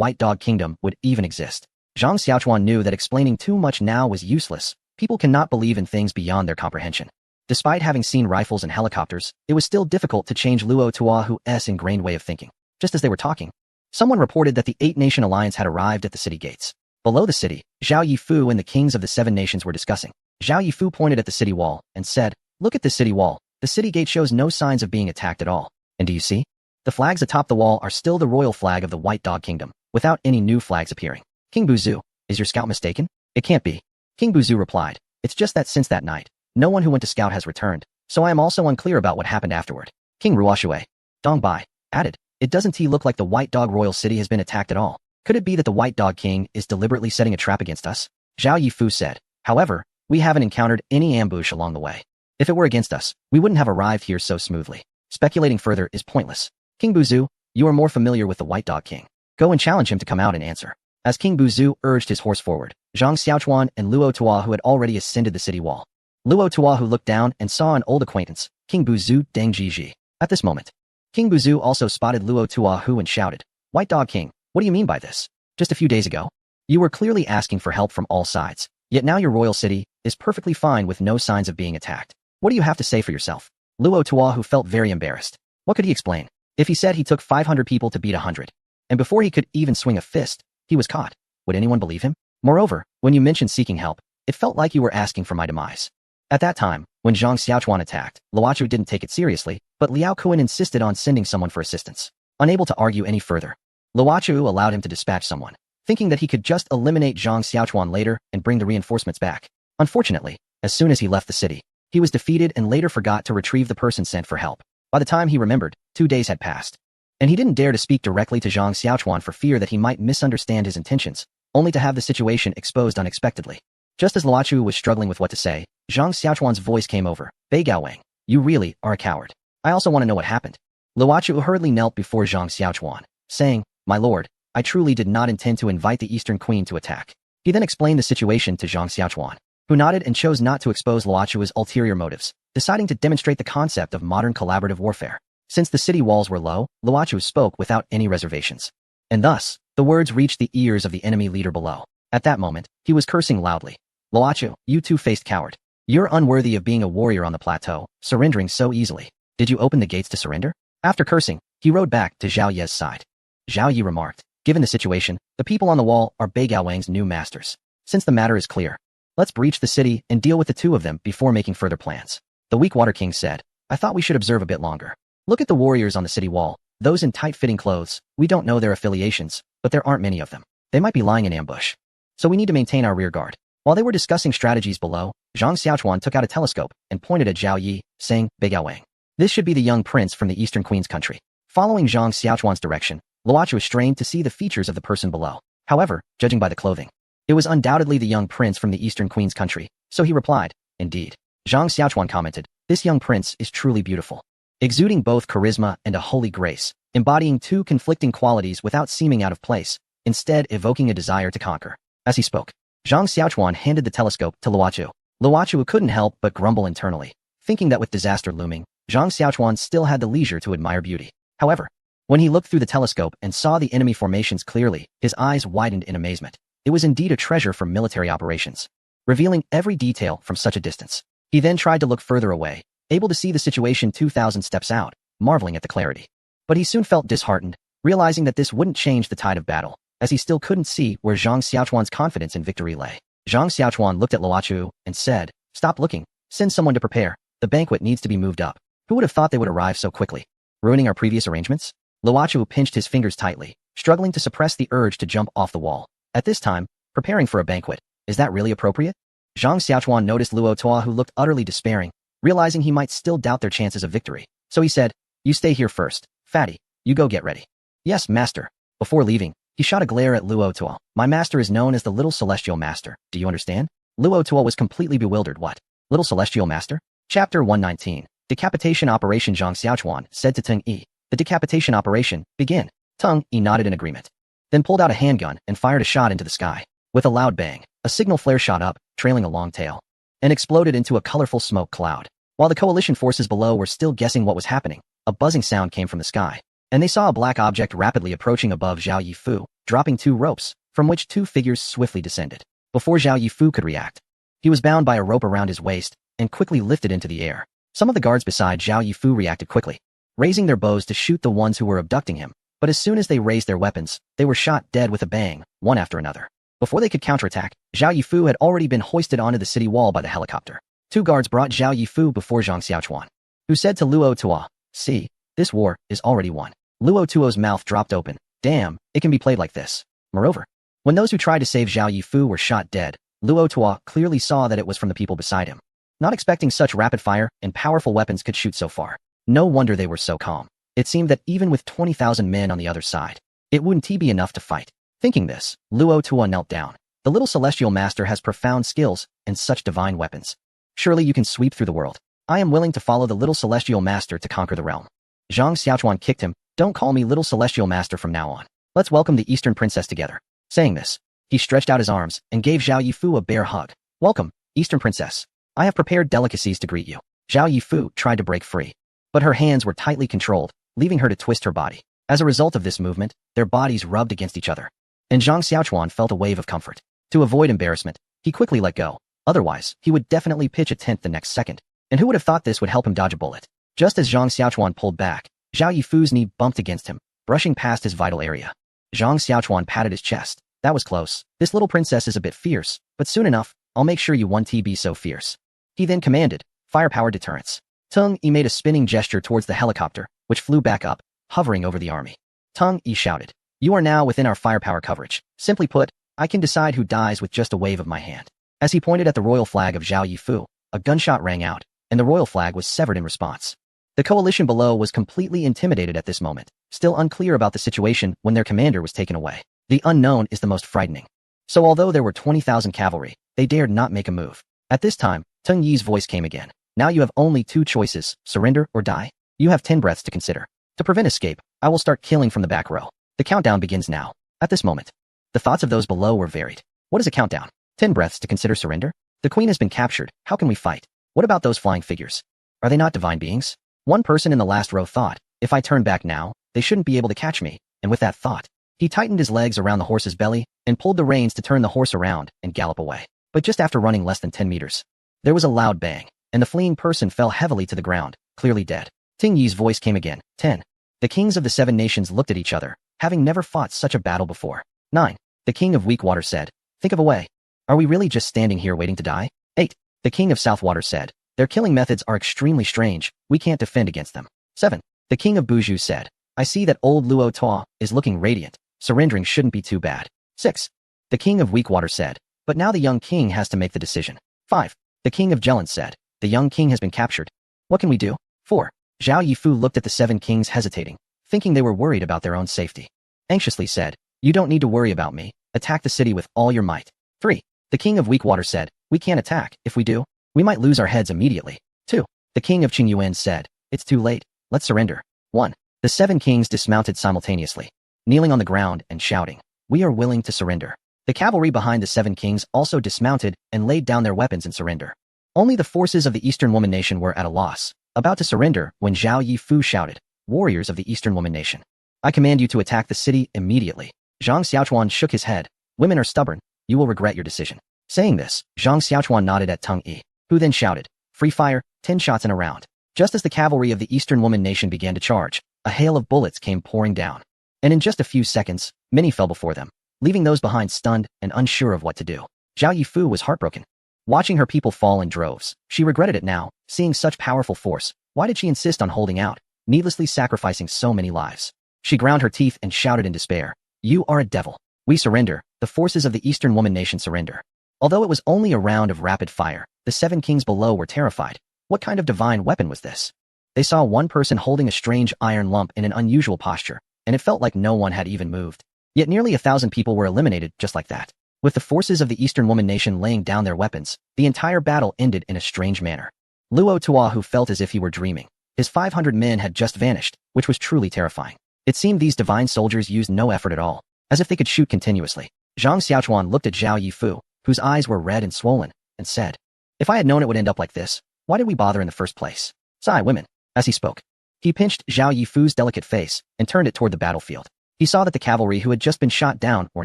White Dog Kingdom would even exist. Zhang Xiaochuan knew that explaining too much now was useless. People cannot believe in things beyond their comprehension. Despite having seen rifles and helicopters, it was still difficult to change Luo Tuahu's ingrained way of thinking. Just as they were talking, someone reported that the 8-nation alliance had arrived at the city gates. Below the city, Zhao Yifu and the kings of the 7 nations were discussing. Zhao Yifu pointed at the city wall and said, "Look at this city wall. The city gate shows no signs of being attacked at all. And do you see? The flags atop the wall are still the royal flag of the White Dog Kingdom, without any new flags appearing." King Buzu, is your scout mistaken? It can't be. King Buzu replied, "It's just that since that night, no one who went to scout has returned, so I am also unclear about what happened afterward." King Ruoxue, Dong Bai, added, "It doesn't look like the White Dog royal city has been attacked at all. Could it be that the White Dog King is deliberately setting a trap against us?" Zhao Yifu said, "However, we haven't encountered any ambush along the way. If it were against us, we wouldn't have arrived here so smoothly. Speculating further is pointless. King Buzu, you are more familiar with the White Dog King. Go and challenge him to come out and answer." As King Buzu urged his horse forward, Zhang Xiaochuan and Luo Tuahu had already ascended the city wall. Luo Tuahu looked down and saw an old acquaintance, King Buzu Deng Jiji. At this moment, King Buzu also spotted Luo Tuahu and shouted, "White Dog King, what do you mean by this? Just a few days ago, you were clearly asking for help from all sides, yet now your royal city is perfectly fine with no signs of being attacked. What do you have to say for yourself?" Luo Tuahu felt very embarrassed. What could he explain? If he said he took 500 people to beat 100, and before he could even swing a fist, he was caught, would anyone believe him? Moreover, when you mentioned seeking help, it felt like you were asking for my demise. At that time, when Zhang Xiaochuan attacked, Luochu didn't take it seriously, but Liao Kuan insisted on sending someone for assistance. Unable to argue any further, Luochu allowed him to dispatch someone, thinking that he could just eliminate Zhang Xiaochuan later and bring the reinforcements back. Unfortunately, as soon as he left the city, he was defeated and later forgot to retrieve the person sent for help. By the time he remembered, 2 days had passed. And he didn't dare to speak directly to Zhang Xiaochuan for fear that he might misunderstand his intentions, only to have the situation exposed unexpectedly. Just as Luochu was struggling with what to say, Zhang Xiaochuan's voice came over. "Bei Gaowang, you really are a coward. I also want to know what happened." Luochu hurriedly knelt before Zhang Xiaochuan, saying, "My lord, I truly did not intend to invite the Eastern Queen to attack." He then explained the situation to Zhang Xiaochuan, who nodded and chose not to expose Luochu's ulterior motives, deciding to demonstrate the concept of modern collaborative warfare. Since the city walls were low, Luochu spoke without any reservations. And thus, the words reached the ears of the enemy leader below. At that moment, he was cursing loudly. "Luochu, you two-faced coward. You're unworthy of being a warrior on the plateau, surrendering so easily. Did you open the gates to surrender?" After cursing, he rode back to Zhao Ye's side. Zhao Ye remarked, "Given the situation, the people on the wall are Bei Gaowang's new masters. Since the matter is clear, let's breach the city and deal with the two of them before making further plans." The Weak Water King said, "I thought we should observe a bit longer. Look at the warriors on the city wall, those in tight-fitting clothes. We don't know their affiliations, but there aren't many of them. They might be lying in ambush. So we need to maintain our rear guard." While they were discussing strategies below, Zhang Xiaochuan took out a telescope and pointed at Zhao Yi, saying, "Bei Gaowang. This should be the young prince from the Eastern Queen's country." Following Zhang Xiaochuan's direction, Luochu was strained to see the features of the person below. However, judging by the clothing, it was undoubtedly the young prince from the Eastern Queen's country, so he replied, "Indeed." Zhang Xiaochuan commented, "This young prince is truly beautiful, exuding both charisma and a holy grace, embodying two conflicting qualities without seeming out of place, instead evoking a desire to conquer." As he spoke, Zhang Xiaochuan handed the telescope to Luochu. Luochu couldn't help but grumble internally, thinking that with disaster looming, Zhang Xiaochuan still had the leisure to admire beauty. However, when he looked through the telescope and saw the enemy formations clearly, his eyes widened in amazement. It was indeed a treasure for military operations, revealing every detail from such a distance. He then tried to look further away, able to see the situation 2,000 steps out, marveling at the clarity. But he soon felt disheartened, realizing that this wouldn't change the tide of battle, as he still couldn't see where Zhang Xiaochuan's confidence in victory lay. Zhang Xiaochuan looked at Luochu and said, "Stop looking, send someone to prepare. The banquet needs to be moved up." Who would have thought they would arrive so quickly? Ruining our previous arrangements? Luochu pinched his fingers tightly, struggling to suppress the urge to jump off the wall. At this time, preparing for a banquet, is that really appropriate? Zhang Xiaochuan noticed Luo Tua, who looked utterly despairing, realizing he might still doubt their chances of victory. So he said, "You stay here first. Fatty, you go get ready." "Yes, master." Before leaving, he shot a glare at Luo Tua. "My master is known as the Little Celestial Master. Do you understand?" Luo Tua was completely bewildered. "What? Little Celestial Master?" Chapter 119. Decapitation Operation. Zhang Xiaochuan said to Teng Yi, "The decapitation operation, begin." Teng Yi nodded in agreement, then pulled out a handgun and fired a shot into the sky. With a loud bang, a signal flare shot up, trailing a long tail, and exploded into a colorful smoke cloud. While the coalition forces below were still guessing what was happening, a buzzing sound came from the sky. and they saw a black object rapidly approaching above Zhao Yifu, dropping 2 ropes, from which 2 figures swiftly descended. Before Zhao Yifu could react, he was bound by a rope around his waist and quickly lifted into the air. Some of the guards beside Zhao Yifu reacted quickly, raising their bows to shoot the ones who were abducting him, but as soon as they raised their weapons, they were shot dead with a bang, one after another. Before they could counterattack, Zhao Yifu had already been hoisted onto the city wall by the helicopter. 2 guards brought Zhao Yifu before Zhang Xiaochuan, who said to Luo Tuo, "See, this war is already won." Luo Tuo's mouth dropped open. Damn, it can be played like this. Moreover, when those who tried to save Zhao Yifu were shot dead, Luo Tuo clearly saw that it was from the people beside him. Not expecting such rapid fire and powerful weapons could shoot so far. No wonder they were so calm. It seemed that even with 20,000 men on the other side, it wouldn't be enough to fight. Thinking this, Luo Tuo knelt down. The little celestial master has profound skills and such divine weapons. Surely you can sweep through the world. I am willing to follow the little celestial master to conquer the realm. Zhang Xiaochuan kicked him. Don't call me little celestial master from now on. Let's welcome the Eastern Princess together. Saying this, he stretched out his arms and gave Zhao Yifu a bear hug. Welcome, Eastern Princess. I have prepared delicacies to greet you. Zhao Yifu tried to break free, but her hands were tightly controlled, leaving her to twist her body. As a result of this movement, their bodies rubbed against each other, and Zhang Xiaochuan felt a wave of comfort. To avoid embarrassment, he quickly let go. Otherwise, he would definitely pitch a tent the next second. And who would have thought this would help him dodge a bullet? Just as Zhang Xiaochuan pulled back, Zhao Yifu's knee bumped against him, brushing past his vital area. Zhang Xiaochuan patted his chest. That was close. This little princess is a bit fierce, but soon enough, I'll make sure you won't be so fierce. He then commanded, firepower deterrence. Tung Yi made a spinning gesture towards the helicopter, which flew back up, hovering over the army. Tung Yi shouted, "You are now within our firepower coverage. Simply put, I can decide who dies with just a wave of my hand." As he pointed at the royal flag of Zhao Yifu, a gunshot rang out, and the royal flag was severed in response. The coalition below was completely intimidated at this moment, still unclear about the situation when their commander was taken away. The unknown is the most frightening. So although there were 20,000 cavalry, they dared not make a move. At this time, Tung Yi's voice came again. Now you have only 2 choices, surrender or die. You have 10 breaths to consider. To prevent escape, I will start killing from the back row. The countdown begins now. At this moment, the thoughts of those below were varied. What is a countdown? 10 breaths to consider surrender? The queen has been captured. How can we fight? What about those flying figures? Are they not divine beings? One person in the last row thought, if I turn back now, they shouldn't be able to catch me. And with that thought, he tightened his legs around the horse's belly and pulled the reins to turn the horse around and gallop away. But just after running less than 10 meters, there was a loud bang, and the fleeing person fell heavily to the ground, clearly dead. Ting Yi's voice came again. 10. The kings of the 7 nations looked at each other, having never fought such a battle before. 9. The king of Weakwater said, think of a way. Are we really just standing here waiting to die? 8. The king of Southwater said, their killing methods are extremely strange, we can't defend against them. 7. The king of Buju said, I see that old Luo Tuo is looking radiant, surrendering shouldn't be too bad. 6. The king of Weakwater said, but now the young king has to make the decision. 5. The king of Jelland said, the young king has been captured. What can we do? 4. Zhao Yifu looked at the 7 kings hesitating, thinking they were worried about their own safety. Anxiously said, you don't need to worry about me, attack the city with all your might. 3. The king of Weakwater said, we can't attack, if we do, we might lose our heads immediately. 2. The king of Qingyuan said, it's too late, let's surrender. 1. The 7 kings dismounted simultaneously, kneeling on the ground and shouting, we are willing to surrender. The cavalry behind the 7 kings also dismounted and laid down their weapons in surrender. Only the forces of the Eastern Woman Nation were at a loss, about to surrender when Zhao Yifu shouted, warriors of the Eastern Woman Nation, I command you to attack the city immediately. Zhang Xiaochuan shook his head. Women are stubborn, you will regret your decision. Saying this, Zhang Xiaochuan nodded at Tung Yi, who then shouted, free fire, 10 shots in a round. Just as the cavalry of the Eastern Woman Nation began to charge, a hail of bullets came pouring down. And in just a few seconds, many fell before them, leaving those behind stunned and unsure of what to do. Zhao Yifu was heartbroken. Watching her people fall in droves, she regretted it now, seeing such powerful force. Why did she insist on holding out, needlessly sacrificing so many lives? She ground her teeth and shouted in despair, you are a devil. We surrender, the forces of the Eastern Woman Nation surrender. Although it was only a round of rapid fire, the 7 kings below were terrified. What kind of divine weapon was this? They saw one person holding a strange iron lump in an unusual posture, and it felt like no one had even moved. Yet nearly 1,000 people were eliminated just like that. With the forces of the Eastern Woman Nation laying down their weapons, the entire battle ended in a strange manner. Luo Tuo, who felt as if he were dreaming, his 500 men had just vanished, which was truly terrifying. It seemed these divine soldiers used no effort at all, as if they could shoot continuously. Zhang Xiaochuan looked at Zhao Yifu, whose eyes were red and swollen, and said, if I had known it would end up like this, why did we bother in the first place? Sigh women. As he spoke, He pinched Zhao Yifu's delicate face and turned it toward the battlefield. He saw that the cavalry who had just been shot down were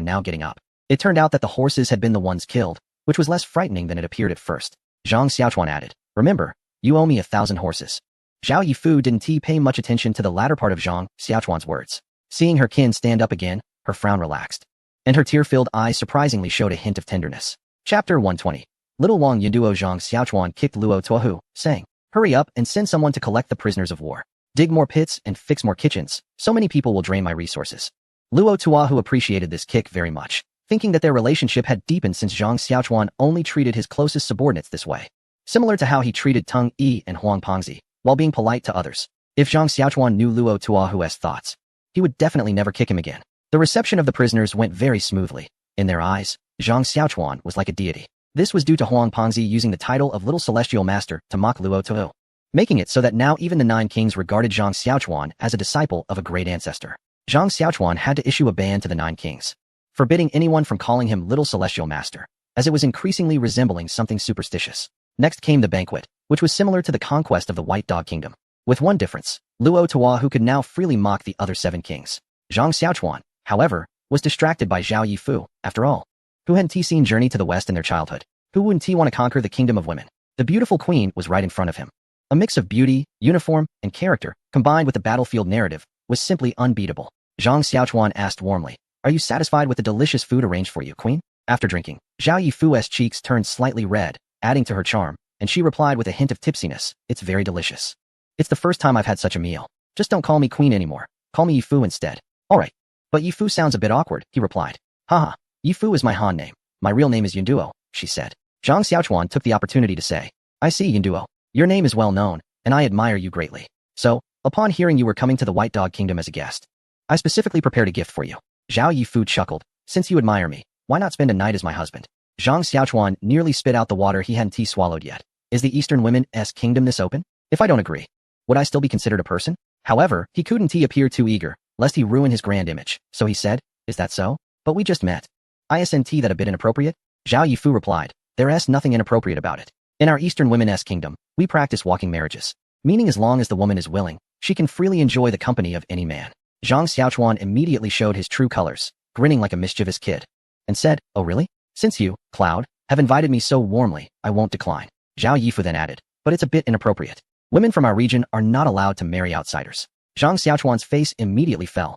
now getting up. It turned out that the horses had been the ones killed, which was less frightening than it appeared at first. Zhang Xiaochuan added, "Remember, you owe me 1,000 horses." Zhao Yifu didn't pay much attention to the latter part of Zhang Xiaochuan's words. Seeing her kin stand up again, her frown relaxed, and her tear-filled eyes surprisingly showed a hint of tenderness. Chapter 120. Little Wang Yunduo. Zhang Xiaochuan kicked Luo Tuohu, saying, "Hurry up and send someone to collect the prisoners of war. Dig more pits and fix more kitchens. So many people will drain my resources." Luo Tuohu appreciated this kick very much, thinking that their relationship had deepened since Zhang Xiaochuan only treated his closest subordinates this way, similar to how he treated Teng Yi and Huang Pengzi, while being polite to others. If Zhang Xiaochuan knew Luo Tuohu's thoughts, he would definitely never kick him again. The reception of the prisoners went very smoothly. In their eyes, Zhang Xiaochuan was like a deity. This was due to Huang Pengzi using the title of Little Celestial Master to mock Luo Tuohu, making it so that now even the 9 kings regarded Zhang Xiaochuan as a disciple of a great ancestor. Zhang Xiaochuan had to issue a ban to the 9 kings, forbidding anyone from calling him Little Celestial Master, as it was increasingly resembling something superstitious. Next came the banquet, which was similar to the conquest of the White Dog Kingdom, with one difference: Luo Tuohu could now freely mock the other 7 kings. Zhang Xiaochuan, however, was distracted by Zhao Yifu. After all, who hadn't seen Journey to the West in their childhood? Who wouldn't want to conquer the kingdom of women? The beautiful queen was right in front of him. A mix of beauty, uniform, and character, combined with the battlefield narrative, was simply unbeatable. Zhang Xiaochuan asked warmly, "Are you satisfied with the delicious food arranged for you, queen?" After drinking, Zhao Yifu's cheeks turned slightly red, adding to her charm, and she replied with a hint of tipsiness, "It's very delicious. It's the first time I've had such a meal. Just don't call me queen anymore. Call me Yifu instead." "All right. But Yifu sounds a bit awkward," he replied. "Haha, Yifu is my Han name. My real name is Yunduo," she said. Zhang Xiaochuan took the opportunity to say, "I see, Yunduo. Your name is well known, and I admire you greatly. So, upon hearing you were coming to the White Dog Kingdom as a guest, I specifically prepared a gift for you." Zhao Yifu chuckled, "Since you admire me, why not spend a night as my husband?" Zhang Xiaochuan nearly spit out the water he hadn't swallowed yet. Is the Eastern Women's Kingdom this open? If I don't agree, would I still be considered a person? However, he couldn't appear too eager, lest he ruin his grand image, so he said, "Is that so? But we just met. Isn't that a bit inappropriate?" Zhao Yifu replied, "There's nothing inappropriate about it. In our Eastern Women's Kingdom, we practice walking marriages, meaning as long as the woman is willing, she can freely enjoy the company of any man." Zhang Xiaochuan immediately showed his true colors, grinning like a mischievous kid, and said, "Oh really? Since you, Cloud, have invited me so warmly, I won't decline." Zhao Yifu then added, "But it's a bit inappropriate. Women from our region are not allowed to marry outsiders." Zhang Xiaochuan's face immediately fell.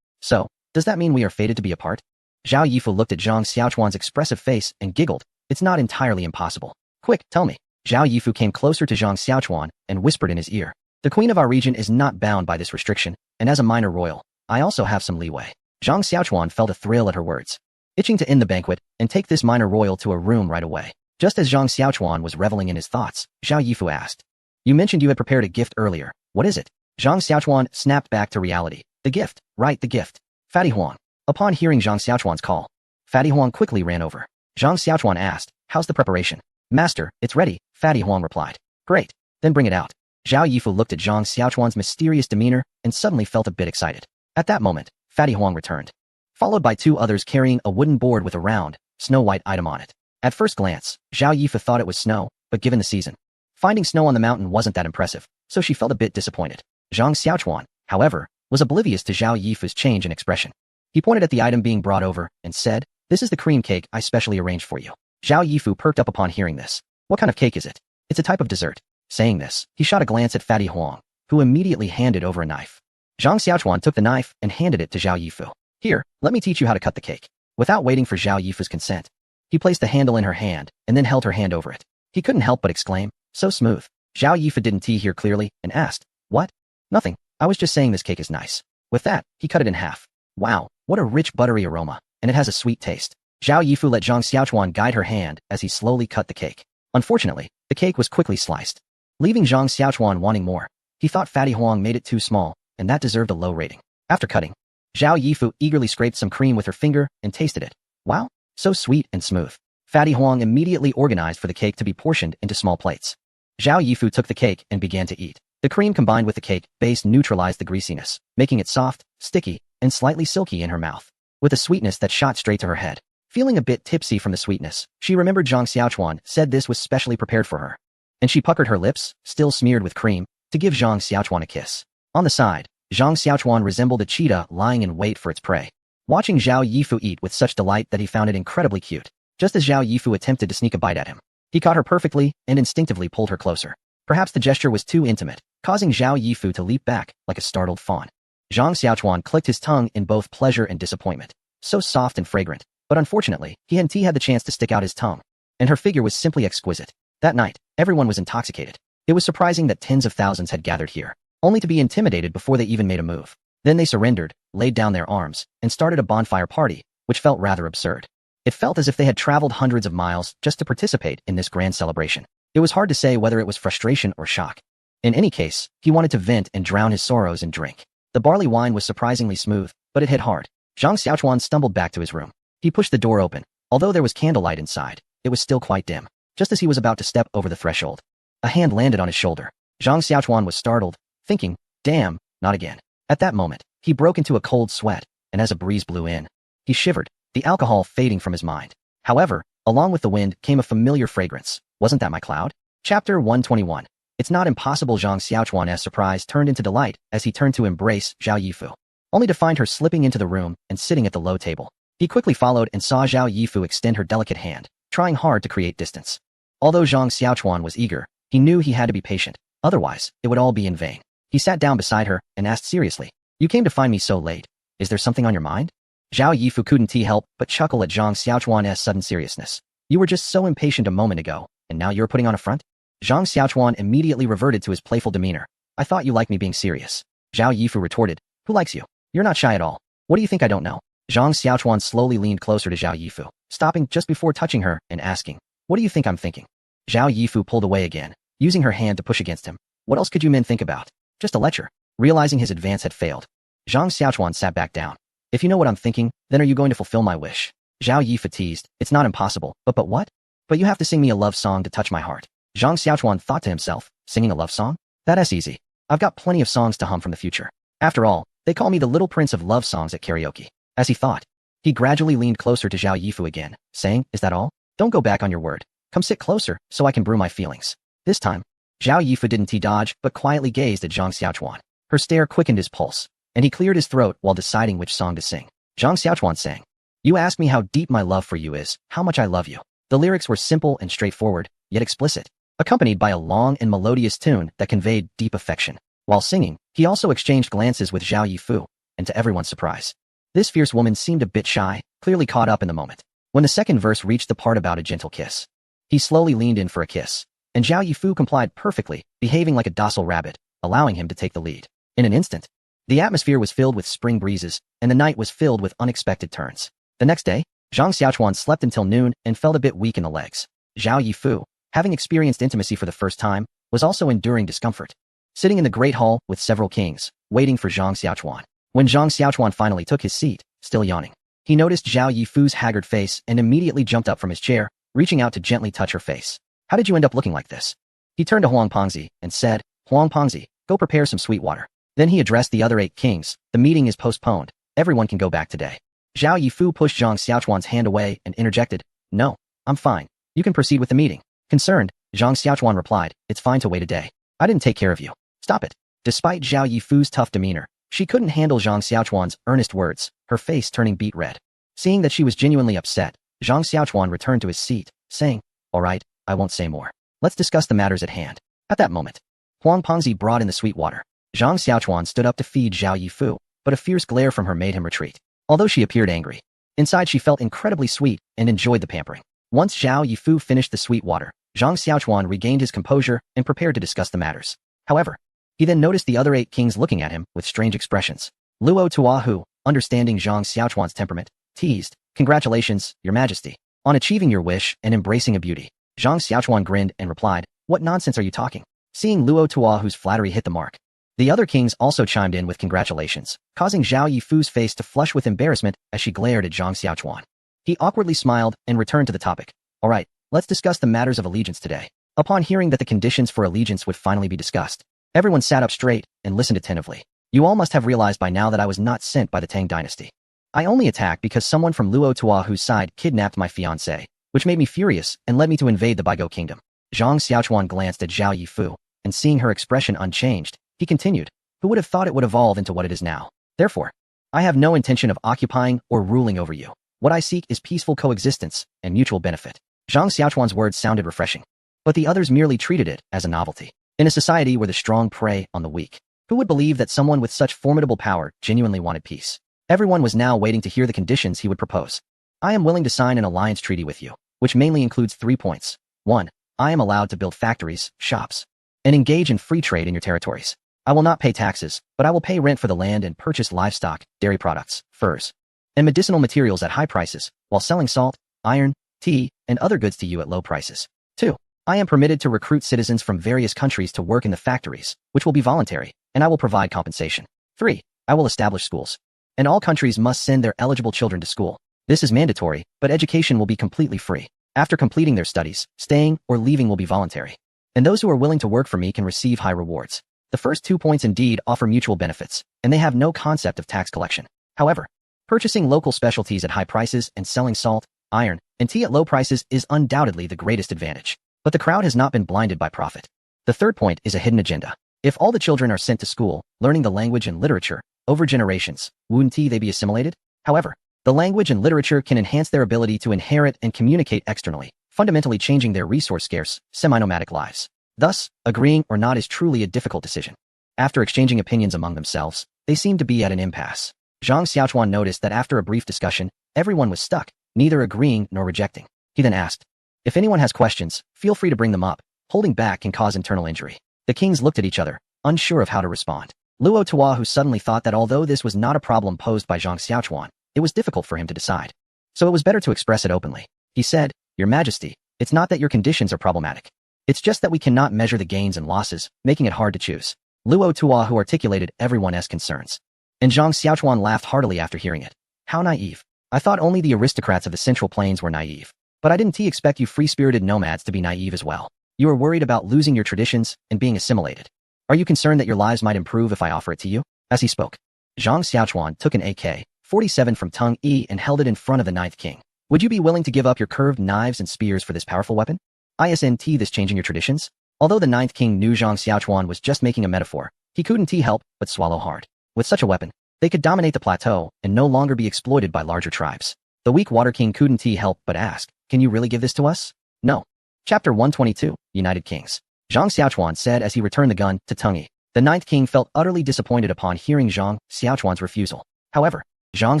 So, does that mean we are fated to be apart?" Zhao Yifu looked at Zhang Xiaochuan's expressive face and giggled. "It's not entirely impossible. Quick, tell me." Zhao Yifu came closer to Zhang Xiaochuan and whispered in his ear, "The queen of our region is not bound by this restriction, and as a minor royal, I also have some leeway." Zhang Xiaochuan felt a thrill at her words, itching to end the banquet and take this minor royal to a room right away. Just as Zhang Xiaochuan was reveling in his thoughts, Zhao Yifu asked, "You mentioned you had prepared a gift earlier. What is it?" Zhang Xiaochuan snapped back to reality. "The gift, right, the gift. Fatty Huang." Upon hearing Zhang Xiaochuan's call, Fatty Huang quickly ran over. Zhang Xiaochuan asked, "How's the preparation?" "Master, it's ready," Fatty Huang replied. "Great, then bring it out." Zhao Yifu looked at Zhang Xiaochuan's mysterious demeanor and suddenly felt a bit excited. At that moment, Fatty Huang returned, followed by 2 others carrying a wooden board with a round, snow-white item on it. At first glance, Zhao Yifu thought it was snow, but given the season, finding snow on the mountain wasn't that impressive, so she felt a bit disappointed. Zhang Xiaochuan, however, was oblivious to Zhao Yifu's change in expression. He pointed at the item being brought over and said, "This is the cream cake I specially arranged for you." Zhao Yifu perked up upon hearing this. "What kind of cake is it?" "It's a type of dessert." Saying this, he shot a glance at Fatty Huang, who immediately handed over a knife. Zhang Xiaochuan took the knife and handed it to Zhao Yifu. "Here, let me teach you how to cut the cake." Without waiting for Zhao Yifu's consent, he placed the handle in her hand and then held her hand over it. He couldn't help but exclaim, "So smooth." Zhao Yifu didn't hear clearly and asked, "What?" "Nothing. I was just saying this cake is nice." With that, he cut it in half. "Wow, what a rich buttery aroma, and it has a sweet taste." Zhao Yifu let Zhang Xiaochuan guide her hand as he slowly cut the cake. Unfortunately, the cake was quickly sliced, leaving Zhang Xiaochuan wanting more. He thought Fatty Huang made it too small, and that deserved a low rating. After cutting, Zhao Yifu eagerly scraped some cream with her finger and tasted it. Wow, so sweet and smooth. Fatty Huang immediately organized for the cake to be portioned into small plates. Zhao Yifu took the cake and began to eat. The cream combined with the cake base neutralized the greasiness, making it soft, sticky, and slightly silky in her mouth, with a sweetness that shot straight to her head. Feeling a bit tipsy from the sweetness, she remembered Zhang Xiaochuan said this was specially prepared for her, and she puckered her lips, still smeared with cream, to give Zhang Xiaochuan a kiss. On the side, Zhang Xiaochuan resembled a cheetah lying in wait for its prey, watching Zhao Yifu eat with such delight that he found it incredibly cute. Just as Zhao Yifu attempted to sneak a bite at him, he caught her perfectly and instinctively pulled her closer. Perhaps the gesture was too intimate, causing Zhao Yifu to leap back like a startled fawn. Zhang Xiaochuan clicked his tongue in both pleasure and disappointment. So soft and fragrant, but unfortunately, he hadn't had the chance to stick out his tongue, and her figure was simply exquisite. That night, everyone was intoxicated. It was surprising that tens of thousands had gathered here, only to be intimidated before they even made a move. Then they surrendered, laid down their arms, and started a bonfire party, which felt rather absurd. It felt as if they had traveled hundreds of miles just to participate in this grand celebration. It was hard to say whether it was frustration or shock. In any case, he wanted to vent and drown his sorrows in drink. The barley wine was surprisingly smooth, but it hit hard. Zhang Xiaochuan stumbled back to his room. He pushed the door open. Although there was candlelight inside, it was still quite dim. Just as he was about to step over the threshold, a hand landed on his shoulder. Zhang Xiaochuan was startled, thinking, damn, not again. At that moment, he broke into a cold sweat, and as a breeze blew in, he shivered, the alcohol fading from his mind. However, along with the wind came a familiar fragrance. Wasn't that my cloud? Chapter 121. It's not impossible. Zhang Xiaochuan's surprise turned into delight as he turned to embrace Zhao Yifu, only to find her slipping into the room and sitting at the low table. He quickly followed and saw Zhao Yifu extend her delicate hand, trying hard to create distance. Although Zhang Xiaochuan was eager, he knew he had to be patient, otherwise, it would all be in vain. He sat down beside her and asked seriously, "You came to find me so late. Is there something on your mind?" Zhao Yifu couldn't help but chuckle at Zhang Xiaochuan's sudden seriousness. "You were just so impatient a moment ago, and now you're putting on a front?" Zhang Xiaochuan immediately reverted to his playful demeanor. "I thought you liked me being serious." Zhao Yifu retorted, "Who likes you? You're not shy at all. What do you think I don't know?" Zhang Xiaochuan slowly leaned closer to Zhao Yifu, stopping just before touching her and asking, "What do you think I'm thinking?" Zhao Yifu pulled away again, using her hand to push against him. "What else could you men think about? Just a lecture." Realizing his advance had failed, Zhang Xiaochuan sat back down. "If you know what I'm thinking, then are you going to fulfill my wish?" Zhao Yifu teased, "It's not impossible, but what? But you have to sing me a love song to touch my heart." Zhang Xiaochuan thought to himself, singing a love song? That's easy. I've got plenty of songs to hum from the future. After all, they call me the little prince of love songs at karaoke. As he thought, he gradually leaned closer to Zhao Yifu again, saying, "Is that all? Don't go back on your word. Come sit closer, so I can brew my feelings." This time, Zhao Yifu didn't dodge, but quietly gazed at Zhang Xiaochuan. Her stare quickened his pulse, and he cleared his throat while deciding which song to sing. Zhang Xiaochuan sang, "You ask me how deep my love for you is, how much I love you." The lyrics were simple and straightforward, yet explicit, accompanied by a long and melodious tune that conveyed deep affection. While singing, he also exchanged glances with Zhao Yifu, and to everyone's surprise, this fierce woman seemed a bit shy, clearly caught up in the moment. When the second verse reached the part about a gentle kiss, he slowly leaned in for a kiss, and Zhao Yifu complied perfectly, behaving like a docile rabbit, allowing him to take the lead. In an instant, the atmosphere was filled with spring breezes, and the night was filled with unexpected turns. The next day, Zhang Xiaochuan slept until noon and felt a bit weak in the legs. Zhao Yifu, having experienced intimacy for the first time, was also enduring discomfort. Sitting in the great hall with several kings, waiting for Zhang Xiaochuan. When Zhang Xiaochuan finally took his seat, still yawning, he noticed Zhao Yifu's haggard face and immediately jumped up from his chair, reaching out to gently touch her face. "How did you end up looking like this?" He turned to Huang Pengzi and said, "Huang Pengzi, go prepare some sweet water." Then he addressed the other 8 kings. "The meeting is postponed. Everyone can go back today." Zhao Yifu pushed Zhang Xiaochuan's hand away and interjected, "No, I'm fine. You can proceed with the meeting." Concerned, Zhang Xiaochuan replied, "It's fine to wait a day. I didn't take care of you. Stop it." Despite Zhao Yifu's tough demeanor, she couldn't handle Zhang Xiaochuan's earnest words, her face turning beet red. Seeing that she was genuinely upset, Zhang Xiaochuan returned to his seat, saying, "All right, I won't say more. Let's discuss the matters at hand." At that moment, Huang Pengzi brought in the sweet water. Zhang Xiaochuan stood up to feed Zhao Yifu, but a fierce glare from her made him retreat. Although she appeared angry, inside she felt incredibly sweet and enjoyed the pampering. Once Zhao Yifu finished the sweet water, Zhang Xiaochuan regained his composure and prepared to discuss the matters. However, he then noticed the other 8 kings looking at him with strange expressions. Luo Tuahu, understanding Zhang Xiaochuan's temperament, teased, "Congratulations, your majesty, on achieving your wish and embracing a beauty." Zhang Xiaochuan grinned and replied, "What nonsense are you talking?" Seeing Luo Tuahu's flattery hit the mark, the other kings also chimed in with congratulations, causing Zhao Yifu's face to flush with embarrassment as she glared at Zhang Xiaochuan. He awkwardly smiled and returned to the topic. "All right, let's discuss the matters of allegiance today." Upon hearing that the conditions for allegiance would finally be discussed, everyone sat up straight and listened attentively. "You all must have realized by now that I was not sent by the Tang dynasty. I only attacked because someone from Luo Tuahu's side kidnapped my fiancée, which made me furious and led me to invade the Baigo kingdom." Zhang Xiaochuan glanced at Zhao Yifu, and seeing her expression unchanged, he continued, Who would have thought it would evolve into what it is now? Therefore, I have no intention of occupying or ruling over you. What I seek is peaceful coexistence and mutual benefit. Zhang Xiaochuan's words sounded refreshing, but the others merely treated it as a novelty. In a society where the strong prey on the weak, who would believe that someone with such formidable power genuinely wanted peace? Everyone was now waiting to hear the conditions he would propose. I am willing to sign an alliance treaty with you, which mainly includes 3 points. 1. I am allowed to build factories, shops, and engage in free trade in your territories. I will not pay taxes, but I will pay rent for the land and purchase livestock, dairy products, furs, and medicinal materials at high prices, while selling salt, iron, tea, and other goods to you at low prices. 2. I am permitted to recruit citizens from various countries to work in the factories, which will be voluntary, and I will provide compensation. 3. I will establish schools, and all countries must send their eligible children to school. This is mandatory, but education will be completely free. After completing their studies, staying or leaving will be voluntary, and those who are willing to work for me can receive high rewards. The first 2 points indeed offer mutual benefits, and they have no concept of tax collection. However, purchasing local specialties at high prices and selling salt, iron, and tea at low prices is undoubtedly the greatest advantage. But the crowd has not been blinded by profit. The third point is a hidden agenda. If all the children are sent to school, learning the language and literature, over generations, wouldn't they be assimilated? However, the language and literature can enhance their ability to inherit and communicate externally, fundamentally changing their resource-scarce, semi-nomadic lives. Thus, agreeing or not is truly a difficult decision. After exchanging opinions among themselves, they seemed to be at an impasse. Zhang Xiaochuan noticed that after a brief discussion, everyone was stuck, neither agreeing nor rejecting. He then asked, if anyone has questions, feel free to bring them up. Holding back can cause internal injury. The kings looked at each other, unsure of how to respond. Luo Tuahu suddenly thought that although this was not a problem posed by Zhang Xiaochuan, it was difficult for him to decide. So it was better to express it openly. He said, Your Majesty, it's not that your conditions are problematic. It's just that we cannot measure the gains and losses, making it hard to choose. Luo Tuahu articulated everyone's concerns. And Zhang Xiaochuan laughed heartily after hearing it. How naive. I thought only the aristocrats of the Central Plains were naive. But I didn't expect you free-spirited nomads to be naive as well. You are worried about losing your traditions and being assimilated. Are you concerned that your lives might improve if I offer it to you? As he spoke, Zhang Xiaochuan took an AK-47 from Tung Yi and held it in front of the ninth king. Would you be willing to give up your curved knives and spears for this powerful weapon? Isn't this changing your traditions? Although the ninth king knew Zhang Xiaochuan was just making a metaphor, he couldn't help but swallow hard. With such a weapon, they could dominate the plateau and no longer be exploited by larger tribes. The weak Water King couldn't help but ask, can you really give this to us? No. Chapter 122, United Kings. Zhang Xiaochuan said as he returned the gun to Tung Yi. The ninth king felt utterly disappointed upon hearing Zhang Xiaochuan's refusal. However, Zhang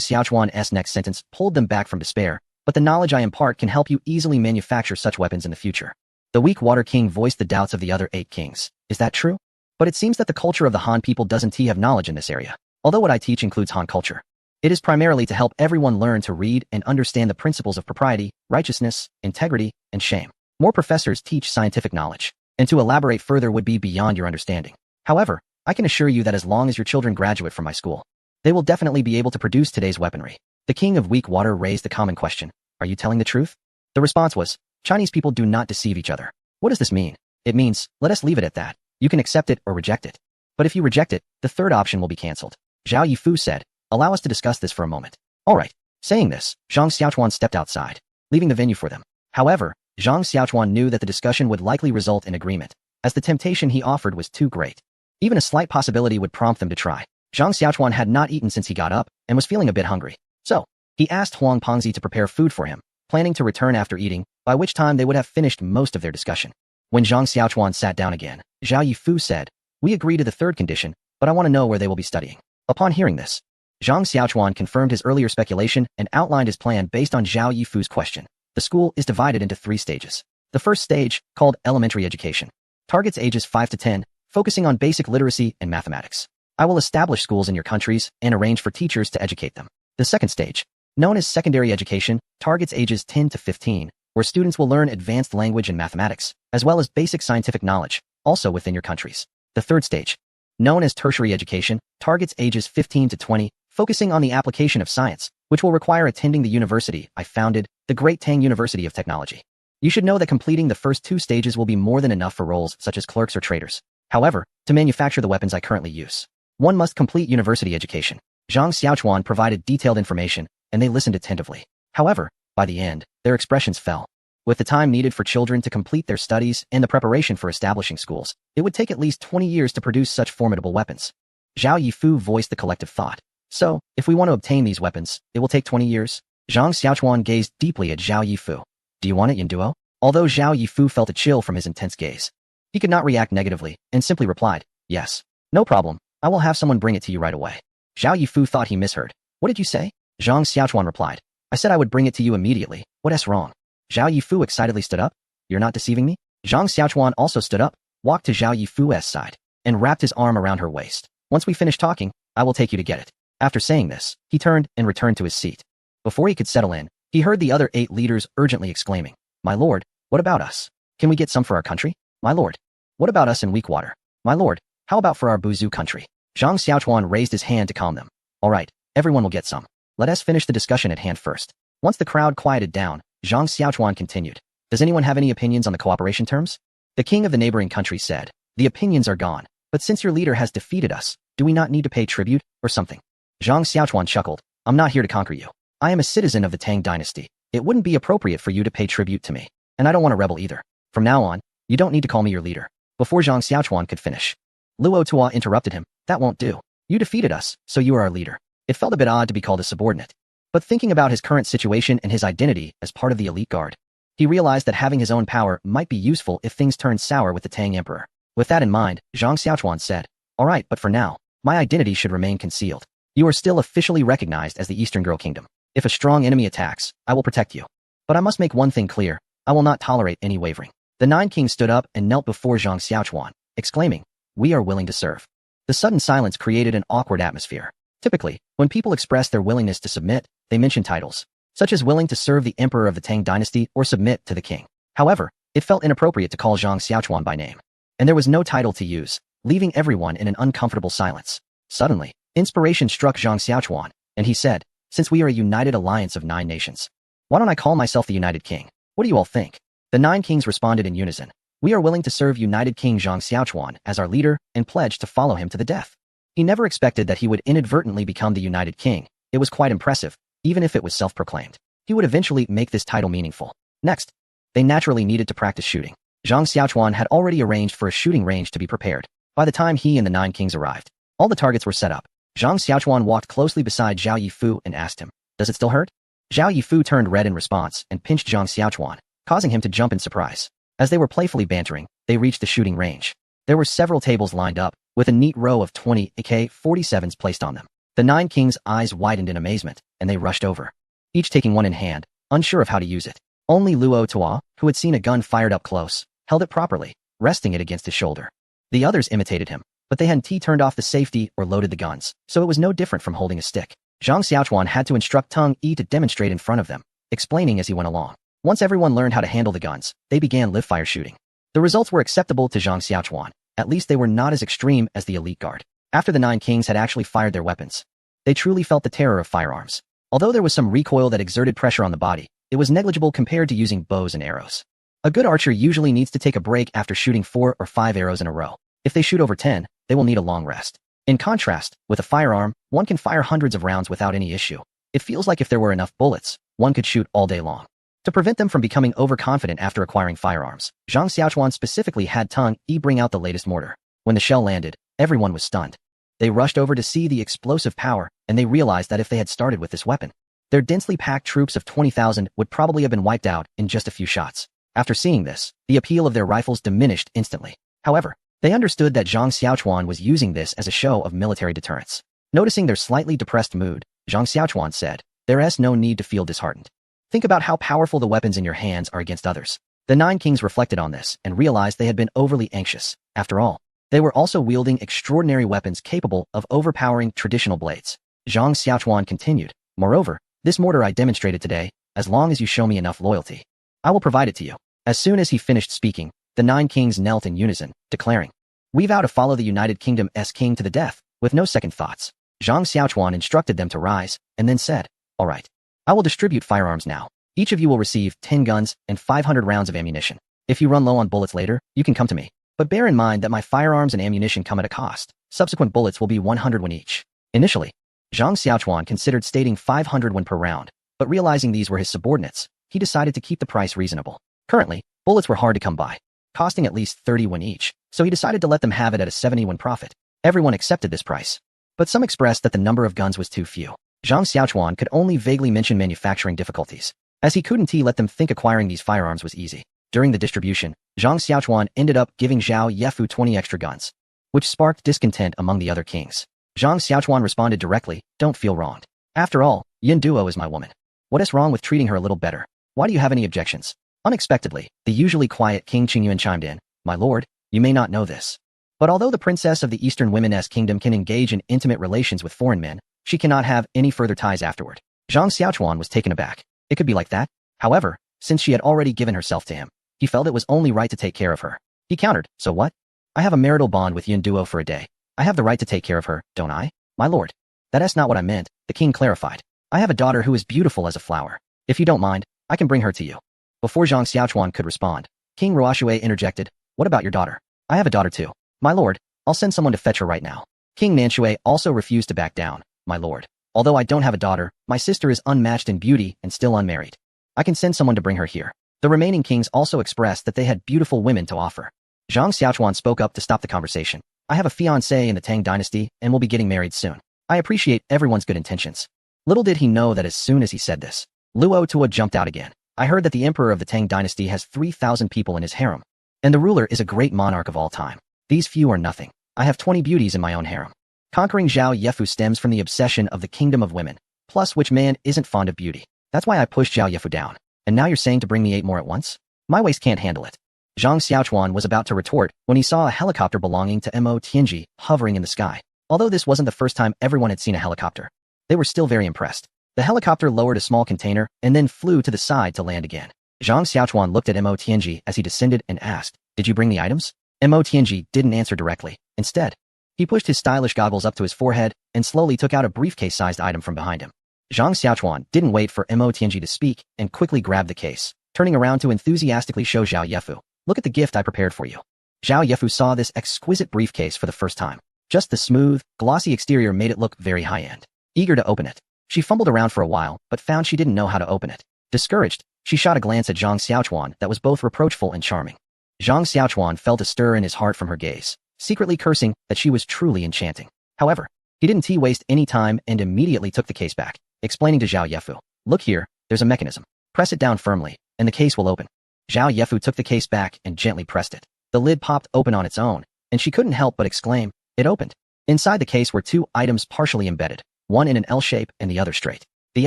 Xiaochuan's next sentence pulled them back from despair, but the knowledge I impart can help you easily manufacture such weapons in the future. The weak Water King voiced the doubts of the other 8 kings. Is that true? But it seems that the culture of the Han people doesn't have knowledge in this area. Although what I teach includes Han culture, it is primarily to help everyone learn to read and understand the principles of propriety, righteousness, integrity, and shame. More professors teach scientific knowledge, and to elaborate further would be beyond your understanding. However, I can assure you that as long as your children graduate from my school, they will definitely be able to produce today's weaponry. The king of weak water raised the common question, are you telling the truth? The response was, Chinese people do not deceive each other. What does this mean? It means, let us leave it at that. You can accept it or reject it. But if you reject it, the third option will be cancelled. Zhao Yifu said, allow us to discuss this for a moment. All right. Saying this, Zhang Xiaochuan stepped outside, leaving the venue for them. However, Zhang Xiaochuan knew that the discussion would likely result in agreement, as the temptation he offered was too great. Even a slight possibility would prompt them to try. Zhang Xiaochuan had not eaten since he got up and was feeling a bit hungry. So, he asked Huang Pengzi to prepare food for him, planning to return after eating, by which time they would have finished most of their discussion. When Zhang Xiaochuan sat down again, Zhao Yifu said, we agree to the third condition, but I want to know where they will be studying. Upon hearing this, Zhang Xiaochuan confirmed his earlier speculation and outlined his plan based on Zhao Yifu's question. The school is divided into 3 stages. The first stage, called elementary education, targets ages 5 to 10, focusing on basic literacy and mathematics. I will establish schools in your countries and arrange for teachers to educate them. The second stage, known as secondary education, targets ages 10 to 15, where students will learn advanced language and mathematics, as well as basic scientific knowledge, also within your countries. The third stage, known as tertiary education, targets ages 15 to 20, focusing on the application of science, which will require attending the university I founded, the Great Tang University of Technology. You should know that completing the first 2 stages will be more than enough for roles such as clerks or traders. However, to manufacture the weapons I currently use, one must complete university education. Zhang Xiaochuan provided detailed information, and they listened attentively. However, by the end, their expressions fell. With the time needed for children to complete their studies and the preparation for establishing schools, it would take at least 20 years to produce such formidable weapons. Zhao Yifu voiced the collective thought. So, if we want to obtain these weapons, it will take 20 years? Zhang Xiaochuan gazed deeply at Zhao Yifu. Do you want it, Yanduo? Although Zhao Yifu felt a chill from his intense gaze, he could not react negatively and simply replied, yes. No problem. I will have someone bring it to you right away. Zhao Yifu thought he misheard. What did you say? Zhang Xiaochuan replied. I said I would bring it to you immediately. What's wrong? Zhao Yifu excitedly stood up. You're not deceiving me? Zhang Xiaochuan also stood up, walked to Zhao Yifu's side, and wrapped his arm around her waist. Once we finish talking, I will take you to get it. After saying this, he turned and returned to his seat. Before he could settle in, he heard the other 8 leaders urgently exclaiming, My lord, what about us? Can we get some for our country? My lord, what about us in Weakwater? My lord, how about for our Buzhu country? Zhang Xiaochuan raised his hand to calm them. All right, everyone will get some. Let us finish the discussion at hand first. Once the crowd quieted down, Zhang Xiaochuan continued. Does anyone have any opinions on the cooperation terms? The king of the neighboring country said, The opinions are gone, but since your leader has defeated us, do we not need to pay tribute or something? Zhang Xiaochuan chuckled. I'm not here to conquer you. I am a citizen of the Tang dynasty. It wouldn't be appropriate for you to pay tribute to me, and I don't want to rebel either. From now on, you don't need to call me your leader. Before Zhang Xiaochuan could finish, Luo Tua interrupted him. That won't do. You defeated us, so you are our leader. It felt a bit odd to be called a subordinate. But thinking about his current situation and his identity as part of the elite guard, he realized that having his own power might be useful if things turned sour with the Tang Emperor. With that in mind, Zhang Xiaochuan said, All right, but for now, my identity should remain concealed. You are still officially recognized as the Eastern Girl Kingdom. If a strong enemy attacks, I will protect you. But I must make one thing clear. I will not tolerate any wavering. The 9 kings stood up and knelt before Zhang Xiaochuan, exclaiming, We are willing to serve. The sudden silence created an awkward atmosphere. Typically, when people express their willingness to submit, they mention titles, such as willing to serve the emperor of the Tang dynasty or submit to the king. However, it felt inappropriate to call Zhang Xiaochuan by name, and there was no title to use, leaving everyone in an uncomfortable silence. Suddenly, inspiration struck Zhang Xiaochuan, and he said, Since we are a united alliance of 9 nations, why don't I call myself the United King? What do you all think? The 9 kings responded in unison. We are willing to serve United King Zhang Xiaochuan as our leader and pledge to follow him to the death. He never expected that he would inadvertently become the United King. It was quite impressive, even if it was self-proclaimed. He would eventually make this title meaningful. Next, they naturally needed to practice shooting. Zhang Xiaochuan had already arranged for a shooting range to be prepared. By the time he and the 9 kings arrived, all the targets were set up. Zhang Xiaochuan walked closely beside Zhao Yifu and asked him, Does it still hurt? Zhao Yifu turned red in response and pinched Zhang Xiaochuan, causing him to jump in surprise. As they were playfully bantering, they reached the shooting range. There were several tables lined up, with a neat row of 20 AK-47s placed on them. The 9 kings' eyes widened in amazement, and they rushed over, each taking one in hand, unsure of how to use it. Only Luo Tua, who had seen a gun fired up close, held it properly, resting it against his shoulder. The others imitated him, but they hadn't turned off the safety or loaded the guns, so it was no different from holding a stick. Zhang Xiaochuan had to instruct Teng Yi to demonstrate in front of them, explaining as he went along. Once everyone learned how to handle the guns, they began live-fire shooting. The results were acceptable to Zhang Xiaochuan. At least they were not as extreme as the elite guard. After the 9 kings had actually fired their weapons, they truly felt the terror of firearms. Although there was some recoil that exerted pressure on the body, it was negligible compared to using bows and arrows. A good archer usually needs to take a break after shooting 4 or 5 arrows in a row. If they shoot over 10, they will need a long rest. In contrast, with a firearm, one can fire hundreds of rounds without any issue. It feels like if there were enough bullets, one could shoot all day long. To prevent them from becoming overconfident after acquiring firearms, Zhang Xiaochuan specifically had Teng Yi bring out the latest mortar. When the shell landed, everyone was stunned. They rushed over to see the explosive power, and they realized that if they had started with this weapon, their densely packed troops of 20,000 would probably have been wiped out in just a few shots. After seeing this, the appeal of their rifles diminished instantly. However, they understood that Zhang Xiaochuan was using this as a show of military deterrence. Noticing their slightly depressed mood, Zhang Xiaochuan said, There is no need to feel disheartened. Think about how powerful the weapons in your hands are against others. The 9 kings reflected on this and realized they had been overly anxious. After all, they were also wielding extraordinary weapons capable of overpowering traditional blades. Zhang Xiaochuan continued, Moreover, this mortar I demonstrated today, as long as you show me enough loyalty, I will provide it to you. As soon as he finished speaking, the 9 kings knelt in unison, declaring, We vow to follow the United Kingdom's king to the death. With no second thoughts, Zhang Xiaochuan instructed them to rise, and then said, All right. I will distribute firearms now. Each of you will receive 10 guns and 500 rounds of ammunition. If you run low on bullets later, you can come to me. But bear in mind that my firearms and ammunition come at a cost. Subsequent bullets will be 100 won each. Initially, Zhang Xiaochuan considered stating 500 won per round, but realizing these were his subordinates, he decided to keep the price reasonable. Currently, bullets were hard to come by, costing at least 30 won each, so he decided to let them have it at a 70 won profit. Everyone accepted this price. But some expressed that the number of guns was too few. Zhang Xiaochuan could only vaguely mention manufacturing difficulties, as he couldn't let them think acquiring these firearms was easy. During the distribution, Zhang Xiaochuan ended up giving Zhao Yefu 20 extra guns, which sparked discontent among the other kings. Zhang Xiaochuan responded directly, "Don't feel wronged. After all, Yin Duo is my woman. What is wrong with treating her a little better? Why do you have any objections?" Unexpectedly, the usually quiet King Qingyuan chimed in, "My lord, you may not know this, but although the princess of the Eastern Women's Kingdom can engage in intimate relations with foreign men, she cannot have any further ties afterward." Zhang Xiaochuan was taken aback. It could be like that? However, since she had already given herself to him, he felt it was only right to take care of her. He countered, "So what? I have a marital bond with Yin Duo for a day. I have the right to take care of her, don't I? My lord." "That's not what I meant," the king clarified. "I have a daughter who is beautiful as a flower. If you don't mind, I can bring her to you." Before Zhang Xiaochuan could respond, King Ruoshui interjected, "What about your daughter?" "I have a daughter too. My lord, I'll send someone to fetch her right now." King Nanshui also refused to back down. "My lord, although I don't have a daughter, my sister is unmatched in beauty and still unmarried. I can send someone to bring her here." The remaining kings also expressed that they had beautiful women to offer. Zhang Xiaochuan spoke up to stop the conversation. "I have a fiancé in the Tang dynasty and will be getting married soon. I appreciate everyone's good intentions." Little did he know that as soon as he said this, Luo Tua jumped out again. "I heard that the emperor of the Tang dynasty has 3,000 people in his harem, and the ruler is a great monarch of all time. These few are nothing. I have 20 beauties in my own harem." Conquering Zhao Yefu stems from the obsession of the kingdom of women, plus which man isn't fond of beauty. That's why I pushed Zhao Yefu down. And now you're saying to bring me 8 more at once? My waist can't handle it. Zhang Xiaochuan was about to retort when he saw a helicopter belonging to Mo Tianji hovering in the sky. Although this wasn't the first time everyone had seen a helicopter, they were still very impressed. The helicopter lowered a small container and then flew to the side to land again. Zhang Xiaochuan looked at Mo Tianji as he descended and asked, "Did you bring the items?" Mo Tianji didn't answer directly. Instead, he pushed his stylish goggles up to his forehead and slowly took out a briefcase-sized item from behind him. Zhang Xiaochuan didn't wait for Mo Tianji to speak and quickly grabbed the case, turning around to enthusiastically show Zhao Yefu, "Look at the gift I prepared for you." Zhao Yefu saw this exquisite briefcase for the first time. Just the smooth, glossy exterior made it look very high-end. Eager to open it, she fumbled around for a while but found she didn't know how to open it. Discouraged, she shot a glance at Zhang Xiaochuan that was both reproachful and charming. Zhang Xiaochuan felt a stir in his heart from her gaze, secretly cursing that she was truly enchanting. However, he didn't waste any time and immediately took the case back, explaining to Zhao Yefu, "Look here, there's a mechanism. Press it down firmly, and the case will open." Zhao Yefu took the case back and gently pressed it. The lid popped open on its own, and she couldn't help but exclaim, "It opened." Inside the case were 2 items partially embedded, one in an L shape and the other straight. The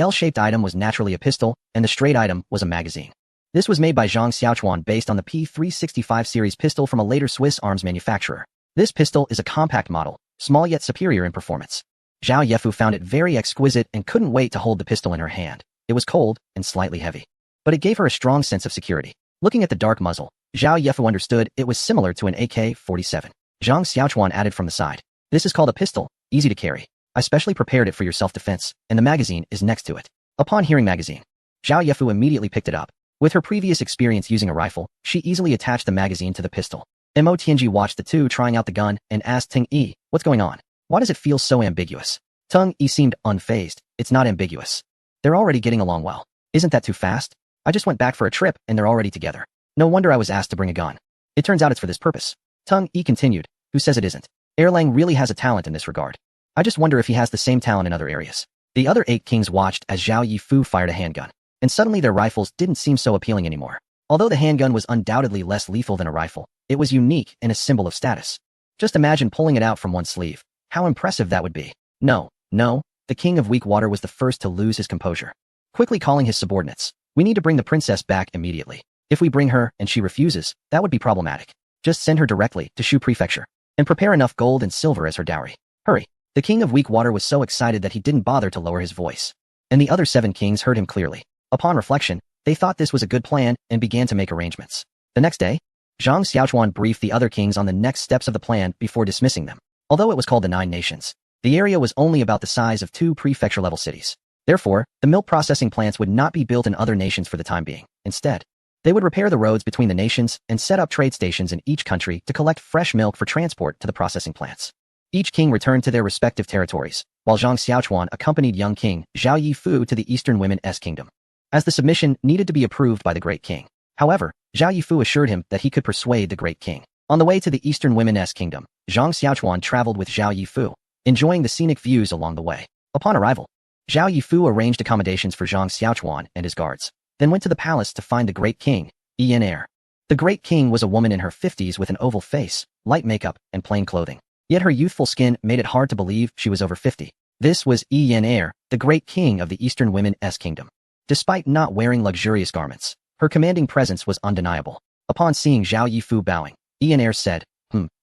L-shaped item was naturally a pistol, and the straight item was a magazine. This was made by Zhang Xiaochuan based on the P365 series pistol from a later Swiss arms manufacturer. This pistol is a compact model, small yet superior in performance. Zhao Yefu found it very exquisite and couldn't wait to hold the pistol in her hand. It was cold and slightly heavy, but it gave her a strong sense of security. Looking at the dark muzzle, Zhao Yefu understood it was similar to an AK-47. Zhang Xiaochuan added from the side, "This is called a pistol, easy to carry. I specially prepared it for your self-defense, and the magazine is next to it." Upon hearing magazine, Zhao Yefu immediately picked it up. With her previous experience using a rifle, she easily attached the magazine to the pistol. Mo Tianji watched the two trying out the gun and asked Ting Yi, "What's going on? Why does it feel so ambiguous?" Tung Yi seemed unfazed. "It's not ambiguous. They're already getting along well. Isn't that too fast? I just went back for a trip and they're already together. No wonder I was asked to bring a gun. It turns out it's for this purpose." Tung Yi continued, "Who says it isn't? Erlang really has a talent in this regard. I just wonder if he has the same talent in other areas." The other 8 kings watched as Zhao Yifu fired a handgun, and suddenly their rifles didn't seem so appealing anymore. Although the handgun was undoubtedly less lethal than a rifle, it was unique and a symbol of status. Just imagine pulling it out from one's sleeve. How impressive that would be. No, the king of weak water was the first to lose his composure. Quickly calling his subordinates, "We need to bring the princess back immediately. If we bring her and she refuses, that would be problematic. Just send her directly to Shu Prefecture, and prepare enough gold and silver as her dowry. Hurry." The king of weak water was so excited that he didn't bother to lower his voice, and the other 7 kings heard him clearly. Upon reflection, they thought this was a good plan and began to make arrangements. The next day, Zhang Xiaochuan briefed the other kings on the next steps of the plan before dismissing them. Although it was called the 9 Nations, the area was only about the size of 2 prefecture-level cities. Therefore, the milk processing plants would not be built in other nations for the time being. Instead, they would repair the roads between the nations and set up trade stations in each country to collect fresh milk for transport to the processing plants. Each king returned to their respective territories, while Zhang Xiaochuan accompanied young king Zhao Yifu to the Eastern Women's Kingdom, as the submission needed to be approved by the Great King. However, Zhao Yifu assured him that he could persuade the Great King. On the way to the Eastern Women's Kingdom, Zhang Xiaochuan traveled with Zhao Yifu, enjoying the scenic views along the way. Upon arrival, Zhao Yifu arranged accommodations for Zhang Xiaochuan and his guards, then went to the palace to find the Great King, Yin Er. The Great King was a woman in her 50s with an oval face, light makeup, and plain clothing. Yet her youthful skin made it hard to believe she was over 50. This was Yin Er, the Great King of the Eastern Women's Kingdom. Despite not wearing luxurious garments, her commanding presence was undeniable. Upon seeing Zhao Yifu bowing, Yin Er said,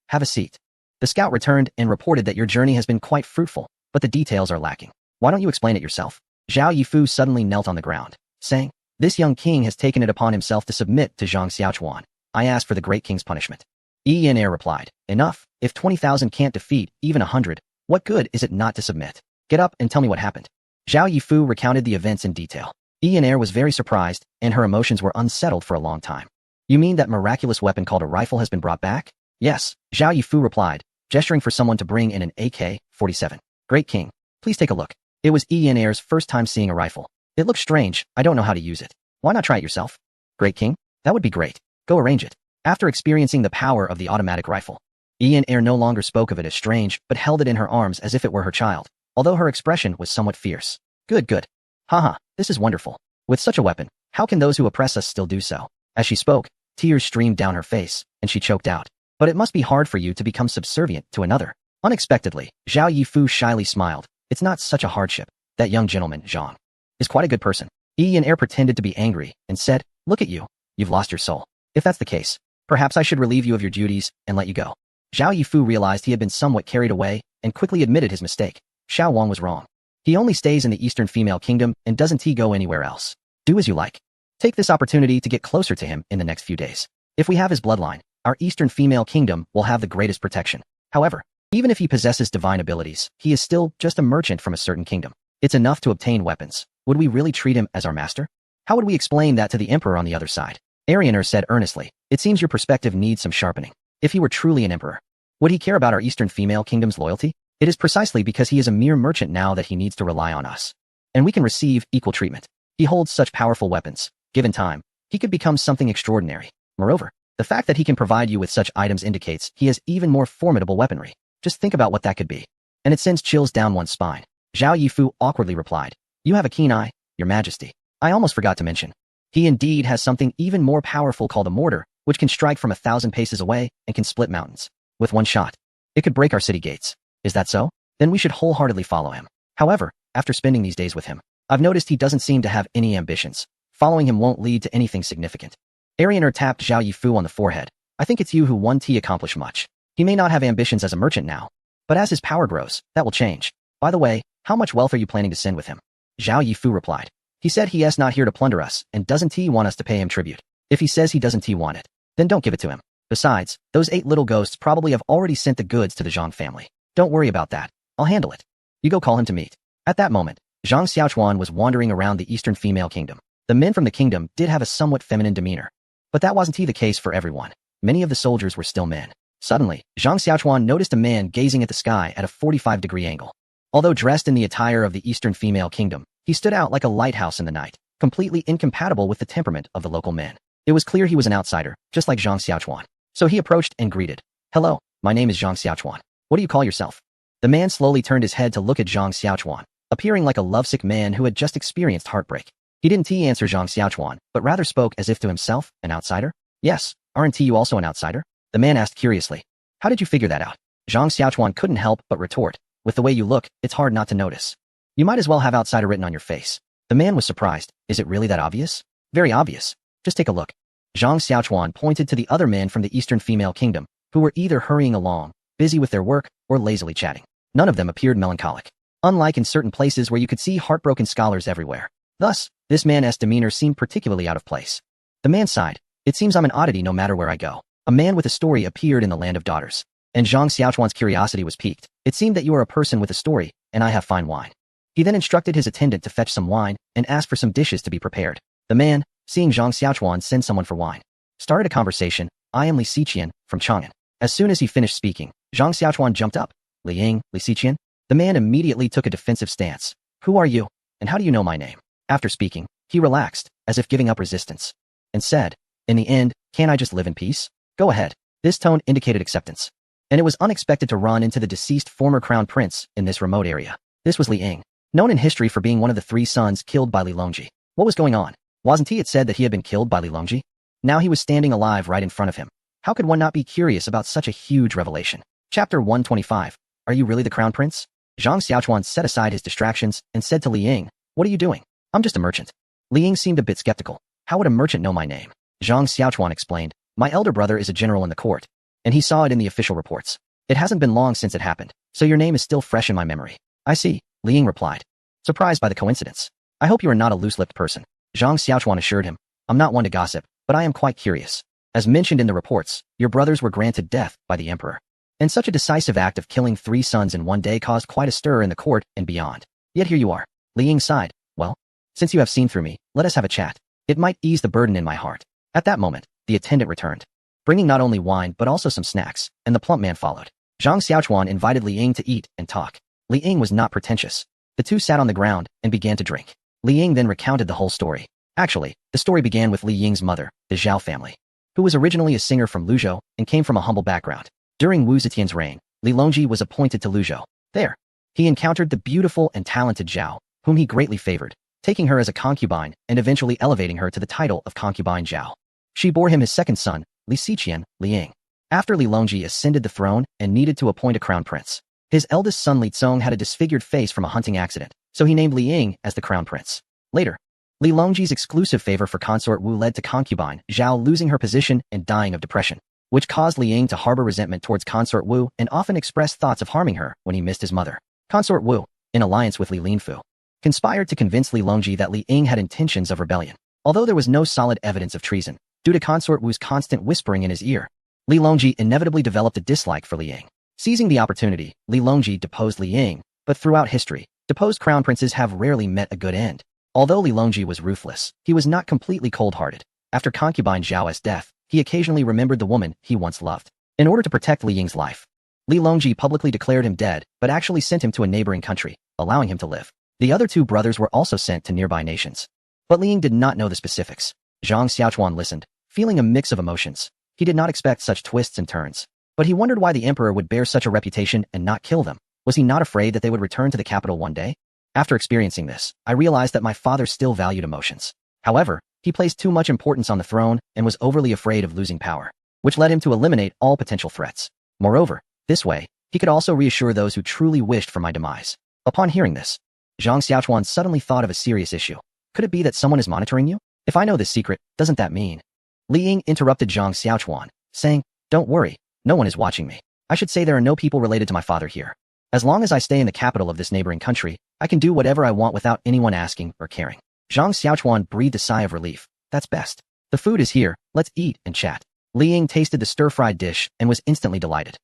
have a seat. The scout returned and reported that your journey has been quite fruitful, but the details are lacking. Why don't you explain it yourself? Zhao Yifu suddenly knelt on the ground, saying, this young king has taken it upon himself to submit to Zhang Xiaochuan. I ask for the Great King's punishment. Yin Er replied, enough. If 20,000 can't defeat even 100, what good is it not to submit? Get up and tell me what happened. Zhao Yifu recounted the events in detail. Yin Er was very surprised, and her emotions were unsettled for a long time. You mean that miraculous weapon called a rifle has been brought back? Yes, Zhao Yifu replied, gesturing for someone to bring in an AK-47. Great King, please take a look. It was Yin Er's first time seeing a rifle. It looks strange, I don't know how to use it. Why not try it yourself? Great King, that would be great. Go arrange it. After experiencing the power of the automatic rifle, Yin Er no longer spoke of it as strange, but held it in her arms as if it were her child, although her expression was somewhat fierce. Good. Haha, this is wonderful. With such a weapon, how can those who oppress us still do so? As she spoke, tears streamed down her face, and she choked out. But it must be hard for you to become subservient to another. Unexpectedly, Zhao Yifu shyly smiled. It's not such a hardship. That young gentleman, Zhang, is quite a good person. Yin Er pretended to be angry and said, look at you. You've lost your soul. If that's the case, perhaps I should relieve you of your duties and let you go. Zhao Yifu realized he had been somewhat carried away and quickly admitted his mistake. Xiao Wang was wrong. He only stays in the Eastern Female Kingdom and doesn't he go anywhere else. Do as you like. Take this opportunity to get closer to him in the next few days. If we have his bloodline, our Eastern Female Kingdom will have the greatest protection. However, even if he possesses divine abilities, he is still just a merchant from a certain kingdom. It's enough to obtain weapons. Would we really treat him as our master? How would we explain that to the emperor on the other side? Arianer said earnestly, it seems your perspective needs some sharpening. If he were truly an emperor, would he care about our Eastern Female Kingdom's loyalty? It is precisely because he is a mere merchant now that he needs to rely on us. And we can receive equal treatment. He holds such powerful weapons. Given time, he could become something extraordinary. Moreover, the fact that he can provide you with such items indicates he has even more formidable weaponry. Just think about what that could be. And it sends chills down one's spine. Zhao Yifu awkwardly replied, you have a keen eye, your majesty. I almost forgot to mention. He indeed has something even more powerful called a mortar, which can strike from 1,000 paces away and can split mountains. With one shot, it could break our city gates. Is that so? Then we should wholeheartedly follow him. However, after spending these days with him, I've noticed he doesn't seem to have any ambitions. Following him won't lead to anything significant. Arianer tapped Zhao Yifu on the forehead. I think it's you who won't accomplish much. He may not have ambitions as a merchant now, but as his power grows, that will change. By the way, how much wealth are you planning to send with him? Zhao Yifu replied. He said he is not here to plunder us, and doesn't he want us to pay him tribute? If he says he doesn't want it, then don't give it to him. Besides, those 8 little ghosts probably have already sent the goods to the Zhang family. Don't worry about that. I'll handle it. You go call him to meet. At that moment, Zhang Xiaochuan was wandering around the Eastern Female Kingdom. The men from the kingdom did have a somewhat feminine demeanor. But that wasn't the case for everyone. Many of the soldiers were still men. Suddenly, Zhang Xiaochuan noticed a man gazing at the sky at a 45-degree angle. Although dressed in the attire of the Eastern Female Kingdom, he stood out like a lighthouse in the night, completely incompatible with the temperament of the local men. It was clear he was an outsider, just like Zhang Xiaochuan. So he approached and greeted. Hello, my name is Zhang Xiaochuan. What do you call yourself? The man slowly turned his head to look at Zhang Xiaochuan, appearing like a lovesick man who had just experienced heartbreak. He didn't answer Zhang Xiaochuan, but rather spoke as if to himself, an outsider? Yes, aren't you also an outsider? The man asked curiously. How did you figure that out? Zhang Xiaochuan couldn't help but retort. With the way you look, it's hard not to notice. You might as well have outsider written on your face. The man was surprised. Is it really that obvious? Very obvious. Just take a look. Zhang Xiaochuan pointed to the other men from the Eastern Female Kingdom, who were either hurrying along, busy with their work, or lazily chatting. None of them appeared melancholic, unlike in certain places where you could see heartbroken scholars everywhere. Thus, this man's demeanor seemed particularly out of place. The man sighed. It seems I'm an oddity no matter where I go. A man with a story appeared in the Land of Daughters, and Zhang Xiaochuan's curiosity was piqued. It seemed that you are a person with a story, and I have fine wine. He then instructed his attendant to fetch some wine and asked for some dishes to be prepared. The man, seeing Zhang Xiaochuan send someone for wine, started a conversation. I am Li Xiqian, from Chang'an. As soon as he finished speaking, Zhang Xiaochuan jumped up. Li Xiqian? The man immediately took a defensive stance. Who are you, and how do you know my name? After speaking, he relaxed, as if giving up resistance, and said, in the end, can't I just live in peace? Go ahead. This tone indicated acceptance. and it was unexpected to run into the deceased former crown prince in this remote area. This was Li Ying, known in history for being one of the 3 sons killed by Li Longji. What was going on? Wasn't it said that he had been killed by Li Longji? Now he was standing alive right in front of him. How could one not be curious about such a huge revelation? Chapter 125. Are you really the crown prince? Zhang Xiaochuan set aside his distractions and said to Li Ying, "What are you doing?" "I'm just a merchant." Li Ying seemed a bit skeptical. "How would a merchant know my name?" Zhang Xiaochuan explained, "My elder brother is a general in the court, and he saw it in the official reports. It hasn't been long since it happened, so your name is still fresh in my memory." "I see," Li Ying replied, surprised by the coincidence. "I hope you are not a loose-lipped person." Zhang Xiaochuan assured him, "I'm not one to gossip, but I am quite curious. As mentioned in the reports, your brothers were granted death by the emperor. And such a decisive act of killing 3 sons in one day caused quite a stir in the court and beyond. Yet here you are." Li Ying sighed. "Well, since you have seen through me, let us have a chat. It might ease the burden in my heart." At that moment, the attendant returned, bringing not only wine but also some snacks, and the plump man followed. Zhang Xiaochuan invited Li Ying to eat and talk. Li Ying was not pretentious. The two sat on the ground and began to drink. Li Ying then recounted the whole story. Actually, the story began with Li Ying's mother, the Zhao family, who was originally a singer from Luzhou and came from a humble background. During Wu Zetian's reign, Li Longji was appointed to Luzhou. There, he encountered the beautiful and talented Zhao, whom he greatly favored, taking her as a concubine and eventually elevating her to the title of concubine Zhao. She bore him his second son, Li Xiqian, Li Ying. After Li Longji ascended the throne and needed to appoint a crown prince, his eldest son Li Zong had a disfigured face from a hunting accident, so he named Li Ying as the crown prince. Later, Li Longji's exclusive favor for consort Wu led to concubine Zhao losing her position and dying of depression, which caused Li Ying to harbor resentment towards consort Wu and often express thoughts of harming her when he missed his mother. Consort Wu, in alliance with Li Linfu, conspired to convince Li Longji that Li Ying had intentions of rebellion. Although there was no solid evidence of treason, due to consort Wu's constant whispering in his ear, Li Longji inevitably developed a dislike for Li Ying. Seizing the opportunity, Li Longji deposed Li Ying, but throughout history, deposed crown princes have rarely met a good end. Although Li Longji was ruthless, he was not completely cold-hearted. After concubine Zhao's death, he occasionally remembered the woman he once loved. In order to protect Li Ying's life, Li Longji publicly declared him dead, but actually sent him to a neighboring country, allowing him to live. The other 2 brothers were also sent to nearby nations. But Li Ying did not know the specifics. Zhang Xiaochuan listened, feeling a mix of emotions. He did not expect such twists and turns. But he wondered why the emperor would bear such a reputation and not kill them. Was he not afraid that they would return to the capital one day? After experiencing this, I realized that my father still valued emotions. However, he placed too much importance on the throne and was overly afraid of losing power, which led him to eliminate all potential threats. Moreover, this way, he could also reassure those who truly wished for my demise. Upon hearing this, Zhang Xiaochuan suddenly thought of a serious issue. Could it be that someone is monitoring you? If I know this secret, doesn't that mean? Li Ying interrupted Zhang Xiaochuan, saying, "Don't worry, no one is watching me. I should say there are no people related to my father here. As long as I stay in the capital of this neighboring country, I can do whatever I want without anyone asking or caring." Zhang Xiaochuan breathed a sigh of relief. "That's best. The food is here, let's eat and chat." Li Ying tasted the stir-fried dish and was instantly delighted.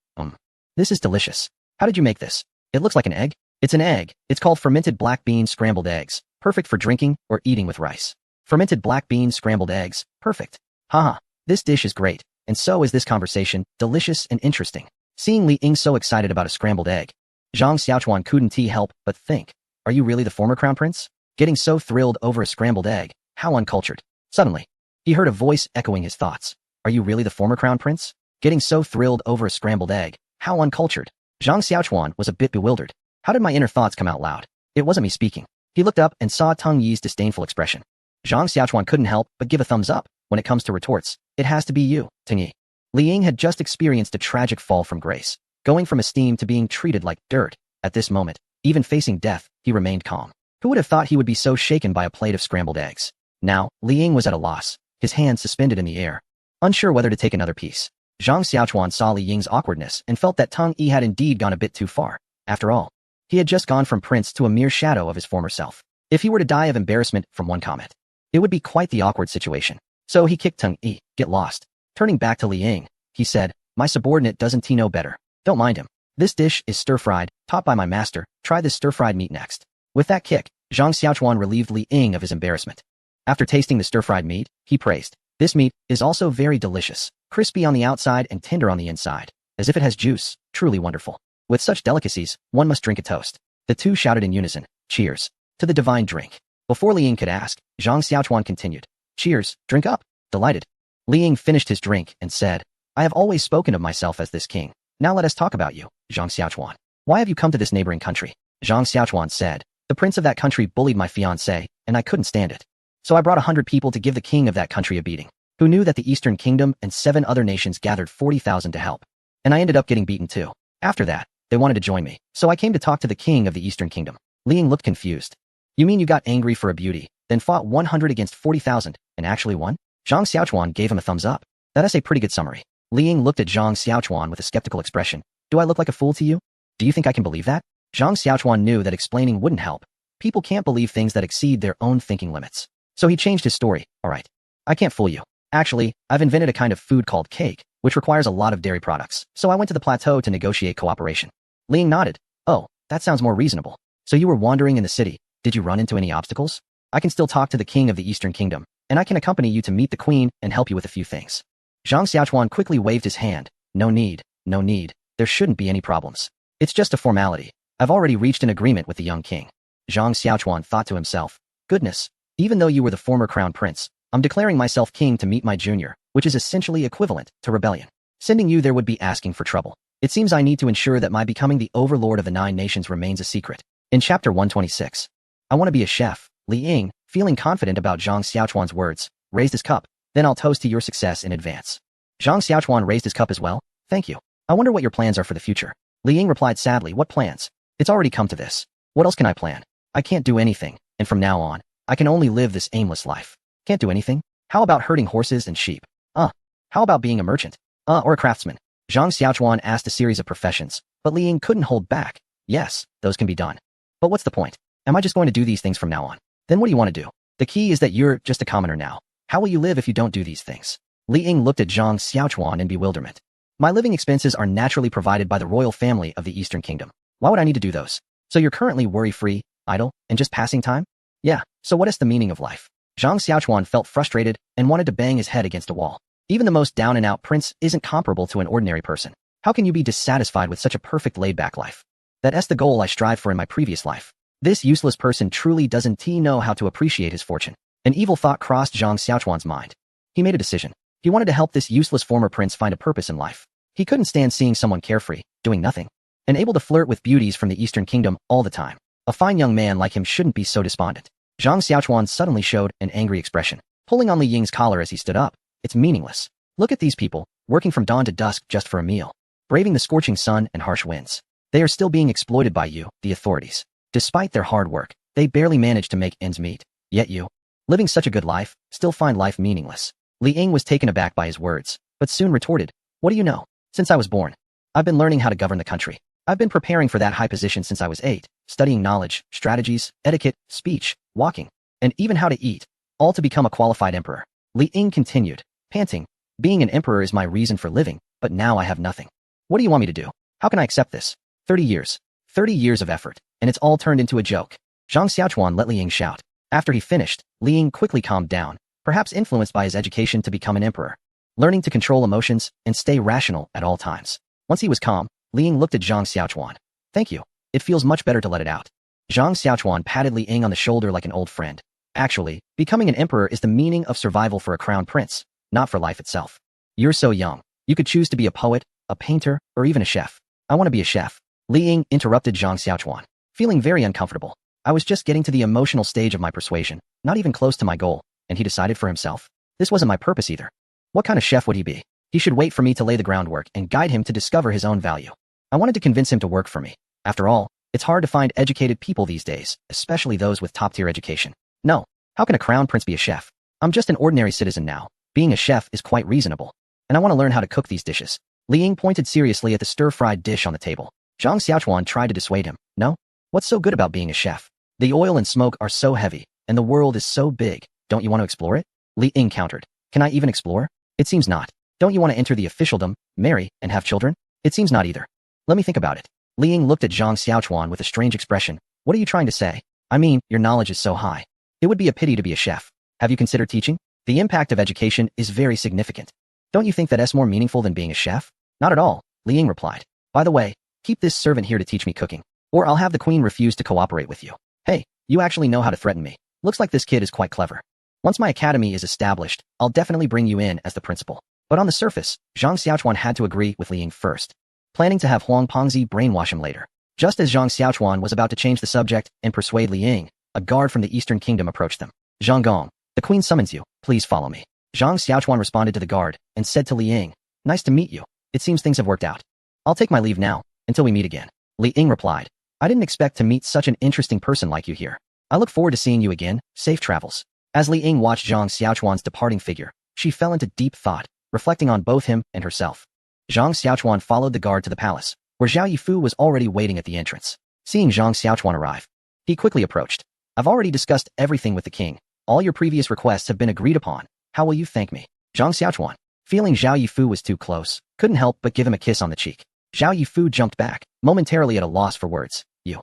This is delicious. How did you make this? It looks like an egg." "It's an egg. It's called fermented black bean scrambled eggs, perfect for drinking or eating with rice." "Fermented black bean scrambled eggs, perfect. Haha, this dish is great, and so is this conversation, delicious and interesting." Seeing Li Ying so excited about a scrambled egg, Zhang Xiaochuan couldn't help but think, "Are you really the former crown prince? Getting so thrilled over a scrambled egg, how uncultured." Suddenly, he heard a voice echoing his thoughts. "Are you really the former crown prince? Getting so thrilled over a scrambled egg, how uncultured." Zhang Xiaochuan was a bit bewildered. How did my inner thoughts come out loud? It wasn't me speaking. He looked up and saw Teng Yi's disdainful expression. Zhang Xiaochuan couldn't help but give a thumbs up. When it comes to retorts, it has to be you, Teng Yi. Li Ying had just experienced a tragic fall from grace, going from esteem to being treated like dirt. At this moment, even facing death, he remained calm. Who would have thought he would be so shaken by a plate of scrambled eggs? Now, Li Ying was at a loss, his hands suspended in the air, unsure whether to take another piece. Zhang Xiaochuan saw Li Ying's awkwardness and felt that Teng Yi had indeed gone a bit too far. After all, he had just gone from prince to a mere shadow of his former self. If he were to die of embarrassment from one comment, it would be quite the awkward situation. So he kicked Teng Yi. "Get lost." Turning back to Li Ying, he said, "My subordinate doesn't know better. Don't mind him. This dish is stir-fried, taught by my master. Try this stir-fried meat next." With that kick, Zhang Xiaochuan relieved Li Ying of his embarrassment. After tasting the stir-fried meat, he praised, "This meat is also very delicious, crispy on the outside and tender on the inside, as if it has juice, truly wonderful. With such delicacies, one must drink a toast." The two shouted in unison, "Cheers to the divine drink." Before Li Ying could ask, Zhang Xiaochuan continued, "Cheers, drink up." Delighted, Li Ying finished his drink and said, "I have always spoken of myself as this king. Now let us talk about you, Zhang Xiaochuan. Why have you come to this neighboring country? Zhang Xiaochuan said. The prince of that country bullied my fiancée, and I couldn't stand it. So I brought 100 people to give the king of that country a beating. Who knew that the Eastern Kingdom and 7 other nations gathered 40,000 to help? And I ended up getting beaten too. After that, they wanted to join me. So I came to talk to the king of the Eastern Kingdom. Li Ying looked confused. You mean you got angry for a beauty, then fought 100 against 40,000, and actually won? Zhang Xiaochuan gave him a thumbs up. That is a pretty good summary. Li Ying looked at Zhang Xiaochuan with a skeptical expression. Do I look like a fool to you? Do you think I can believe that? Zhang Xiaochuan knew that explaining wouldn't help. People can't believe things that exceed their own thinking limits. So he changed his story. Alright. I can't fool you. Actually, I've invented a kind of food called cake, which requires a lot of dairy products. So I went to the plateau to negotiate cooperation. Li Ying nodded. Oh, that sounds more reasonable. So you were wandering in the city. Did you run into any obstacles? I can still talk to the king of the Eastern Kingdom, and I can accompany you to meet the queen and help you with a few things. Zhang Xiaochuan quickly waved his hand. No need. No need. There shouldn't be any problems. It's just a formality. I've already reached an agreement with the young king. Zhang Xiaochuan thought to himself. Goodness. Even though you were the former crown prince, I'm declaring myself king to meet my junior, which is essentially equivalent to rebellion. Sending you there would be asking for trouble. It seems I need to ensure that my becoming the overlord of the 9 nations remains a secret. In chapter 126. I want to be a chef. Li Ying, feeling confident about Zhang Xiaochuan's words, raised his cup. Then I'll toast to your success in advance. Zhang Xiaochuan raised his cup as well. Thank you. I wonder what your plans are for the future. Li Ying replied sadly. What plans? It's already come to this. What else can I plan? I can't do anything, and from now on, I can only live this aimless life. Can't do anything? How about herding horses and sheep? How about being a merchant? Or a craftsman? Zhang Xiaochuan asked a series of professions, but Li Ying couldn't hold back. Yes, those can be done. But what's the point? Am I just going to do these things from now on? Then what do you want to do? The key is that you're just a commoner now. How will you live if you don't do these things? Li Ying looked at Zhang Xiaochuan in bewilderment. My living expenses are naturally provided by the royal family of the Eastern Kingdom. Why would I need to do those? So you're currently worry-free, idle, and just passing time? Yeah, so what is the meaning of life? Zhang Xiaochuan felt frustrated and wanted to bang his head against a wall. Even the most down-and-out prince isn't comparable to an ordinary person. How can you be dissatisfied with such a perfect laid-back life? That's the goal I strived for in my previous life. This useless person truly doesn't know how to appreciate his fortune. An evil thought crossed Zhang Xiaochuan's mind. He made a decision. He wanted to help this useless former prince find a purpose in life. He couldn't stand seeing someone carefree, doing nothing, and able to flirt with beauties from the Eastern Kingdom all the time. A fine young man like him shouldn't be so despondent. Zhang Xiaochuan suddenly showed an angry expression, pulling on Li Ying's collar as he stood up. It's meaningless. Look at these people, working from dawn to dusk just for a meal, braving the scorching sun and harsh winds. They are still being exploited by you, the authorities. Despite their hard work, they barely manage to make ends meet. Yet you, living such a good life, still find life meaningless. Li Ying was taken aback by his words, but soon retorted, what do you know? Since I was born, I've been learning how to govern the country. I've been preparing for that high position since I was 8, studying knowledge, strategies, etiquette, speech, walking, and even how to eat, all to become a qualified emperor. Li Ying continued, panting, being an emperor is my reason for living, but now I have nothing. What do you want me to do? How can I accept this? 30 years. 30 years of effort, and it's all turned into a joke. Zhang Xiaochuan let Li Ying shout. After he finished, Li Ying quickly calmed down, perhaps influenced by his education to become an emperor, learning to control emotions and stay rational at all times. Once he was calm, Li Ying looked at Zhang Xiaochuan. Thank you. It feels much better to let it out. Zhang Xiaochuan patted Li Ying on the shoulder like an old friend. Actually, becoming an emperor is the meaning of survival for a crown prince, not for life itself. You're so young. You could choose to be a poet, a painter, or even a chef. I want to be a chef. Li Ying interrupted Zhang Xiaochuan, feeling very uncomfortable. I was just getting to the emotional stage of my persuasion, not even close to my goal, and he decided for himself. This wasn't my purpose either. What kind of chef would he be? He should wait for me to lay the groundwork and guide him to discover his own value. I wanted to convince him to work for me. After all, it's hard to find educated people these days, especially those with top-tier education. No, how can a crown prince be a chef? I'm just an ordinary citizen now. Being a chef is quite reasonable, and I want to learn how to cook these dishes. Li Ying pointed seriously at the stir-fried dish on the table. Zhang Xiaochuan tried to dissuade him. No? What's so good about being a chef? The oil and smoke are so heavy, and the world is so big. Don't you want to explore it? Li Ying countered. Can I even explore? It seems not. Don't you want to enter the officialdom, marry, and have children? It seems not either. Let me think about it. Li Ying looked at Zhang Xiaochuan with a strange expression. What are you trying to say? I mean, your knowledge is so high. It would be a pity to be a chef. Have you considered teaching? The impact of education is very significant. Don't you think that's more meaningful than being a chef? Not at all, Li Ying replied. By the way, keep this servant here to teach me cooking, or I'll have the queen refuse to cooperate with you. Hey, you actually know how to threaten me. Looks like this kid is quite clever. Once my academy is established, I'll definitely bring you in as the principal. But on the surface, Zhang Xiaochuan had to agree with Li Ying first. planning to have Huang Pengzi brainwash him later. Just as Zhang Xiaochuan was about to change the subject and persuade Li Ying, a guard from the Eastern Kingdom approached them. Zhang Gong, the queen summons you, please follow me. Zhang Xiaochuan responded to the guard and said to Li Ying, nice to meet you. It seems things have worked out. I'll take my leave now, until we meet again. Li Ying replied, I didn't expect to meet such an interesting person like you here. I look forward to seeing you again, safe travels. As Li Ying watched Zhang Xiaochuan's departing figure, she fell into deep thought, reflecting on both him and herself. Zhang Xiaochuan followed the guard to the palace, where Zhao Yifu was already waiting at the entrance. Seeing Zhang Xiaochuan arrive, he quickly approached. I've already discussed everything with the king. All your previous requests have been agreed upon. How will you thank me? Zhang Xiaochuan, feeling Zhao Yifu was too close, couldn't help but give him a kiss on the cheek. Zhao Yifu jumped back, momentarily at a loss for words. You.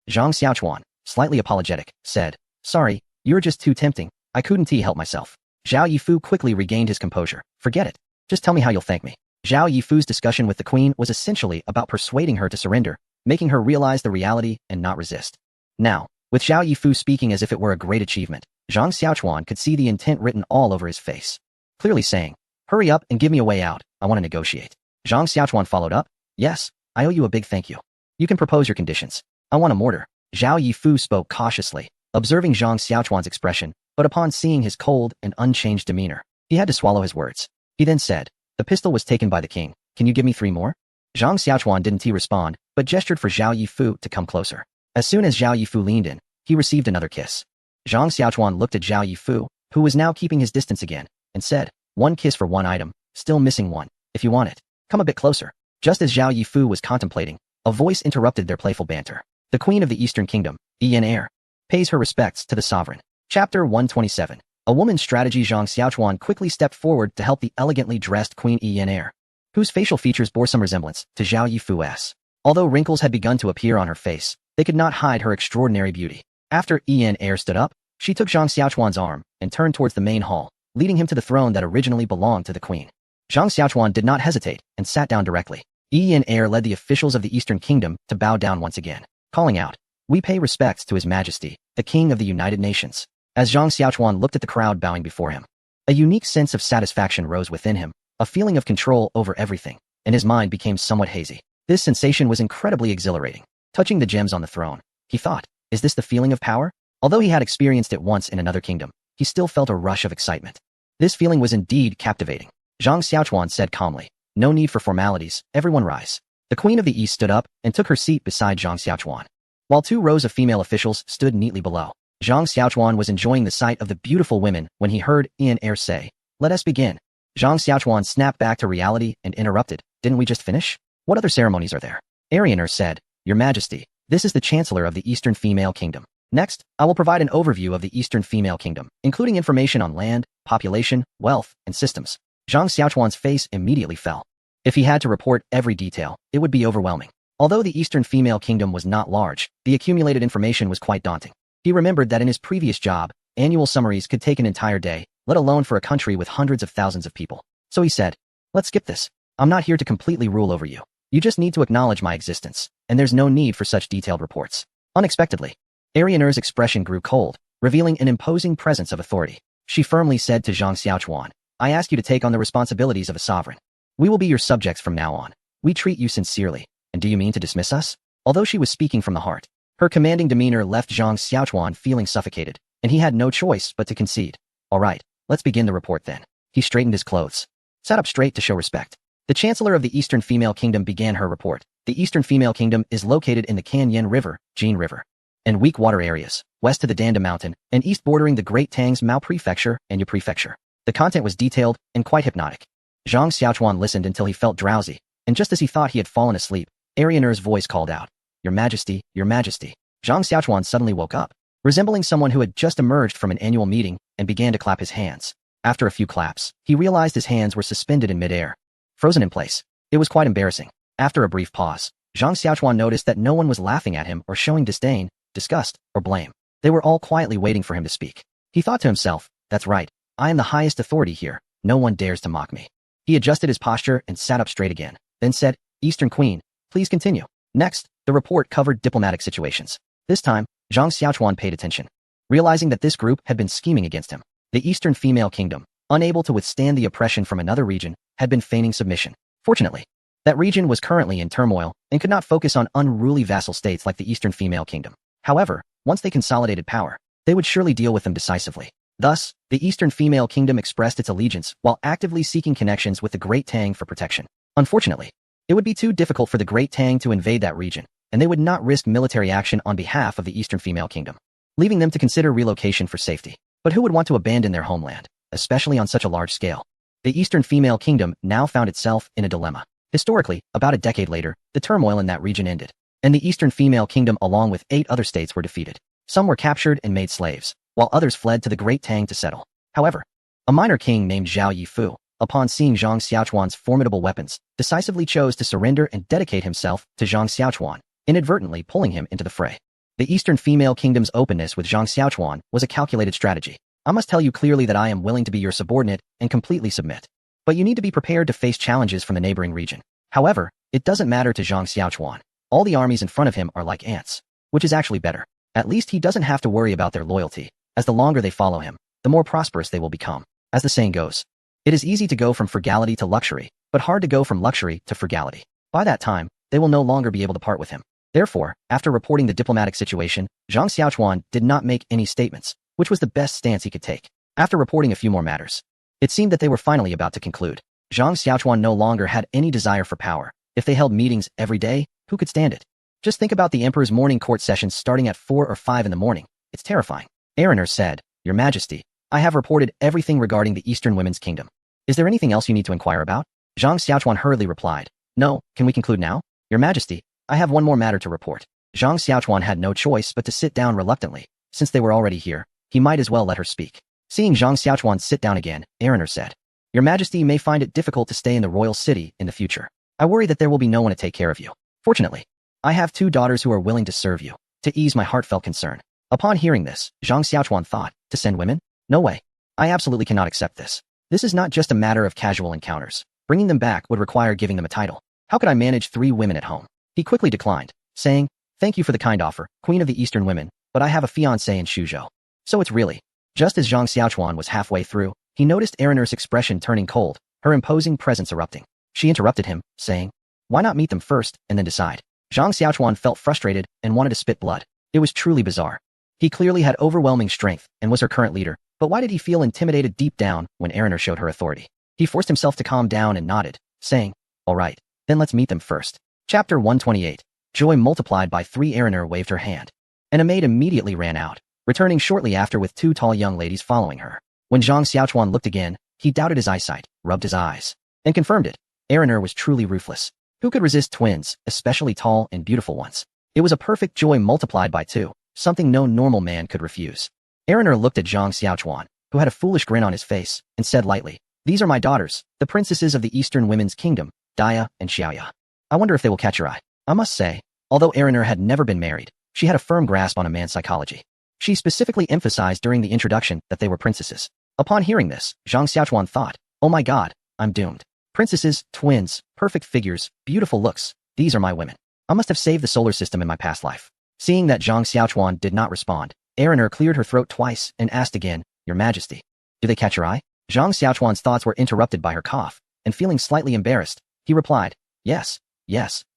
Zhang Xiaochuan, slightly apologetic, said, sorry, you're just too tempting. I couldn't help myself. Zhao Yifu quickly regained his composure. Forget it. Just tell me how you'll thank me. Zhao Yifu's discussion with the queen was essentially about persuading her to surrender, making her realize the reality and not resist. Now, with Zhao Yifu speaking as if it were a great achievement, Zhang Xiaochuan could see the intent written all over his face. Clearly saying, hurry up and give me a way out, I want to negotiate. Zhang Xiaochuan followed up, yes, I owe you a big thank you. You can propose your conditions. I want a mortar. Zhao Yifu spoke cautiously, observing Zhang Xiaochuan's expression, but upon seeing his cold and unchanged demeanor, he had to swallow his words. He then said, the pistol was taken by the king. Can you give me 3 more? Zhang Xiaochuan didn't respond, but gestured for Zhao Yifu to come closer. As soon as Zhao Yifu leaned in, he received another kiss. Zhang Xiaochuan looked at Zhao Yifu, who was now keeping his distance again, and said, 1 kiss for 1 item, still missing 1. If you want it, come a bit closer. Just as Zhao Yifu was contemplating, a voice interrupted their playful banter. The queen of the Eastern Kingdom, Yan Heir, pays her respects to the sovereign. Chapter 127. A woman's strategy. Zhang Xiaochuan quickly stepped forward to help the elegantly dressed Queen Yan Heir, whose facial features bore some resemblance to Zhao Yifu's. Although wrinkles had begun to appear on her face, they could not hide her extraordinary beauty. After Yan Heir stood up, she took Zhang Xiaochuan's arm and turned towards the main hall, leading him to the throne that originally belonged to the queen. Zhang Xiaochuan did not hesitate and sat down directly. Yan Heir led the officials of the Eastern Kingdom to bow down once again, calling out, we pay respects to His Majesty, the King of the United Nations. As Zhang Xiaochuan looked at the crowd bowing before him, a unique sense of satisfaction rose within him, a feeling of control over everything, and his mind became somewhat hazy. This sensation was incredibly exhilarating. Touching the gems on the throne, he thought, is this the feeling of power? Although he had experienced it once in another kingdom, he still felt a rush of excitement. This feeling was indeed captivating. Zhang Xiaochuan said calmly, no need for formalities, everyone rise. The Queen of the East stood up and took her seat beside Zhang Xiaochuan, while 2 rows of female officials stood neatly below. Zhang Xiaochuan was enjoying the sight of the beautiful women when he heard Yan Heir say, let us begin. Zhang Xiaochuan snapped back to reality and interrupted, didn't we just finish? What other ceremonies are there? Yan Heir said, Your Majesty, this is the Chancellor of the Eastern Female Kingdom. Next, I will provide an overview of the Eastern Female Kingdom, including information on land, population, wealth, and systems. Zhang Xiaochuan's face immediately fell. If he had to report every detail, it would be overwhelming. Although the Eastern Female Kingdom was not large, the accumulated information was quite daunting. He remembered that in his previous job, annual summaries could take an entire day, let alone for a country with hundreds of thousands of people. So he said, let's skip this. I'm not here to completely rule over you. You just need to acknowledge my existence, and there's no need for such detailed reports. Unexpectedly, Yan Heir's expression grew cold, revealing an imposing presence of authority. She firmly said to Zhang Xiaochuan, I ask you to take on the responsibilities of a sovereign. We will be your subjects from now on. We treat you sincerely, and do you mean to dismiss us? Although she was speaking from the heart, her commanding demeanor left Zhang Xiaochuan feeling suffocated, and he had no choice but to concede. All right, let's begin the report then. He straightened his clothes, sat up straight to show respect. The Chancellor of the Eastern Female Kingdom began her report. The Eastern Female Kingdom is located in the Canyon River, Jin River, and weak water areas, west to the Danda Mountain, and east bordering the Great Tang's Mao Prefecture and Yu Prefecture. The content was detailed and quite hypnotic. Zhang Xiaochuan listened until he felt drowsy, and just as he thought he had fallen asleep, Yan Heir's voice called out, Your Majesty, Your Majesty. Zhang Xiaochuan suddenly woke up, resembling someone who had just emerged from an annual meeting, and began to clap his hands. After a few claps, he realized his hands were suspended in midair, frozen in place. It was quite embarrassing. After a brief pause, Zhang Xiaochuan noticed that no one was laughing at him or showing disdain, disgust, or blame. They were all quietly waiting for him to speak. He thought to himself, that's right, I am the highest authority here, no one dares to mock me. He adjusted his posture and sat up straight again, then said, Eastern Queen, please continue. Next, the report covered diplomatic situations. This time, Zhang Xiaochuan paid attention, realizing that this group had been scheming against him. The Eastern Female Kingdom, unable to withstand the oppression from another region, had been feigning submission. Fortunately, That region was currently in turmoil and could not focus on unruly vassal states like the Eastern Female Kingdom. However, once they consolidated power, they would surely deal with them decisively. Thus, the Eastern Female Kingdom expressed its allegiance while actively seeking connections with the Great Tang for protection. Unfortunately, it would be too difficult for the Great Tang to invade that region, and they would not risk military action on behalf of the Eastern Female Kingdom, leaving them to consider relocation for safety. But who would want to abandon their homeland, especially on such a large scale? The Eastern Female Kingdom now found itself in a dilemma. Historically, about a decade later, the turmoil in that region ended, and the Eastern Female Kingdom along with 8 other states were defeated. Some were captured and made slaves, while others fled to the Great Tang to settle. However, a minor king named Zhao Yifu, upon seeing Zhang Xiaochuan's formidable weapons, decisively chose to surrender and dedicate himself to Zhang Xiaochuan, inadvertently pulling him into the fray. The Eastern Female Kingdom's openness with Zhang Xiaochuan was a calculated strategy. I must tell you clearly that I am willing to be your subordinate and completely submit. But you need to be prepared to face challenges from the neighboring region. However, it doesn't matter to Zhang Xiaochuan. All the armies in front of him are like ants, which is actually better. At least he doesn't have to worry about their loyalty, as the longer they follow him, the more prosperous they will become. As the saying goes, it is easy to go from frugality to luxury, but hard to go from luxury to frugality. By that time, they will no longer be able to part with him. Therefore, after reporting the diplomatic situation, Zhang Xiaochuan did not make any statements, which was the best stance he could take. After reporting a few more matters, it seemed that they were finally about to conclude. Zhang Xiaochuan no longer had any desire for power. If they held meetings every day, who could stand it? Just think about the emperor's morning court sessions starting at 4 or 5 in the morning. It's terrifying. Araner said, Your Majesty, I have reported everything regarding the Eastern Women's Kingdom. Is there anything else you need to inquire about? Zhang Xiaochuan hurriedly replied, No, can we conclude now? Your Majesty, I have one more matter to report. Zhang Xiaochuan had no choice but to sit down reluctantly. Since they were already here, he might as well let her speak. Seeing Zhang Xiaochuan sit down again, Araner said, Your Majesty may find it difficult to stay in the royal city in the future. I worry that there will be no one to take care of you. Fortunately, I have 2 daughters who are willing to serve you, to ease my heartfelt concern. Upon hearing this, Zhang Xiaochuan thought, to send women? No way. I absolutely cannot accept this. This is not just a matter of casual encounters. Bringing them back would require giving them a title. How could I manage 3 women at home? He quickly declined, saying, Thank you for the kind offer, Queen of the Eastern Women, but I have a fiancé in Suzhou. So it's really. Just as Zhang Xiaochuan was halfway through, he noticed Araner's expression turning cold, her imposing presence erupting. She interrupted him, saying, Why not meet them first, and then decide? Zhang Xiaochuan felt frustrated and wanted to spit blood. It was truly bizarre. He clearly had overwhelming strength and was her current leader, but why did he feel intimidated deep down when Araner showed her authority? He forced himself to calm down and nodded, saying, All right, then let's meet them first. Chapter 128. Joy multiplied by 3. Araner waved her hand, and a maid immediately ran out, returning shortly after with 2 tall young ladies following her. When Zhang Xiaochuan looked again, he doubted his eyesight, rubbed his eyes, and confirmed it. Araner was truly ruthless. Who could resist twins, especially tall and beautiful ones? It was a perfect joy multiplied by 2, something no normal man could refuse. Araner looked at Zhang Xiaochuan, who had a foolish grin on his face, and said lightly, These are my daughters, the princesses of the Eastern Women's Kingdom, Daya and Xiaoya. I wonder if they will catch your eye. I must say, although Araner had never been married, she had a firm grasp on a man's psychology. She specifically emphasized during the introduction that they were princesses. Upon hearing this, Zhang Xiaochuan thought, Oh my god, I'm doomed. Princesses, twins, perfect figures, beautiful looks, these are my women. I must have saved the solar system in my past life. Seeing that Zhang Xiaochuan did not respond, Araner cleared her throat twice and asked again, Your Majesty, do they catch your eye? Zhang Xiaochuan's thoughts were interrupted by her cough, and feeling slightly embarrassed, he replied, Yes,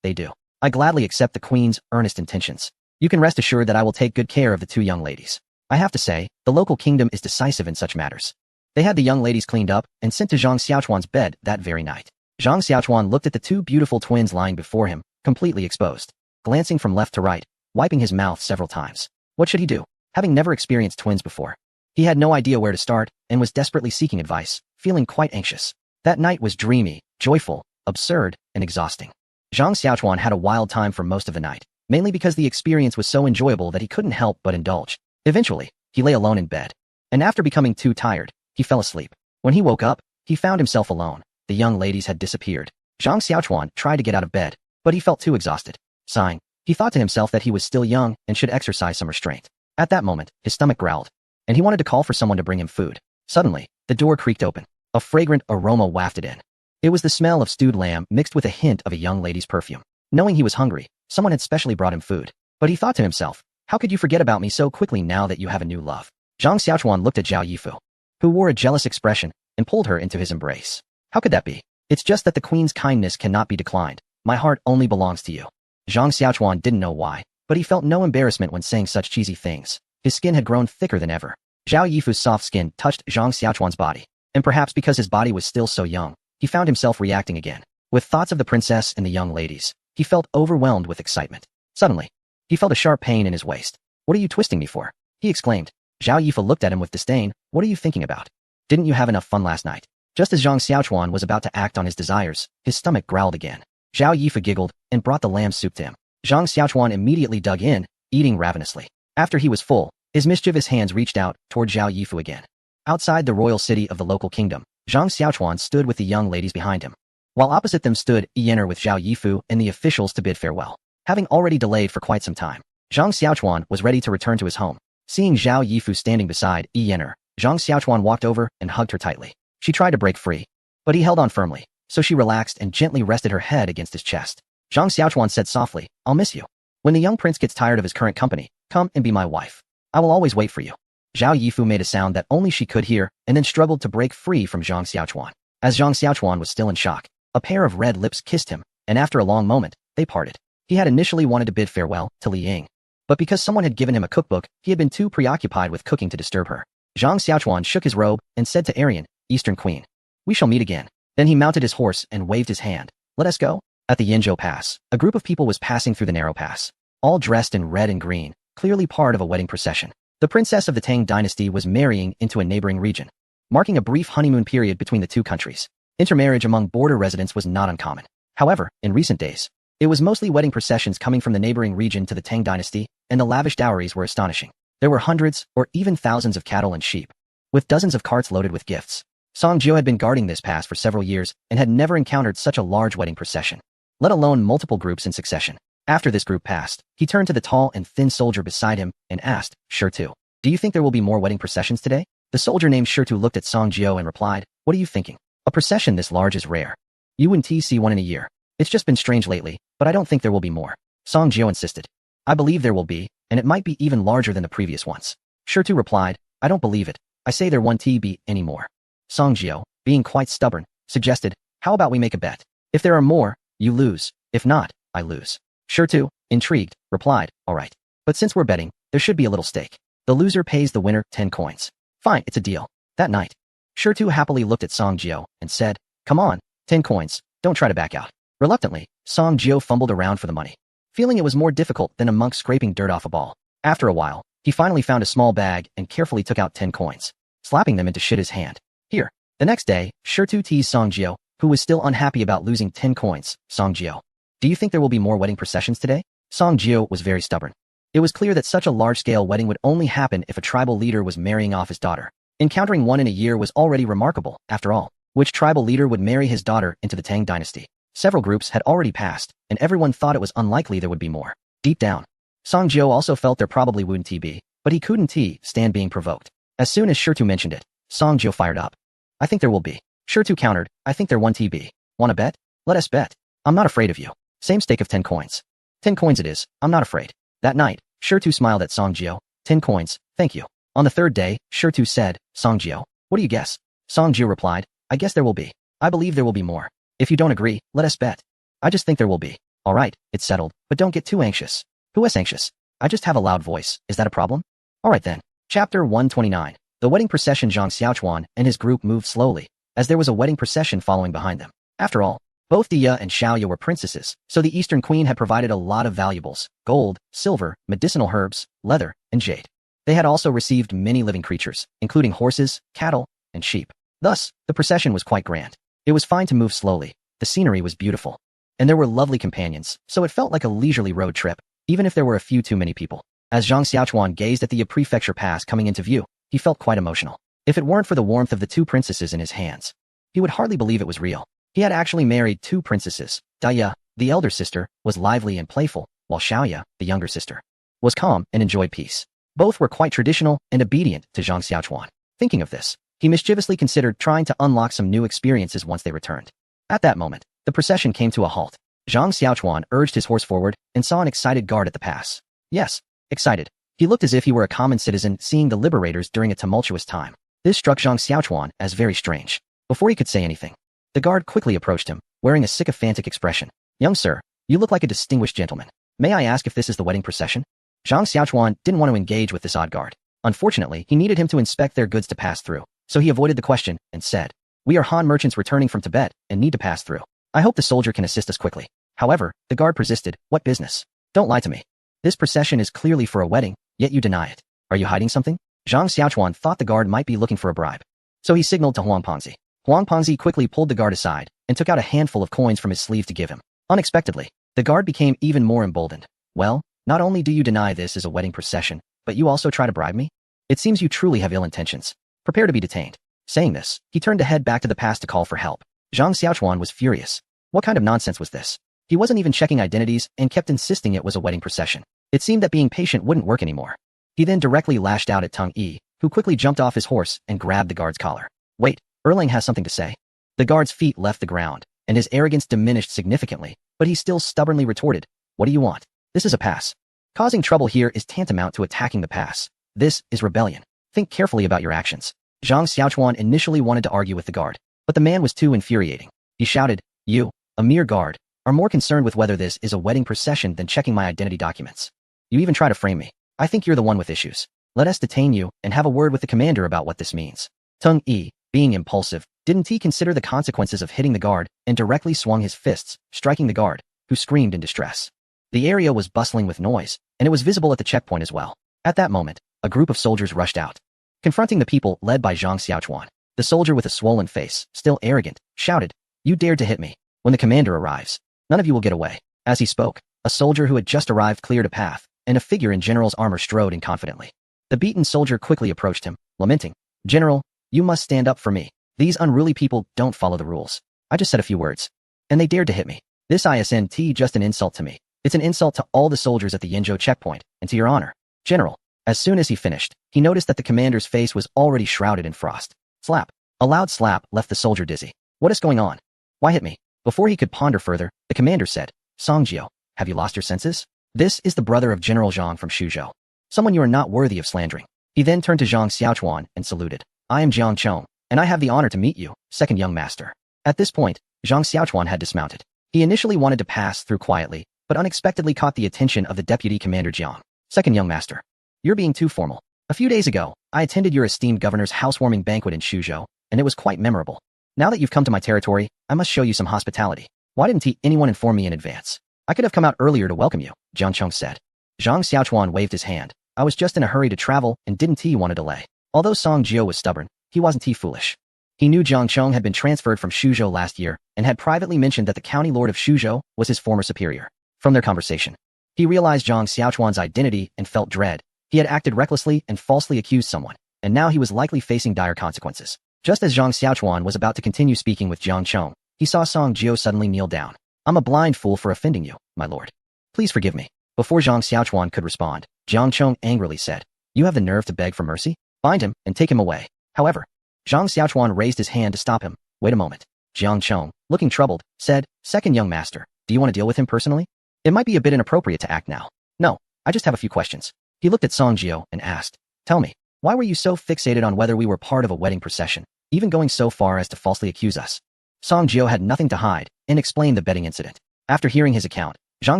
they do. I gladly accept the Queen's earnest intentions. You can rest assured that I will take good care of the 2 young ladies. I have to say, the local kingdom is decisive in such matters. They had the young ladies cleaned up and sent to Zhang Xiaochuan's bed that very night. Zhang Xiaochuan looked at the 2 beautiful twins lying before him, completely exposed, glancing from left to right, wiping his mouth several times. What should he do? Having never experienced twins before, he had no idea where to start and was desperately seeking advice, feeling quite anxious. That night was dreamy, joyful, absurd, and exhausting. Zhang Xiaochuan had a wild time for most of the night, mainly because the experience was so enjoyable that he couldn't help but indulge. Eventually, he lay alone in bed, and after becoming too tired, he fell asleep. When he woke up, he found himself alone. The young ladies had disappeared. Zhang Xiaochuan tried to get out of bed, but he felt too exhausted. Sighing, he thought to himself that he was still young and should exercise some restraint. At that moment, his stomach growled, and he wanted to call for someone to bring him food. Suddenly, the door creaked open. A fragrant aroma wafted in. It was the smell of stewed lamb mixed with a hint of a young lady's perfume. Knowing he was hungry, someone had specially brought him food. But he thought to himself, how could you forget about me so quickly now that you have a new love? Zhang Xiaochuan looked at Zhao Yifu, who wore a jealous expression, and pulled her into his embrace. How could that be? It's just that the Queen's kindness cannot be declined, My heart only belongs to you. Zhang Xiaochuan didn't know why, but he felt no embarrassment when saying such cheesy things. His skin had grown thicker than ever. Zhao Yifu's soft skin touched Zhang Xiaochuan's body, and perhaps because his body was still so young, he found himself reacting again. With thoughts of the princess and the young ladies, he felt overwhelmed with excitement. Suddenly, he felt a sharp pain in his waist. What are you twisting me for? He exclaimed. Zhao Yifu looked at him with disdain. What are you thinking about? Didn't you have enough fun last night? Just as Zhang Xiaochuan was about to act on his desires, his stomach growled again. Zhao Yifu giggled and brought the lamb soup to him. Zhang Xiaochuan immediately dug in, eating ravenously. After he was full, his mischievous hands reached out toward Zhao Yifu again. Outside the royal city of the local kingdom, Zhang Xiaochuan stood with the young ladies behind him. While opposite them stood Yener with Zhao Yifu and the officials to bid farewell. Having already delayed for quite some time, Zhang Xiaochuan was ready to return to his home. Seeing Zhao Yifu standing beside Yener, Zhang Xiaochuan walked over and hugged her tightly. She tried to break free, but he held on firmly, so she relaxed and gently rested her head against his chest. Zhang Xiaochuan said softly, I'll miss you. When the young prince gets tired of his current company, come and be my wife. I will always wait for you. Zhao Yifu made a sound that only she could hear and then struggled to break free from Zhang Xiaochuan. As Zhang Xiaochuan was still in shock, a pair of red lips kissed him, and after a long moment, they parted. He had initially wanted to bid farewell to Li Ying, but because someone had given him a cookbook, he had been too preoccupied with cooking to disturb her. Zhang Xiaochuan shook his robe and said to Arian, Eastern Queen, we shall meet again. Then he mounted his horse and waved his hand. Let us go. At the Yinzhou Pass, a group of people was passing through the narrow pass, all dressed in red and green, clearly part of a wedding procession. The princess of the Tang dynasty was marrying into a neighboring region, marking a brief honeymoon period between the two countries. Intermarriage among border residents was not uncommon. However, in recent days, it was mostly wedding processions coming from the neighboring region to the Tang dynasty, and the lavish dowries were astonishing. There were hundreds or even thousands of cattle and sheep, with dozens of carts loaded with gifts. Song Jiu had been guarding this pass for several years and had never encountered such a large wedding procession, let alone multiple groups in succession. After this group passed, he turned to the tall and thin soldier beside him and asked, Shirtu, do you think there will be more wedding processions today? The soldier named Shirtu looked at Song Jiu and replied, what are you thinking? A procession this large is rare. You wouldn't see one in a year. It's just been strange lately, but I don't think there will be more. Song Jiu insisted. I believe there will be, and it might be even larger than the previous ones. Shirtu replied, I don't believe it. I say there won't be any more. Song Jiu, being quite stubborn, suggested, how about we make a bet? If there are more, you lose. If not, I lose. Shirtu, intrigued, replied, all right. But since we're betting, there should be a little stake. The loser pays the winner 10 coins. Fine, it's a deal. That night, Shirtu happily looked at Song Jiu and said, come on, 10 coins, don't try to back out. Reluctantly, Song Jiu fumbled around for the money, feeling it was more difficult than a monk scraping dirt off a ball. After a while, he finally found a small bag and carefully took out 10 coins, slapping them into his hand. Here. The next day, Shirtu teased Song Jiu, who was still unhappy about losing 10 coins. Song Jiu, do you think there will be more wedding processions today? Song Jiu was very stubborn. It was clear that such a large-scale wedding would only happen if a tribal leader was marrying off his daughter. Encountering one in a year was already remarkable, after all. Which tribal leader would marry his daughter into the Tang dynasty? Several groups had already passed, and everyone thought it was unlikely there would be more. Deep down, Song Jiu also felt there probably wouldn't be, but he couldn't stand being provoked. As soon as Shirtu mentioned it, Song Jiu fired up. I think there will be. Shirtu countered, I think there won't be. Wanna bet? Let us bet. I'm not afraid of you. Same stake of 10 coins. 10 coins it is, I'm not afraid. That night, Shirtu smiled at Song Jiu. 10 coins, thank you. On the third day, Shirtu said, Song Jiu, what do you guess? Song Jiu replied, I guess there will be. I believe there will be more. If you don't agree, let us bet. I just think there will be. All right, it's settled, but don't get too anxious. Who is anxious? I just have a loud voice. Is that a problem? All right then. Chapter 129. The wedding procession. Zhang Xiaochuan and his group moved slowly, as there was a wedding procession following behind them. After all, both Dia and Xiaoya were princesses, so the Eastern Queen had provided a lot of valuables: gold, silver, medicinal herbs, leather, and jade. They had also received many living creatures, including horses, cattle, and sheep. Thus, the procession was quite grand. It was fine to move slowly, the scenery was beautiful, and there were lovely companions, so it felt like a leisurely road trip, even if there were a few too many people. As Zhang Xiaochuan gazed at the prefecture pass coming into view, he felt quite emotional. If it weren't for the warmth of the two princesses in his hands, he would hardly believe it was real. He had actually married two princesses. Daya, the elder sister, was lively and playful, while Xiaoya, the younger sister, was calm and enjoyed peace. Both were quite traditional and obedient to Zhang Xiaochuan. Thinking of this, he mischievously considered trying to unlock some new experiences once they returned. At that moment, the procession came to a halt. Zhang Xiaochuan urged his horse forward and saw an excited guard at the pass. Yes, excited. He looked as if he were a common citizen seeing the liberators during a tumultuous time. This struck Zhang Xiaochuan as very strange. Before he could say anything, the guard quickly approached him, wearing a sycophantic expression. Young sir, you look like a distinguished gentleman. May I ask if this is the wedding procession? Zhang Xiaochuan didn't want to engage with this odd guard. Unfortunately, he needed him to inspect their goods to pass through, so he avoided the question and said, "We are Han merchants returning from Tibet and need to pass through. I hope the soldier can assist us quickly." However, the guard persisted, "What business? Don't lie to me. This procession is clearly for a wedding, yet you deny it. Are you hiding something?" Zhang Xiaochuan thought the guard might be looking for a bribe. So he signaled to Huang Pengzi. Huang Pengzi quickly pulled the guard aside and took out a handful of coins from his sleeve to give him. Unexpectedly, the guard became even more emboldened. "Well, not only do you deny this is a wedding procession, but you also try to bribe me? It seems you truly have ill intentions. Prepare to be detained." Saying this, he turned to head back to the pass to call for help. Zhang Xiaochuan was furious. What kind of nonsense was this? He wasn't even checking identities and kept insisting it was a wedding procession. It seemed that being patient wouldn't work anymore. He then directly lashed out at Teng Yi, who quickly jumped off his horse and grabbed the guard's collar. "Wait, Erlang has something to say." The guard's feet left the ground, and his arrogance diminished significantly, but he still stubbornly retorted, "What do you want? This is a pass. Causing trouble here is tantamount to attacking the pass. This is rebellion. Think carefully about your actions." Zhang Xiaochuan initially wanted to argue with the guard, but the man was too infuriating. He shouted, "You, a mere guard, are more concerned with whether this is a wedding procession than checking my identity documents. You even try to frame me. I think you're the one with issues. Let us detain you and have a word with the commander about what this means." Teng Yi, being impulsive, didn't he consider the consequences of hitting the guard and directly swung his fists, striking the guard, who screamed in distress. The area was bustling with noise, and it was visible at the checkpoint as well. At that moment, a group of soldiers rushed out. Confronting the people led by Zhang Xiaochuan, the soldier with a swollen face, still arrogant, shouted, "You dared to hit me. When the commander arrives, none of you will get away." As he spoke, a soldier who had just arrived cleared a path, and a figure in general's armor strode in confidently. The beaten soldier quickly approached him, lamenting, "General, you must stand up for me. These unruly people don't follow the rules. I just said a few words, and they dared to hit me. This isn't just an insult to me. It's an insult to all the soldiers at the Yinzhou checkpoint, and to your honor, General." As soon as he finished, he noticed that the commander's face was already shrouded in frost. Slap. A loud slap left the soldier dizzy. "What is going on? Why hit me?" Before he could ponder further, the commander said, "Songjio, have you lost your senses? This is the brother of General Zhang from Shuzhou. Someone you are not worthy of slandering." He then turned to Zhang Xiaochuan and saluted. "I am Jiang Chong, and I have the honor to meet you, second young master." At this point, Zhang Xiaochuan had dismounted. He initially wanted to pass through quietly, but unexpectedly caught the attention of the deputy commander Jiang. "Second young master, you're being too formal. A few days ago, I attended your esteemed governor's housewarming banquet in Shuzhou, and it was quite memorable. Now that you've come to my territory, I must show you some hospitality. Why didn't anyone inform me in advance? I could have come out earlier to welcome you," Jiang Chong said. Zhang Xiaochuan waved his hand. "I was just in a hurry to travel and didn't want to delay." Although Song Jio was stubborn, he wasn't foolish. He knew Jiang Chong had been transferred from Shuzhou last year and had privately mentioned that the county lord of Shuzhou was his former superior. From their conversation, he realized Zhang Xiaochuan's identity and felt dread. He had acted recklessly and falsely accused someone, and now he was likely facing dire consequences. Just as Zhang Xiaochuan was about to continue speaking with Jiang Chong, he saw Song Jio suddenly kneel down. "I'm a blind fool for offending you, my lord. Please forgive me." Before Zhang Xiaochuan could respond, Jiang Chong angrily said, "You have the nerve to beg for mercy? Bind him and take him away." However, Zhang Xiaochuan raised his hand to stop him. "Wait a moment." Jiang Chong, looking troubled, said, "Second young master, do you want to deal with him personally? It might be a bit inappropriate to act now." "No, I just have a few questions." He looked at Song Jio and asked, "Tell me, why were you so fixated on whether we were part of a wedding procession, even going so far as to falsely accuse us?" Song Jio had nothing to hide and explained the betting incident. After hearing his account, Zhang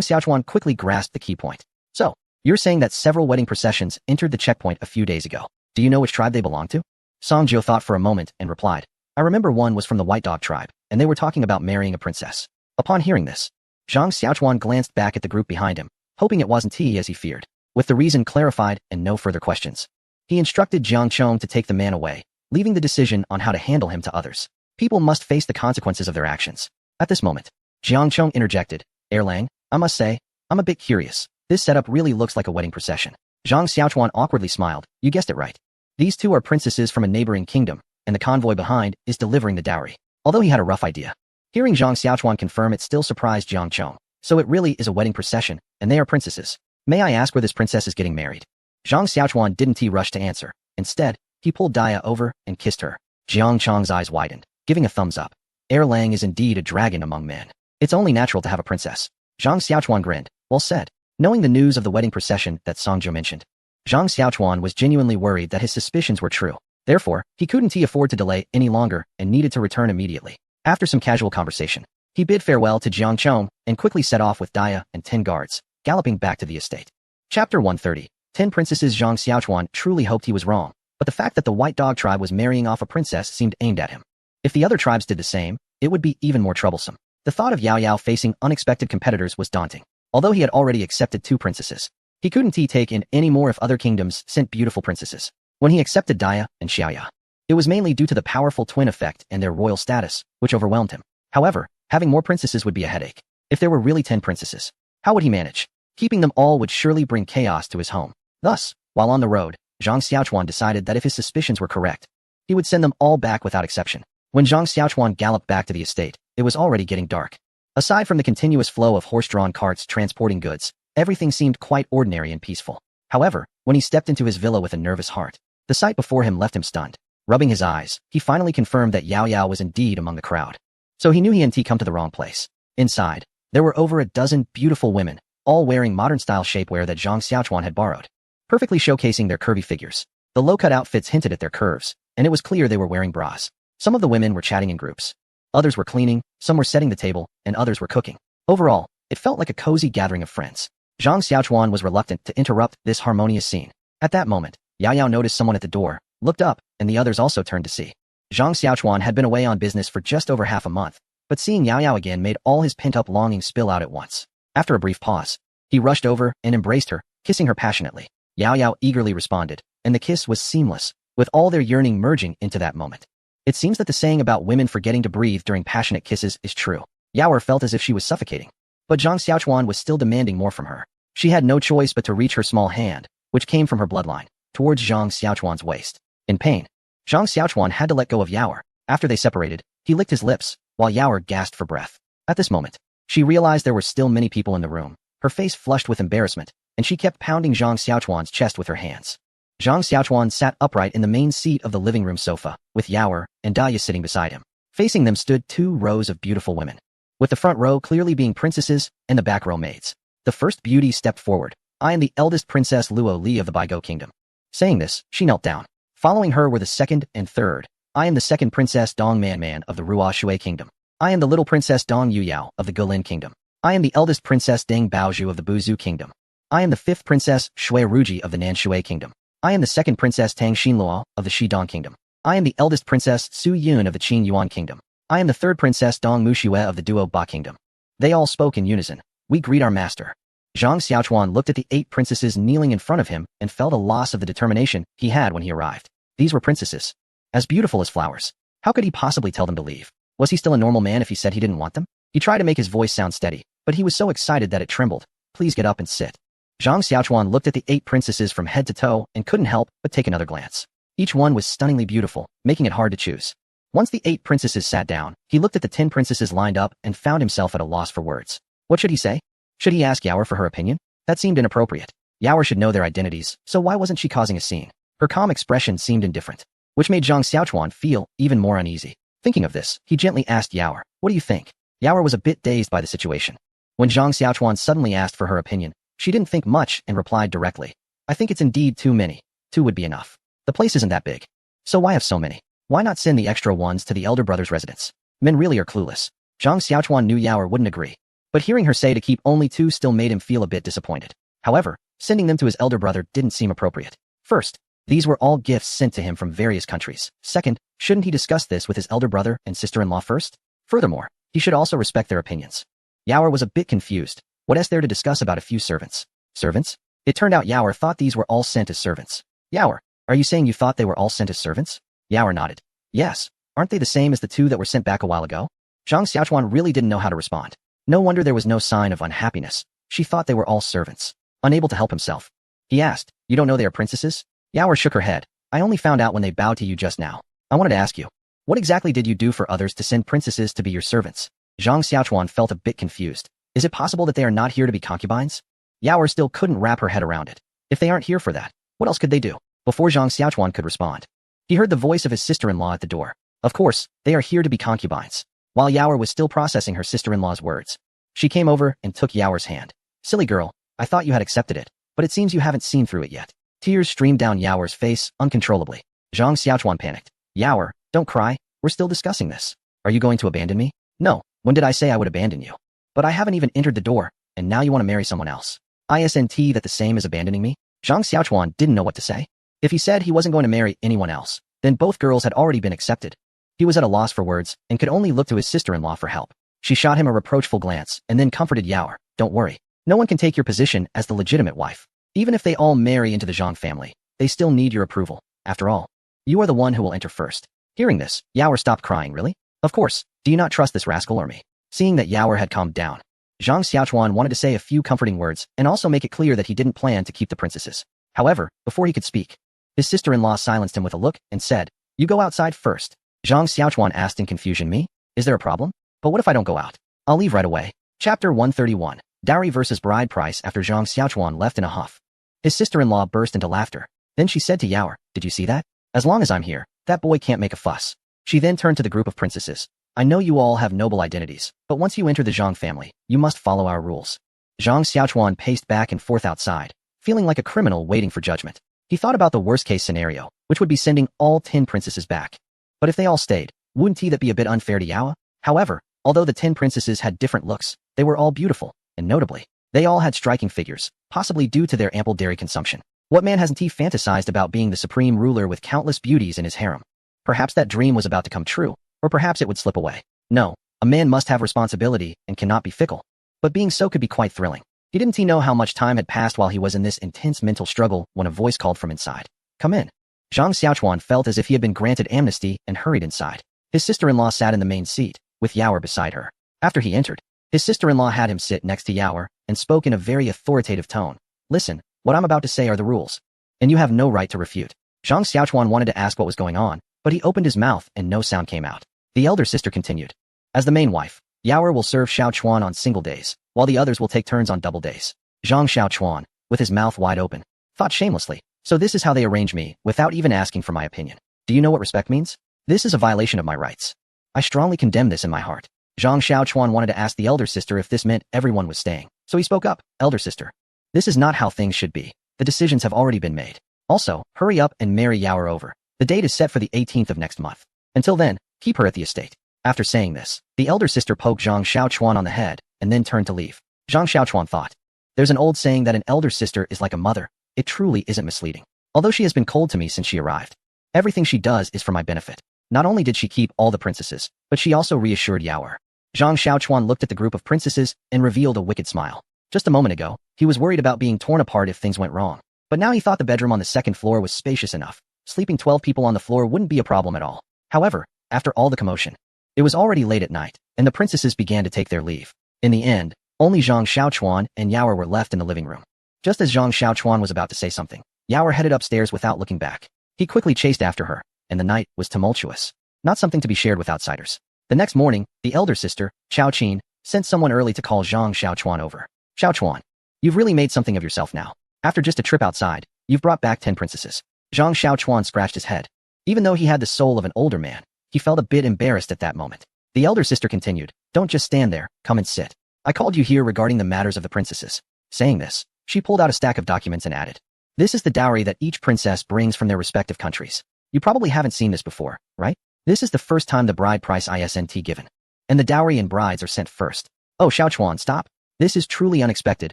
Xiaochuan quickly grasped the key point. "So, you're saying that several wedding processions entered the checkpoint a few days ago. Do you know which tribe they belong to?" Song Jio thought for a moment and replied, "I remember one was from the White Dog tribe, and they were talking about marrying a princess." Upon hearing this, Zhang Xiaochuan glanced back at the group behind him, hoping it wasn't he as he feared. With the reason clarified and no further questions, he instructed Jiang Chong to take the man away, leaving the decision on how to handle him to others. People must face the consequences of their actions. At this moment, Jiang Chong interjected, "Erlang, I must say, I'm a bit curious. This setup really looks like a wedding procession." Zhang Xiaochuan awkwardly smiled. "You guessed it right. These two are princesses from a neighboring kingdom, and the convoy behind is delivering the dowry." Although he had a rough idea, hearing Zhang Xiaochuan confirm it still surprised Jiang Chong. "So it really is a wedding procession, and they are princesses. May I ask where this princess is getting married?" Zhang Xiaochuan didn't rush to answer. Instead, he pulled Dia over and kissed her. Jiang Chong's eyes widened, giving a thumbs up. Erlang is indeed a dragon among men. It's only natural to have a princess. Zhang Xiaochuan grinned. "Well said." Knowing the news of the wedding procession that Songzhou mentioned, Zhang Xiaochuan was genuinely worried that his suspicions were true. Therefore, he couldn't afford to delay any longer and needed to return immediately. After some casual conversation, He bid farewell to Jiang Chong and quickly set off with Dia and 10 guards, galloping back to the estate. Chapter 130. 10 Princesses. Zhang Xiaochuan truly hoped he was wrong, but the fact that the White Dog tribe was marrying off a princess seemed aimed at him. If the other tribes did the same, it would be even more troublesome. The thought of Yao Yao facing unexpected competitors was daunting. Although he had already accepted 2 princesses, he couldn't take in any more if other kingdoms sent beautiful princesses. When he accepted Dia and Xiaoya, it was mainly due to the powerful twin effect and their royal status, which overwhelmed him. However, having more princesses would be a headache. If there were really 10 princesses, how would he manage? Keeping them all would surely bring chaos to his home. Thus, while on the road, Zhang Xiaochuan decided that if his suspicions were correct, he would send them all back without exception. When Zhang Xiaochuan galloped back to the estate, it was already getting dark. Aside from the continuous flow of horse-drawn carts transporting goods, everything seemed quite ordinary and peaceful. However, when he stepped into his villa with a nervous heart, the sight before him left him stunned. Rubbing his eyes, he finally confirmed that Yao Yao was indeed among the crowd. So he knew he hadn't come to the wrong place. Inside, there were over a dozen beautiful women, all wearing modern-style shapewear that Zhang Xiaochuan had borrowed, perfectly showcasing their curvy figures. The low-cut outfits hinted at their curves, and it was clear they were wearing bras. Some of the women were chatting in groups. Others were cleaning, some were setting the table, and others were cooking. Overall, it felt like a cozy gathering of friends. Zhang Xiaochuan was reluctant to interrupt this harmonious scene. At that moment, Yao Yao noticed someone at the door, looked up, and the others also turned to see. Zhang Xiaochuan had been away on business for just over half a month, but seeing Yao Yao again made all his pent-up longing spill out at once. After a brief pause, he rushed over and embraced her, kissing her passionately. Yao Yao eagerly responded, and the kiss was seamless, with all their yearning merging into that moment. It seems that the saying about women forgetting to breathe during passionate kisses is true. Yao felt as if she was suffocating. But Zhang Xiaochuan was still demanding more from her. She had no choice but to reach her small hand, which came from her bloodline, towards Zhang Xiaochuan's waist. In pain, Zhang Xiaochuan had to let go of Yao. After they separated, he licked his lips, while Yao gasped for breath. At this moment, she realized there were still many people in the room, her face flushed with embarrassment, and she kept pounding Zhang Xiaochuan's chest with her hands. Zhang Xiaochuan sat upright in the main seat of the living room sofa, with Yao and Dahlia sitting beside him. Facing them stood 2 rows of beautiful women, with the front row clearly being princesses and the back row maids. The first beauty stepped forward. "I am the eldest Princess Luo Li of the Baigo Kingdom." Saying this, she knelt down. Following her were the second and third. "I am the second Princess Dong Manman of the Ruo Shui Kingdom. I am the little Princess Dong Yuyao of the Gulin Kingdom. I am the eldest Princess Deng Baozhu of the Buzhu Kingdom. I am the 5th Princess Shui Ruji of the Nanshui Kingdom. I am the 2nd Princess Tang Xinluo of the Shidong Kingdom. I am the eldest Princess Su Yun of the Qin Yuan Kingdom. I am the 3rd Princess Dong Muxue of the Duo Ba Kingdom." They all spoke in unison. "We greet our master." Zhang Xiaochuan looked at the 8 princesses kneeling in front of him and felt a loss of the determination he had when he arrived. These were princesses, as beautiful as flowers. How could he possibly tell them to leave? Was he still a normal man if he said he didn't want them? He tried to make his voice sound steady, but he was so excited that it trembled. "Please get up and sit." Zhang Xiaochuan looked at the 8 princesses from head to toe and couldn't help but take another glance. Each one was stunningly beautiful, making it hard to choose. Once the 8 princesses sat down, he looked at the 10 princesses lined up and found himself at a loss for words. What should he say? Should he ask Yao for her opinion? That seemed inappropriate. Yao should know their identities, so why wasn't she causing a scene? Her calm expression seemed indifferent, which made Zhang Xiaochuan feel even more uneasy. Thinking of this, he gently asked Yao, "What do you think?" Yao was a bit dazed by the situation. When Zhang Xiaochuan suddenly asked for her opinion, she didn't think much and replied directly, "I think it's indeed too many. 2 would be enough. The place isn't that big. So why have so many? Why not send the extra ones to the elder brother's residence? Men really are clueless." Zhang Xiaochuan knew Yao wouldn't agree, but hearing her say to keep only 2 still made him feel a bit disappointed. However, sending them to his elder brother didn't seem appropriate. First, these were all gifts sent to him from various countries. Second, shouldn't he discuss this with his elder brother and sister-in-law first? Furthermore, he should also respect their opinions. Yao was a bit confused. What is there to discuss about a few servants? Servants? It turned out Yao thought these were all sent as servants. Yao, are you saying you thought they were all sent as servants? Yao nodded. Yes, aren't they the same as the 2 that were sent back a while ago? Zhang Xiaochuan really didn't know how to respond. No wonder there was no sign of unhappiness. She thought they were all servants. Unable to help himself, he asked, "You don't know they are princesses?" Yao shook her head. "I only found out when they bowed to you just now. I wanted to ask you, what exactly did you do for others to send princesses to be your servants?" Zhang Xiaochuan felt a bit confused. Is it possible that they are not here to be concubines? Yao still couldn't wrap her head around it. If they aren't here for that, what else could they do? Before Zhang Xiaochuan could respond, he heard the voice of his sister-in-law at the door. Of course, they are here to be concubines. While Yao was still processing her sister-in-law's words, she came over and took Yao's hand. "Silly girl, I thought you had accepted it, but it seems you haven't seen through it yet." Tears streamed down Yao's face uncontrollably. Zhang Xiaochuan panicked. "Yao, don't cry, we're still discussing this. Are you going to abandon me?" "No, When did I say I would abandon you? But I haven't even entered the door, and now you want to marry someone else. Isn't that the same as abandoning me? Zhang Xiaochuan didn't know what to say. If he said he wasn't going to marry anyone else, then both girls had already been accepted. He was at a loss for words and could only look to his sister-in-law for help. She shot him a reproachful glance and then comforted Yaoer. Don't worry. No one can take your position as the legitimate wife. Even if they all marry into the Zhang family, they still need your approval. After all, you are the one who will enter first. Hearing this, Yaoer stopped crying. Really? Of course. Do you not trust this rascal or me? Seeing that Yaoer had calmed down, Zhang Xiaochuan wanted to say a few comforting words and also make it clear that he didn't plan to keep the princesses. However, before he could speak, his sister-in-law silenced him with a look and said, "You go outside first." Zhang Xiaochuan asked in confusion, "Me? Is there a problem? But what if I don't go out? I'll leave right away." Chapter 131. Dowry versus bride price. After Zhang Xiaochuan left in a huff, his sister-in-law burst into laughter. Then she said to Yaoer, "Did you see that? As long as I'm here, that boy can't make a fuss." She then turned to the group of princesses. "I know you all have noble identities, but once you enter the Zhang family, you must follow our rules." Zhang Xiaochuan paced back and forth outside, feeling like a criminal waiting for judgment. He thought about the worst-case scenario, which would be sending all 10 princesses back. But if they all stayed, wouldn't that be a bit unfair to Yaoer? However, although the 10 princesses had different looks, they were all beautiful, and notably, they all had striking figures, possibly due to their ample dairy consumption. What man hasn't he fantasized about being the supreme ruler with countless beauties in his harem? Perhaps that dream was about to come true, or perhaps it would slip away. No, a man must have responsibility and cannot be fickle. But being so could be quite thrilling. He didn't know how much time had passed while he was in this intense mental struggle when a voice called from inside. "Come in." Zhang Xiaochuan felt as if he had been granted amnesty and hurried inside. His sister-in-law sat in the main seat, with Yaoer beside her. After he entered, his sister-in-law had him sit next to Yaoer and spoke in a very authoritative tone. "Listen, what I'm about to say are the rules, and you have no right to refute." Zhang Xiaochuan wanted to ask what was going on, but he opened his mouth and no sound came out. The elder sister continued. "As the main wife, Yaoer will serve Xiaochuan on single days, while the others will take turns on double days." Zhang Xiaochuan, with his mouth wide open, thought shamelessly, "So this is how they arrange me, without even asking for my opinion. Do you know what respect means? This is a violation of my rights. I strongly condemn this in my heart." Zhang Xiaochuan wanted to ask the elder sister if this meant everyone was staying, so he spoke up. "Elder sister, this is not how things should be. The decisions have already been made. Also, hurry up and marry Yaoer over. The date is set for the 18th of next month. Until then, keep her at the estate." After saying this, the elder sister poked Zhang Xiaochuan on the head and then turned to leave. Zhang Xiaochuan thought, "There's an old saying that an elder sister is like a mother. It truly isn't misleading. Although she has been cold to me since she arrived, everything she does is for my benefit." Not only did she keep all the princesses, but she also reassured Yaoer. Zhang Xiaochuan looked at the group of princesses and revealed a wicked smile. Just a moment ago, he was worried about being torn apart if things went wrong. But now he thought the bedroom on the second floor was spacious enough. Sleeping 12 people on the floor wouldn't be a problem at all. However, after all the commotion, it was already late at night, and the princesses began to take their leave. In the end, only Zhang Xiaochuan and Yaoer were left in the living room. Just as Zhang Xiaochuan was about to say something, Yaoer headed upstairs without looking back. He quickly chased after her, and the night was tumultuous. Not something to be shared with outsiders. The next morning, the elder sister, Chao Qin, sent someone early to call Zhang Xiaochuan over. "Xiaochuan, you've really made something of yourself now. After just a trip outside, you've brought back 10 princesses." Zhang Xiaochuan scratched his head. Even though he had the soul of an older man, he felt a bit embarrassed at that moment. The elder sister continued, "Don't just stand there, come and sit. I called you here regarding the matters of the princesses." Saying this, she pulled out a stack of documents and added, "This is the dowry that each princess brings from their respective countries. You probably haven't seen this before, right? This is the first time the bride price isn't given. And the dowry and brides are sent first." "Oh, Xiaochuan, stop. This is truly unexpected.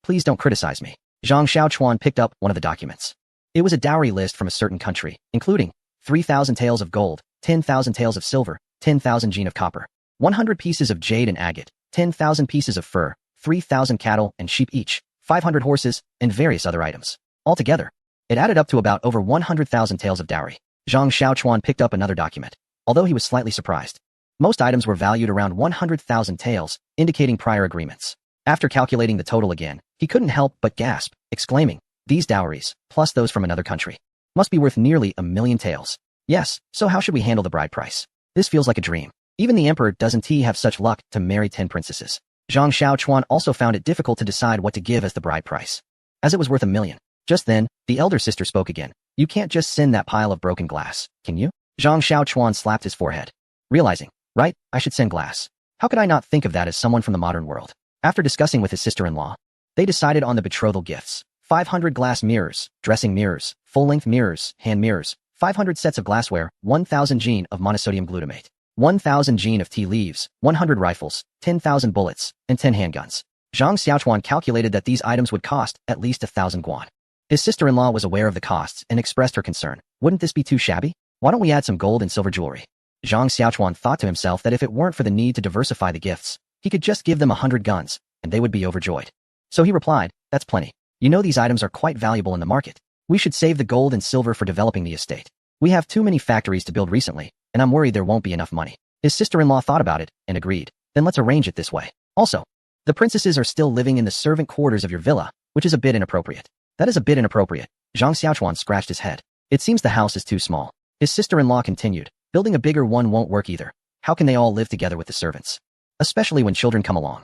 Please don't criticize me." Zhang Xiaochuan picked up one of the documents. It was a dowry list from a certain country, including 3,000 taels of gold, 10,000 taels of silver, 10,000 jean of copper, 100 pieces of jade and agate, 10,000 pieces of fur, 3,000 cattle and sheep each, 500 horses, and various other items. Altogether, it added up to about over 100,000 taels of dowry. Zhang Xiaochuan picked up another document, although he was slightly surprised. Most items were valued around 100,000 taels, indicating prior agreements. After calculating the total again, he couldn't help but gasp, exclaiming, "These dowries, plus those from another country, must be worth nearly 1,000,000 taels. Yes, so how should we handle the bride price? This feels like a dream. Even the emperor doesn't have such luck to marry 10 princesses." Zhang Xiaochuan also found it difficult to decide what to give as the bride price, as it was worth 1,000,000. Just then, the elder sister spoke again. "You can't just send that pile of broken glass, can you?" Zhang Xiaochuan slapped his forehead, realizing, right, I should send glass. How could I not think of that as someone from the modern world? After discussing with his sister-in-law, they decided on the betrothal gifts: 500 glass mirrors, dressing mirrors, full-length mirrors, hand mirrors, 500 sets of glassware, 1,000 jean of monosodium glutamate, 1,000 gene of tea leaves, 100 rifles, 10,000 bullets, and 10 handguns. Zhang Xiaochuan calculated that these items would cost at least 1,000 guan. His sister-in-law was aware of the costs and expressed her concern. Wouldn't this be too shabby? Why don't we add some gold and silver jewelry? Zhang Xiaochuan thought to himself that if it weren't for the need to diversify the gifts, he could just give them 100 guns, and they would be overjoyed. So he replied, that's plenty. You know these items are quite valuable in the market. We should save the gold and silver for developing the estate. We have too many factories to build recently, and I'm worried there won't be enough money. His sister-in-law thought about it and agreed. Then let's arrange it this way. Also, the princesses are still living in the servant quarters of your villa, which is a bit inappropriate. That is a bit inappropriate. Zhang Xiaochuan scratched his head. It seems the house is too small. His sister-in-law continued. Building a bigger one won't work either. How can they all live together with the servants? Especially when children come along.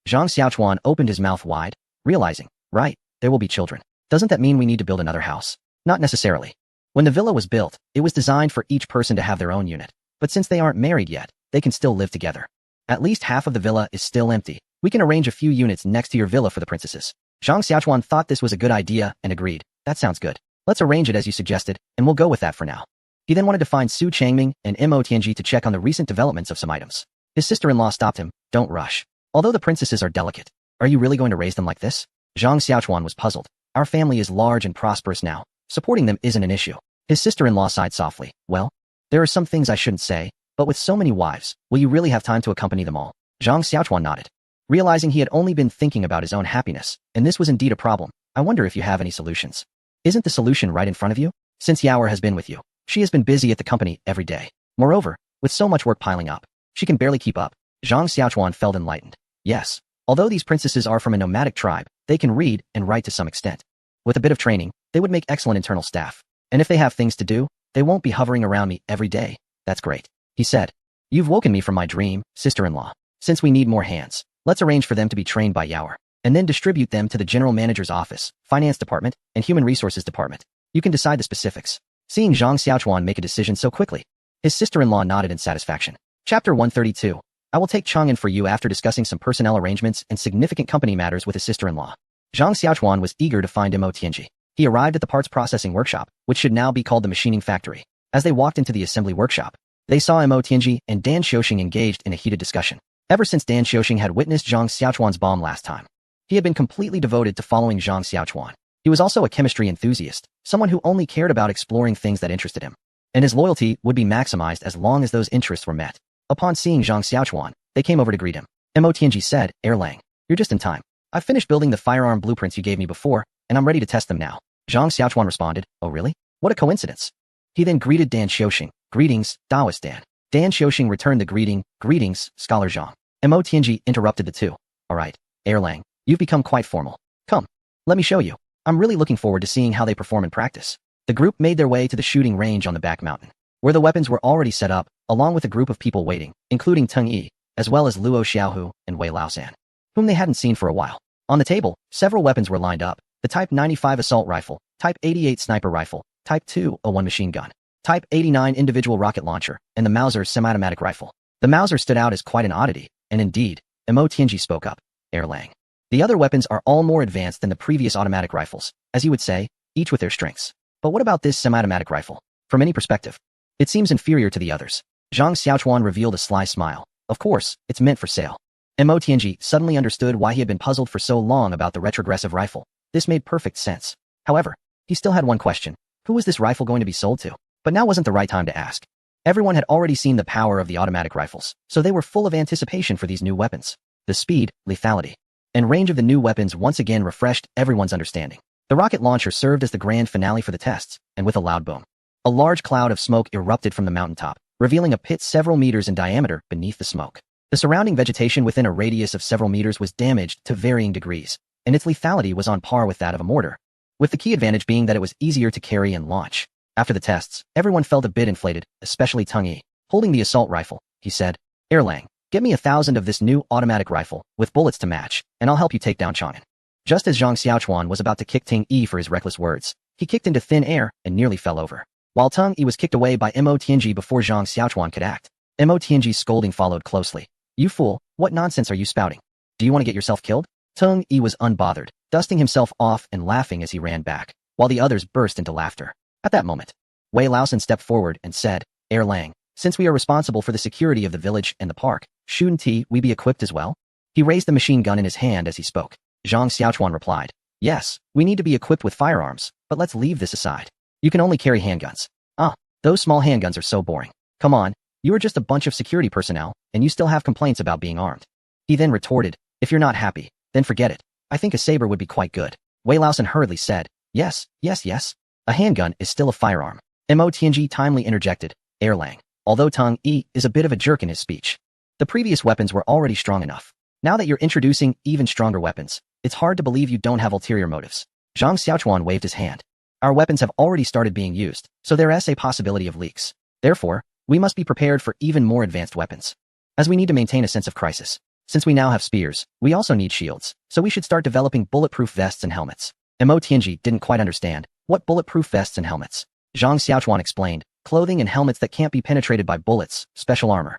Zhang Xiaochuan opened his mouth wide, realizing, right, there will be children. Doesn't that mean we need to build another house? Not necessarily. When the villa was built, it was designed for each person to have their own unit. But since they aren't married yet, they can still live together. At least half of the villa is still empty. We can arrange a few units next to your villa for the princesses. Zhang Xiaochuan thought this was a good idea and agreed. That sounds good. Let's arrange it as you suggested, and we'll go with that for now. He then wanted to find Su Changming and Mo Tianji to check on the recent developments of some items. His sister-in-law stopped him. Don't rush. Although the princesses are delicate, are you really going to raise them like this? Zhang Xiaochuan was puzzled. Our family is large and prosperous now. Supporting them isn't an issue. His sister-in-law sighed softly. Well, there are some things I shouldn't say, but with so many wives, will you really have time to accompany them all? Zhang Xiaochuan nodded. Realizing he had only been thinking about his own happiness, and this was indeed a problem, I wonder if you have any solutions. Isn't the solution right in front of you? Since Yaoer has been with you, she has been busy at the company every day. Moreover, with so much work piling up, she can barely keep up. Zhang Xiaochuan felt enlightened. Yes, although these princesses are from a nomadic tribe, they can read and write to some extent. With a bit of training, they would make excellent internal staff. And if they have things to do, they won't be hovering around me every day. That's great. He said. You've woken me from my dream, sister-in-law. Since we need more hands, let's arrange for them to be trained by Yaoer, and then distribute them to the general manager's office, finance department, and human resources department. You can decide the specifics. Seeing Zhang Xiaochuan make a decision so quickly, his sister-in-law nodded in satisfaction. Chapter 132. I will take Chang'an for you after discussing some personnel arrangements and significant company matters with his sister-in-law. Zhang Xiaochuan was eager to find Mo Tianji. He arrived at the parts processing workshop, which should now be called the machining factory. As they walked into the assembly workshop, they saw Mo Tianji and Dan Xiaoxing engaged in a heated discussion. Ever since Dan Xiaoxing had witnessed Zhang Xiaochuan's bomb last time, he had been completely devoted to following Zhang Xiaochuan. He was also a chemistry enthusiast, someone who only cared about exploring things that interested him. And his loyalty would be maximized as long as those interests were met. Upon seeing Zhang Xiaochuan, they came over to greet him. Mo Tianji said, Erlang, you're just in time. I've finished building the firearm blueprints you gave me before, and I'm ready to test them now. Zhang Xiaochuan responded, oh really? What a coincidence. He then greeted Dan Xiaoxing. Greetings, Taoist Dan. Dan Xiaoxing returned the greeting, greetings, Scholar Zhang. Mo Tianji interrupted the two. Alright, Erlang, you've become quite formal. Come, let me show you. I'm really looking forward to seeing how they perform in practice. The group made their way to the shooting range on the back mountain, where the weapons were already set up, along with a group of people waiting, including Teng Yi, as well as Luo Xiaohu and Wei Laosan, whom they hadn't seen for a while. On the table, several weapons were lined up. The Type 95 assault rifle, Type 88 sniper rifle, Type 201 machine gun, Type 89 individual rocket launcher, and the Mauser semi-automatic rifle. The Mauser stood out as quite an oddity, and indeed, Mo Tianji spoke up. Erlang. The other weapons are all more advanced than the previous automatic rifles, as you would say, each with their strengths. But what about this semi-automatic rifle? From any perspective, it seems inferior to the others. Zhang Xiaochuan revealed a sly smile. Of course, it's meant for sale. Mo Tianji suddenly understood why he had been puzzled for so long about the retrogressive rifle. This made perfect sense. However, he still had one question. Who was this rifle going to be sold to? But now wasn't the right time to ask. Everyone had already seen the power of the automatic rifles, so they were full of anticipation for these new weapons. The speed, lethality, and range of the new weapons once again refreshed everyone's understanding. The rocket launcher served as the grand finale for the tests, and with a loud boom, a large cloud of smoke erupted from the mountaintop, revealing a pit several meters in diameter beneath the smoke. The surrounding vegetation within a radius of several meters was damaged to varying degrees, and its lethality was on par with that of a mortar, with the key advantage being that it was easier to carry and launch. After the tests, everyone felt a bit inflated, especially Teng Yi. Holding the assault rifle, he said, Erlang, get me 1,000 of this new automatic rifle, with bullets to match, and I'll help you take down Chang'an. Just as Zhang Xiaochuan was about to kick Teng Yi for his reckless words, he kicked into thin air and nearly fell over. While Teng Yi was kicked away by Mo Tianji before Zhang Xiaochuan could act, Mo Tianji's scolding followed closely. You fool, what nonsense are you spouting? Do you want to get yourself killed? Teng Yi was unbothered, dusting himself off and laughing as he ran back, while the others burst into laughter. At that moment, Wei Laosan stepped forward and said, Erlang, Since we are responsible for the security of the village and the park, shouldn't we be equipped as well? He raised the machine gun in his hand as he spoke. Zhang Xiaochuan replied, yes, we need to be equipped with firearms, but let's leave this aside. You can only carry handguns. Those small handguns are so boring. Come on, you are just a bunch of security personnel, and you still have complaints about being armed. He then retorted, if you're not happy, then forget it. I think a saber would be quite good. Wei Laosan hurriedly said, yes. A handgun is still a firearm. Mo Tianji timely interjected, Erlang. Although Tang Yi is a bit of a jerk in his speech. The previous weapons were already strong enough. Now that you're introducing even stronger weapons, it's hard to believe you don't have ulterior motives. Zhang Xiaochuan waved his hand. Our weapons have already started being used, so there is a possibility of leaks. Therefore, we must be prepared for even more advanced weapons. As we need to maintain a sense of crisis. Since we now have spears, we also need shields, so we should start developing bulletproof vests and helmets. Mo Tianji didn't quite understand. What bulletproof vests and helmets? Zhang Xiaochuan explained, clothing and helmets that can't be penetrated by bullets, special armor.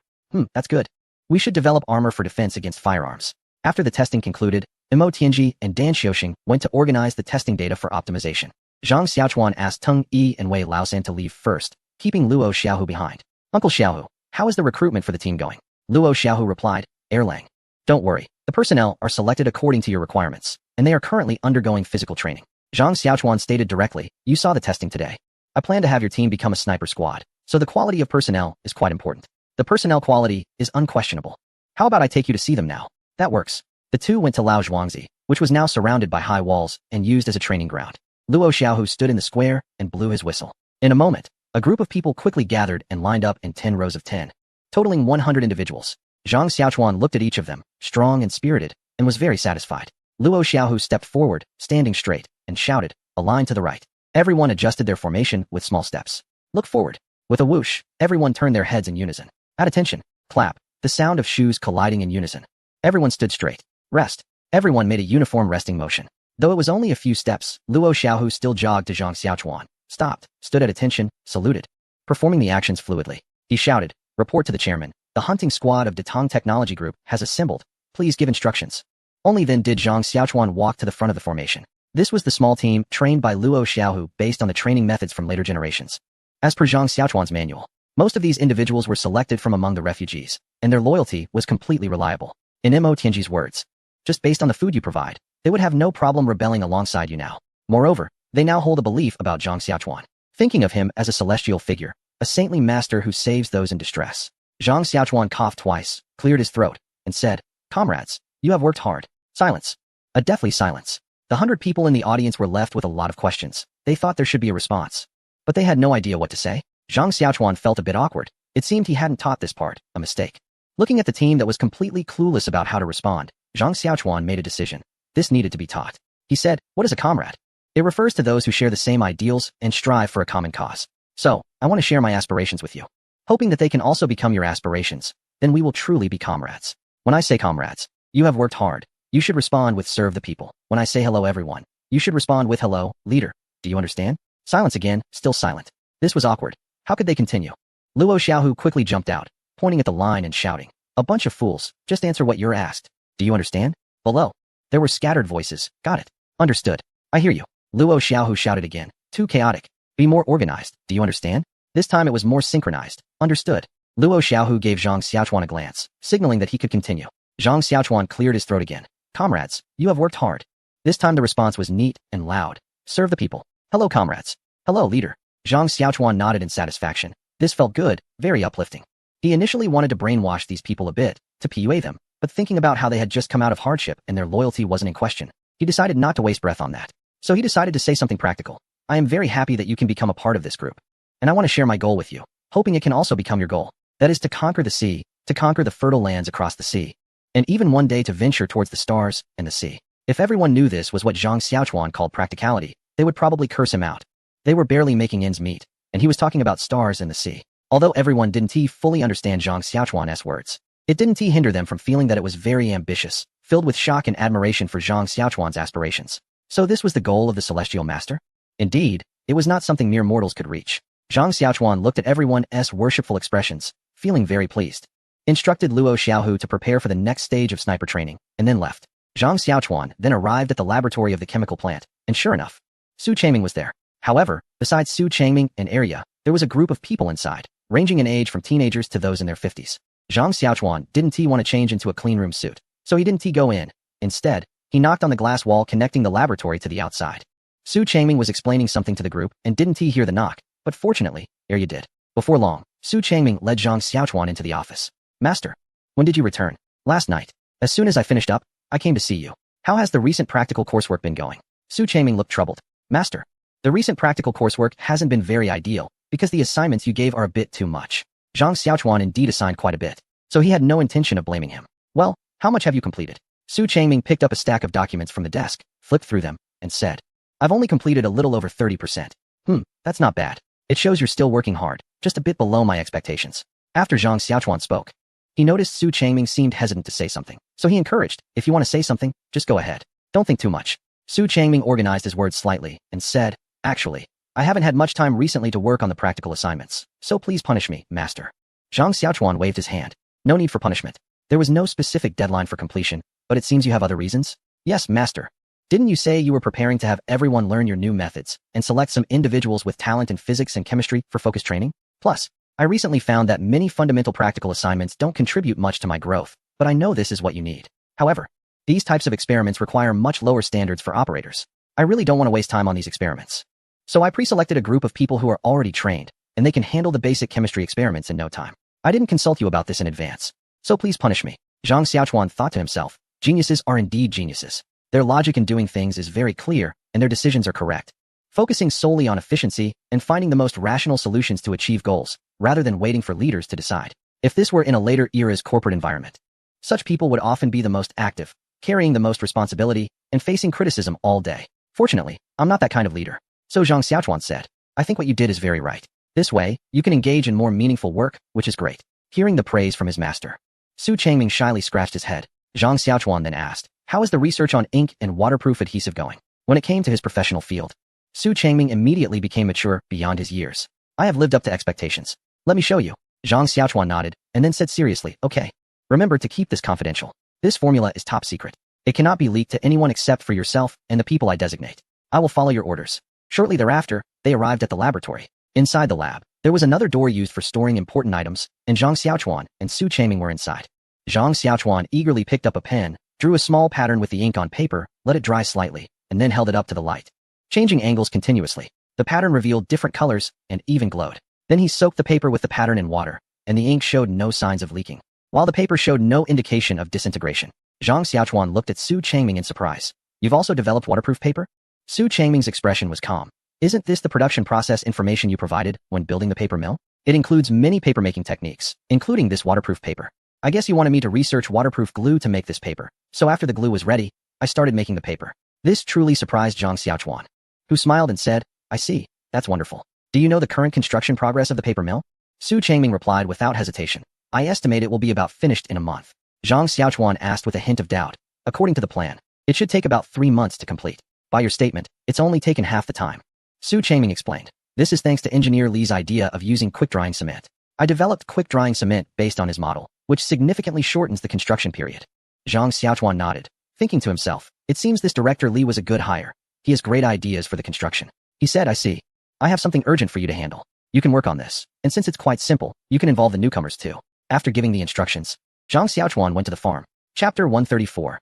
That's good. We should develop armor for defense against firearms. After the testing concluded, Mo Tianji and Dan Xiuxing went to organize the testing data for optimization. Zhang Xiaochuan asked Teng Yi and Wei Laosan to leave first, keeping Luo Xiaohu behind. Uncle Xiaohu, how is the recruitment for the team going? Luo Xiaohu replied, Erlang. Don't worry, the personnel are selected according to your requirements, and they are currently undergoing physical training. Zhang Xiaochuan stated directly, you saw the testing today. I plan to have your team become a sniper squad, so the quality of personnel is quite important. The personnel quality is unquestionable. How about I take you to see them now? That works. The two went to Lao Zhuangzi, which was now surrounded by high walls and used as a training ground. Luo Xiaohu stood in the square and blew his whistle. In a moment, a group of people quickly gathered and lined up in 10 rows of 10, totaling 100 individuals. Zhang Xiaochuan looked at each of them, strong and spirited, and was very satisfied. Luo Xiaohu stepped forward, standing straight, and shouted, a line to the right. Everyone adjusted their formation with small steps. Look forward. With a whoosh, everyone turned their heads in unison. At attention, clap, the sound of shoes colliding in unison. Everyone stood straight. Rest. Everyone made a uniform resting motion. Though it was only a few steps, Luo Xiaohu still jogged to Zhang Xiaochuan, stopped, stood at attention, saluted. Performing the actions fluidly. He shouted, report to the chairman. The hunting squad of Datang Technology Group has assembled. Please give instructions. Only then did Zhang Xiaochuan walk to the front of the formation. This was the small team trained by Luo Xiaohu based on the training methods from later generations. As per Zhang Xiaochuan's manual, most of these individuals were selected from among the refugees, and their loyalty was completely reliable. In Mo Tianji's words, just based on the food you provide, they would have no problem rebelling alongside you now. Moreover, they now hold a belief about Zhang Xiaochuan, thinking of him as a celestial figure, a saintly master who saves those in distress. Zhang Xiaochuan coughed twice, cleared his throat, and said, comrades, you have worked hard. Silence. A deathly silence. The 100 people in the audience were left with a lot of questions. They thought there should be a response. But they had no idea what to say. Zhang Xiaochuan felt a bit awkward. It seemed he hadn't taught this part, a mistake. Looking at the team that was completely clueless about how to respond, Zhang Xiaochuan made a decision. This needed to be taught. He said, what is a comrade? It refers to those who share the same ideals and strive for a common cause. So, I want to share my aspirations with you. Hoping that they can also become your aspirations, then we will truly be comrades. When I say comrades, you have worked hard. You should respond with serve the people. When I say hello everyone, you should respond with hello, leader. Do you understand? Silence again, still silent. This was awkward. How could they continue? Luo Xiaohu quickly jumped out, pointing at the line and shouting, a bunch of fools, just answer what you're asked. Do you understand? Below. There were scattered voices. Got it. Understood. I hear you. Luo Xiaohu shouted again. Too chaotic. Be more organized. Do you understand? This time it was more synchronized. Understood. Luo Xiaohu gave Zhang Xiaochuan a glance, signaling that he could continue. Zhang Xiaochuan cleared his throat again. Comrades, you have worked hard. This time the response was neat and loud. Serve the people. Hello comrades. Hello leader. Zhang Xiaochuan nodded in satisfaction. This felt good, very uplifting. He initially wanted to brainwash these people a bit, to PUA them, but thinking about how they had just come out of hardship and their loyalty wasn't in question, he decided not to waste breath on that. So he decided to say something practical. I am very happy that you can become a part of this group. And I want to share my goal with you, hoping it can also become your goal. That is to conquer the sea, to conquer the fertile lands across the sea, and even one day to venture towards the stars and the sea. If everyone knew this was what Zhang Xiaochuan called practicality, they would probably curse him out. They were barely making ends meet, and he was talking about stars and the sea. Although everyone didn't fully understand Zhang Xiaochuan's words, it didn't hinder them from feeling that it was very ambitious, filled with shock and admiration for Zhang Xiaochuan's aspirations. So this was the goal of the celestial master? Indeed, it was not something mere mortals could reach. Zhang Xiaochuan looked at everyone's worshipful expressions, feeling very pleased. Instructed Luo Xiaohu to prepare for the next stage of sniper training, and then left. Zhang Xiaochuan then arrived at the laboratory of the chemical plant, and sure enough, Su Changming was there. However, besides Su Changming and Arya, there was a group of people inside. ranging in age from teenagers to those in their 50s. Zhang Xiaochuan didn't want to change into a cleanroom suit, so he didn't go in. Instead, he knocked on the glass wall connecting the laboratory to the outside. Su Changming was explaining something to the group and didn't hear the knock, but fortunately, Arya did. Before long, Su Changming led Zhang Xiaochuan into the office. Master, when did you return? Last night. As soon as I finished up, I came to see you. How has the recent practical coursework been going? Su Changming looked troubled. Master, the recent practical coursework hasn't been very ideal, because the assignments you gave are a bit too much. Zhang Xiaochuan indeed assigned quite a bit, so he had no intention of blaming him. Well, how much have you completed? Su Changming picked up a stack of documents from the desk, flipped through them, and said, I've only completed a little over 30%. That's not bad. It shows you're still working hard, just a bit below my expectations. After Zhang Xiaochuan spoke, he noticed Su Changming seemed hesitant to say something, so he encouraged, if you want to say something, just go ahead. Don't think too much. Su Changming organized his words slightly and said, Actually, I haven't had much time recently to work on the practical assignments, so please punish me, master. Zhang Xiaochuan waved his hand. No need for punishment. There was no specific deadline for completion, but it seems you have other reasons? Yes, master. Didn't you say you were preparing to have everyone learn your new methods and select some individuals with talent in physics and chemistry for focused training? Plus, I recently found that many fundamental practical assignments don't contribute much to my growth, but I know this is what you need. However, these types of experiments require much lower standards for operators. I really don't want to waste time on these experiments. So I pre-selected a group of people who are already trained, and they can handle the basic chemistry experiments in no time. I didn't consult you about this in advance, so please punish me. Zhang Xiaochuan thought to himself, geniuses are indeed geniuses. Their logic in doing things is very clear, and their decisions are correct. Focusing solely on efficiency and finding the most rational solutions to achieve goals, rather than waiting for leaders to decide. If this were in a later era's corporate environment, such people would often be the most active, carrying the most responsibility, and facing criticism all day. Fortunately, I'm not that kind of leader. So Zhang Xiaochuan said, I think what you did is very right. This way, you can engage in more meaningful work, which is great. Hearing the praise from his master, Su Changming shyly scratched his head. Zhang Xiaochuan then asked, how is the research on ink and waterproof adhesive going? When it came to his professional field, Su Changming immediately became mature beyond his years. I have lived up to expectations. Let me show you. Zhang Xiaochuan nodded, and then said seriously, okay. Remember to keep this confidential. This formula is top secret. It cannot be leaked to anyone except for yourself and the people I designate. I will follow your orders. Shortly thereafter, they arrived at the laboratory. Inside the lab, there was another door used for storing important items, and Zhang Xiaochuan and Su Changming were inside. Zhang Xiaochuan eagerly picked up a pen, drew a small pattern with the ink on paper, let it dry slightly, and then held it up to the light. Changing angles continuously, the pattern revealed different colors and even glowed. Then he soaked the paper with the pattern in water, and the ink showed no signs of leaking, while the paper showed no indication of disintegration. Zhang Xiaochuan looked at Su Changming in surprise. You've also developed waterproof paper? Su Changming's expression was calm. Isn't this the production process information you provided when building the paper mill? It includes many paper-making techniques, including this waterproof paper. I guess you wanted me to research waterproof glue to make this paper, so after the glue was ready, I started making the paper. This truly surprised Zhang Xiaochuan, who smiled and said, I see, that's wonderful. Do you know the current construction progress of the paper mill? Su Changming replied without hesitation. I estimate it will be about finished in a month. Zhang Xiaochuan asked with a hint of doubt. According to the plan, it should take about 3 months to complete. By your statement, it's only taken half the time. Su Changming explained. This is thanks to Engineer Li's idea of using quick-drying cement. I developed quick-drying cement based on his model, which significantly shortens the construction period. Zhang Xiaochuan nodded, thinking to himself, it seems this Director Li was a good hire. He has great ideas for the construction. He said, I see. I have something urgent for you to handle. You can work on this, and since it's quite simple, you can involve the newcomers too. After giving the instructions, Zhang Xiaochuan went to the farm. Chapter 134.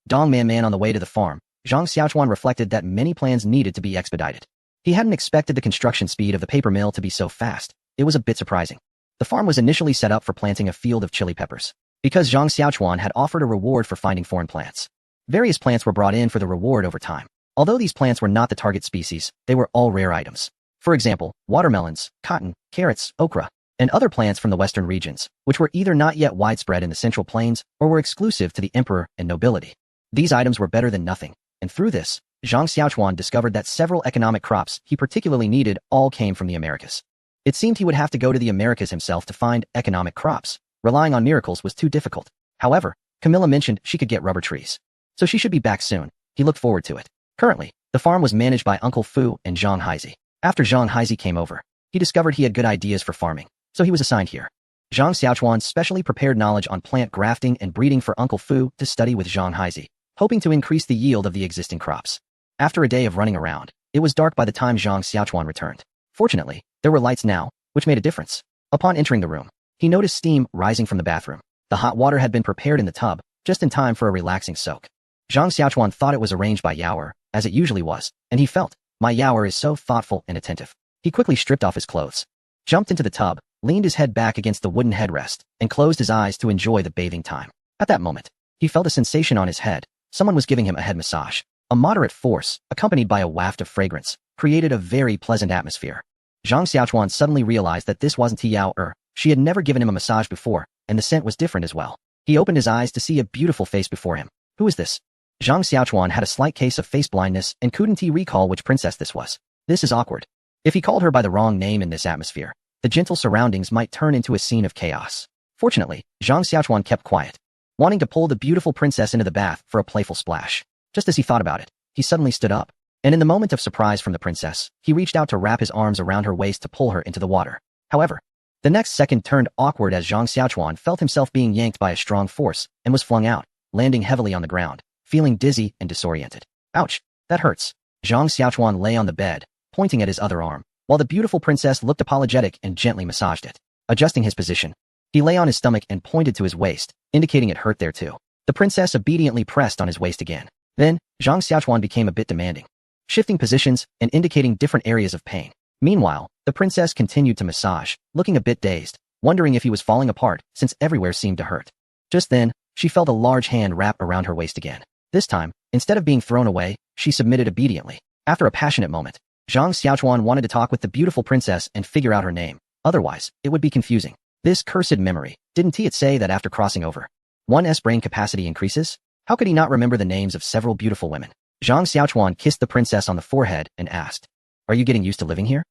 Dong Man on the way to the farm, Zhang Xiaochuan reflected that many plans needed to be expedited. He hadn't expected the construction speed of the paper mill to be so fast. It was a bit surprising. The farm was initially set up for planting a field of chili peppers, because Zhang Xiaochuan had offered a reward for finding foreign plants. Various plants were brought in for the reward over time. Although these plants were not the target species, they were all rare items. For example, watermelons, cotton, carrots, okra, and other plants from the western regions, which were either not yet widespread in the Central Plains or were exclusive to the emperor and nobility. These items were better than nothing, and through this, Zhang Xiaochuan discovered that several economic crops he particularly needed all came from the Americas. It seemed he would have to go to the Americas himself to find economic crops. Relying on miracles was too difficult. However, Camilla mentioned she could get rubber trees, so she should be back soon. He looked forward to it. Currently, the farm was managed by Uncle Fu and Zhang Haizi. After Zhang Haizi came over, he discovered he had good ideas for farming, so he was assigned here. Zhang Xiaochuan specially prepared knowledge on plant grafting and breeding for Uncle Fu to study with Zhang Haizi, hoping to increase the yield of the existing crops. After a day of running around, it was dark by the time Zhang Xiaochuan returned. Fortunately, there were lights now, which made a difference. Upon entering the room, he noticed steam rising from the bathroom. The hot water had been prepared in the tub, just in time for a relaxing soak. Zhang Xiaochuan thought it was arranged by Yaoer, as it usually was, and he felt, my Yaoer is so thoughtful and attentive. He quickly stripped off his clothes, jumped into the tub, leaned his head back against the wooden headrest, and closed his eyes to enjoy the bathing time. At that moment, he felt a sensation on his head. Someone was giving him a head massage. A moderate force, accompanied by a waft of fragrance, created a very pleasant atmosphere. Zhang Xiaochuan suddenly realized that this wasn't Yaoer. She had never given him a massage before, and the scent was different as well. He opened his eyes to see a beautiful face before him. Who is this? Zhang Xiaochuan had a slight case of face blindness and couldn't recall which princess this was. This is awkward. If he called her by the wrong name in this atmosphere, the gentle surroundings might turn into a scene of chaos. Fortunately, Zhang Xiaochuan kept quiet, wanting to pull the beautiful princess into the bath for a playful splash. Just as he thought about it, he suddenly stood up, and in the moment of surprise from the princess, he reached out to wrap his arms around her waist to pull her into the water. However, the next second turned awkward as Zhang Xiaochuan felt himself being yanked by a strong force and was flung out, landing heavily on the ground, feeling dizzy and disoriented. Ouch, that hurts. Zhang Xiaochuan lay on the bed, pointing at his other arm, while the beautiful princess looked apologetic and gently massaged it. Adjusting his position, he lay on his stomach and pointed to his waist, indicating it hurt there too. The princess obediently pressed on his waist again. Then, Zhang Xiaochuan became a bit demanding, shifting positions and indicating different areas of pain. Meanwhile, the princess continued to massage, looking a bit dazed, wondering if he was falling apart since everywhere seemed to hurt. Just then, she felt a large hand wrap around her waist again. This time, instead of being thrown away, she submitted obediently. After a passionate moment, Zhang Xiaochuan wanted to talk with the beautiful princess and figure out her name. Otherwise, it would be confusing. This cursed memory, didn't it say that after crossing over, one's brain capacity increases? How could he not remember the names of several beautiful women? Zhang Xiaochuan kissed the princess on the forehead and asked, "Are you getting used to living here?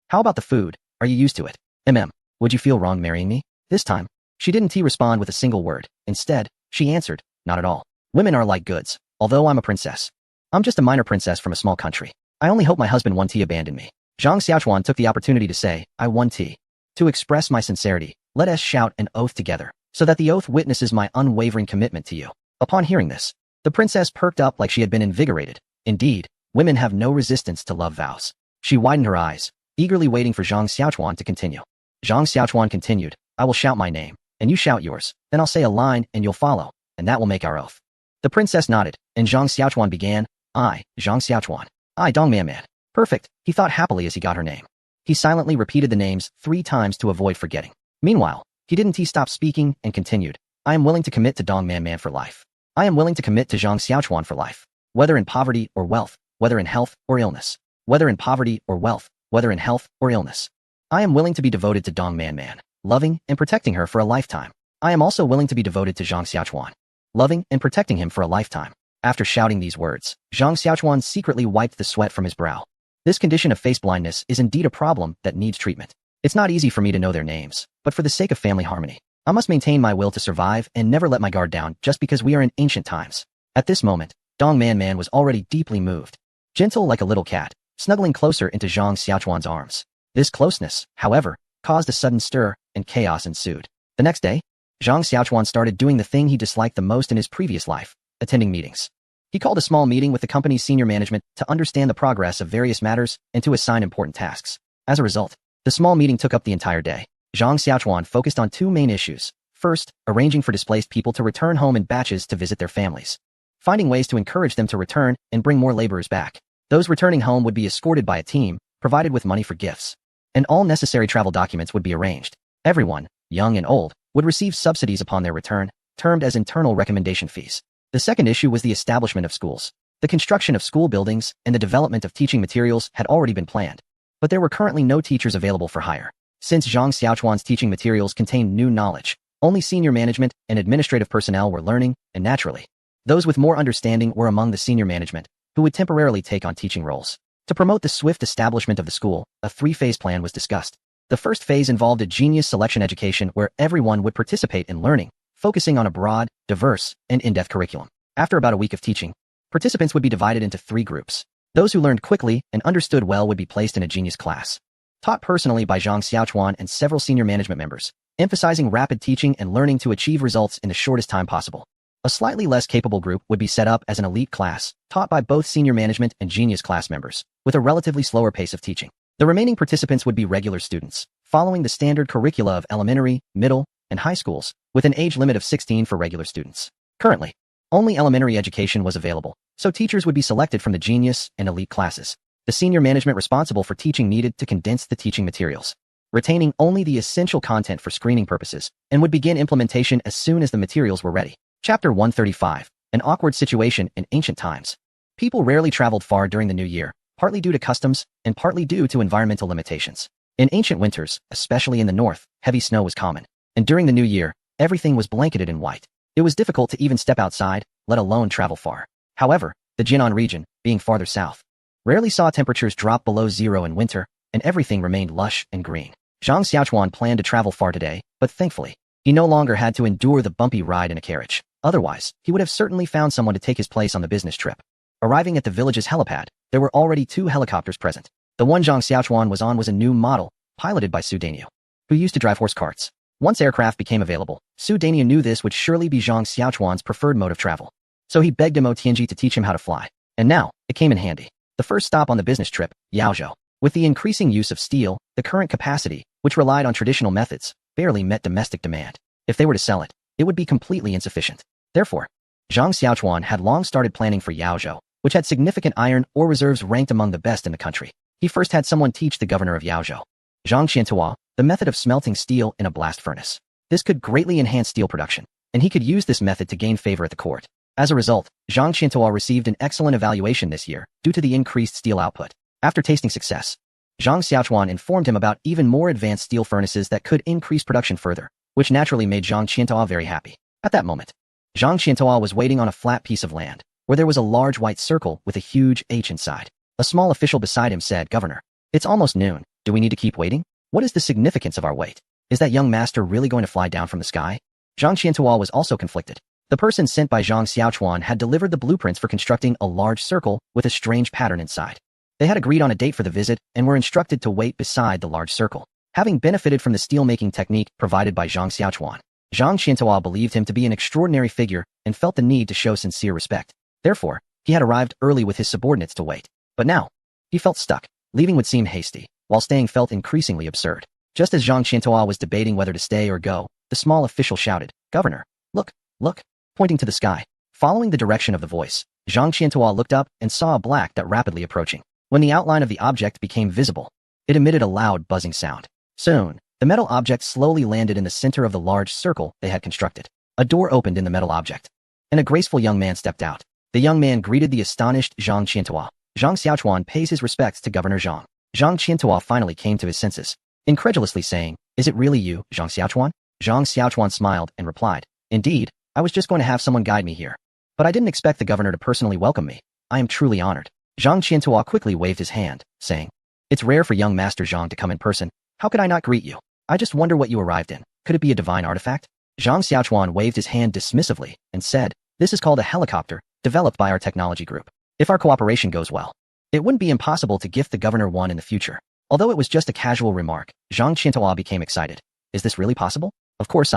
How about the food? Are you used to it? Would you feel wrong marrying me?" This time, she didn't respond with a single word. Instead, she answered, "Not at all. Women are like goods, although I'm a princess. I'm just a minor princess from a small country. I only hope my husband won't abandon me." Zhang Xiaochuan took the opportunity to say, "I won't. To express my sincerity, let us shout an oath together, so that the oath witnesses my unwavering commitment to you." Upon hearing this, the princess perked up like she had been invigorated. Indeed, women have no resistance to love vows. She widened her eyes, eagerly waiting for Zhang Xiaochuan to continue. Zhang Xiaochuan continued, "I will shout my name, and you shout yours. Then I'll say a line and you'll follow, and that will make our oath." The princess nodded, and Zhang Xiaochuan began, "I, Zhang Xiaochuan. I, Dong Man. Perfect, he thought happily as he got her name. He silently repeated the names 3 times to avoid forgetting. Meanwhile, he didn't stop speaking and continued, "I am willing to commit to Dong Man for life. I am willing to commit to Zhang Xiaochuan for life. Whether in poverty or wealth, whether in health or illness. Whether in poverty or wealth, whether in health or illness. I am willing to be devoted to Dong Man, loving and protecting her for a lifetime. I am also willing to be devoted to Zhang Xiaochuan, loving and protecting him for a lifetime." After shouting these words, Zhang Xiaochuan secretly wiped the sweat from his brow. This condition of face blindness is indeed a problem that needs treatment. It's not easy for me to know their names, but for the sake of family harmony, I must maintain my will to survive and never let my guard down just because we are in ancient times. At this moment, Dong Man was already deeply moved, gentle like a little cat, snuggling closer into Zhang Xiaochuan's arms. This closeness, however, caused a sudden stir, and chaos ensued. The next day, Zhang Xiaochuan started doing the thing he disliked the most in his previous life, attending meetings. He called a small meeting with the company's senior management to understand the progress of various matters and to assign important tasks. As a result, the small meeting took up the entire day. Zhang Xiaochuan focused on 2 main issues. First, arranging for displaced people to return home in batches to visit their families. Finding ways to encourage them to return and bring more laborers back. Those returning home would be escorted by a team, provided with money for gifts. And all necessary travel documents would be arranged. Everyone, young and old, would receive subsidies upon their return, termed as internal recommendation fees. The second issue was the establishment of schools. The construction of school buildings and the development of teaching materials had already been planned, but there were currently no teachers available for hire. Since Zhang Xiaochuan's teaching materials contained new knowledge, only senior management and administrative personnel were learning, and naturally, those with more understanding were among the senior management, who would temporarily take on teaching roles. To promote the swift establishment of the school, a 3-phase plan was discussed. The first phase involved a genius selection education where everyone would participate in learning, focusing on a broad, diverse, and in-depth curriculum. After about a week of teaching, participants would be divided into 3 groups. Those who learned quickly and understood well would be placed in a genius class, taught personally by Zhang Xiaochuan and several senior management members, emphasizing rapid teaching and learning to achieve results in the shortest time possible. A slightly less capable group would be set up as an elite class, taught by both senior management and genius class members, with a relatively slower pace of teaching. The remaining participants would be regular students, following the standard curricula of elementary, middle, and high schools, with an age limit of 16 for regular students. Currently, only elementary education was available, so teachers would be selected from the genius and elite classes. The senior management responsible for teaching needed to condense the teaching materials, retaining only the essential content for screening purposes, and would begin implementation as soon as the materials were ready. Chapter 135. An awkward situation in ancient times. People rarely traveled far during the new year, partly due to customs and partly due to environmental limitations. In ancient winters, especially in the north, heavy snow was common, and during the new year, everything was blanketed in white. It was difficult to even step outside, let alone travel far. However, the Jinan region, being farther south, rarely saw temperatures drop below zero in winter, and everything remained lush and green. Zhang Xiaochuan planned to travel far today, but thankfully, he no longer had to endure the bumpy ride in a carriage. Otherwise, he would have certainly found someone to take his place on the business trip. Arriving at the village's helipad, there were already 2 helicopters present. The one Zhang Xiaochuan was on was a new model, piloted by Su Daniu, who used to drive horse carts. Once aircraft became available, Su Daniu knew this would surely be Zhang Xiaochuan's preferred mode of travel. So he begged Mo Tianji to teach him how to fly. And now, it came in handy. The first stop on the business trip, Yaozhou. With the increasing use of steel, the current capacity, which relied on traditional methods, barely met domestic demand. If they were to sell it, it would be completely insufficient. Therefore, Zhang Xiaochuan had long started planning for Yaozhou, which had significant iron ore reserves ranked among the best in the country. He first had someone teach the governor of Yaozhou, Zhang Qiantua, the method of smelting steel in a blast furnace. This could greatly enhance steel production, and he could use this method to gain favor at the court. As a result, Zhang Qiantua received an excellent evaluation this year due to the increased steel output. After tasting success, Zhang Xiaochuan informed him about even more advanced steel furnaces that could increase production further, which naturally made Zhang Qiantua very happy. At that moment, Zhang Qiantua was waiting on a flat piece of land, where there was a large white circle with a huge H inside. A small official beside him said, "Governor, it's almost noon. Do we need to keep waiting? What is the significance of our wait? Is that young master really going to fly down from the sky?" Zhang Qiantua was also conflicted. The person sent by Zhang Xiaochuan had delivered the blueprints for constructing a large circle with a strange pattern inside. They had agreed on a date for the visit and were instructed to wait beside the large circle. Having benefited from the steel-making technique provided by Zhang Xiaochuan, Zhang Qiantua believed him to be an extraordinary figure and felt the need to show sincere respect. Therefore, he had arrived early with his subordinates to wait. But now, he felt stuck. Leaving would seem hasty, while staying felt increasingly absurd. Just as Zhang Qiantua was debating whether to stay or go, the small official shouted, "Governor, look, look," pointing to the sky. Following the direction of the voice, Zhang Qiantua looked up and saw a black dot rapidly approaching. When the outline of the object became visible, it emitted a loud buzzing sound. Soon, the metal object slowly landed in the center of the large circle they had constructed. A door opened in the metal object, and a graceful young man stepped out. The young man greeted the astonished Zhang Qiantua. Zhang Xiaochuan pays his respects to Governor Zhang. Zhang Qiantua finally came to his senses, incredulously saying, "Is it really you, Zhang Xiaochuan?" Zhang Xiaochuan smiled and replied, "Indeed, I was just going to have someone guide me here. But I didn't expect the governor to personally welcome me. I am truly honored." Zhang Qiantua quickly waved his hand, saying, "It's rare for young Master Zhang to come in person. How could I not greet you? I just wonder what you arrived in. Could it be a divine artifact?" Zhang Xiaochuan waved his hand dismissively and said, "This is called a helicopter, developed by our technology group. If our cooperation goes well, it wouldn't be impossible to gift the governor one in the future." Although it was just a casual remark, Zhang Qiantua became excited. "Is this really possible?" "Of course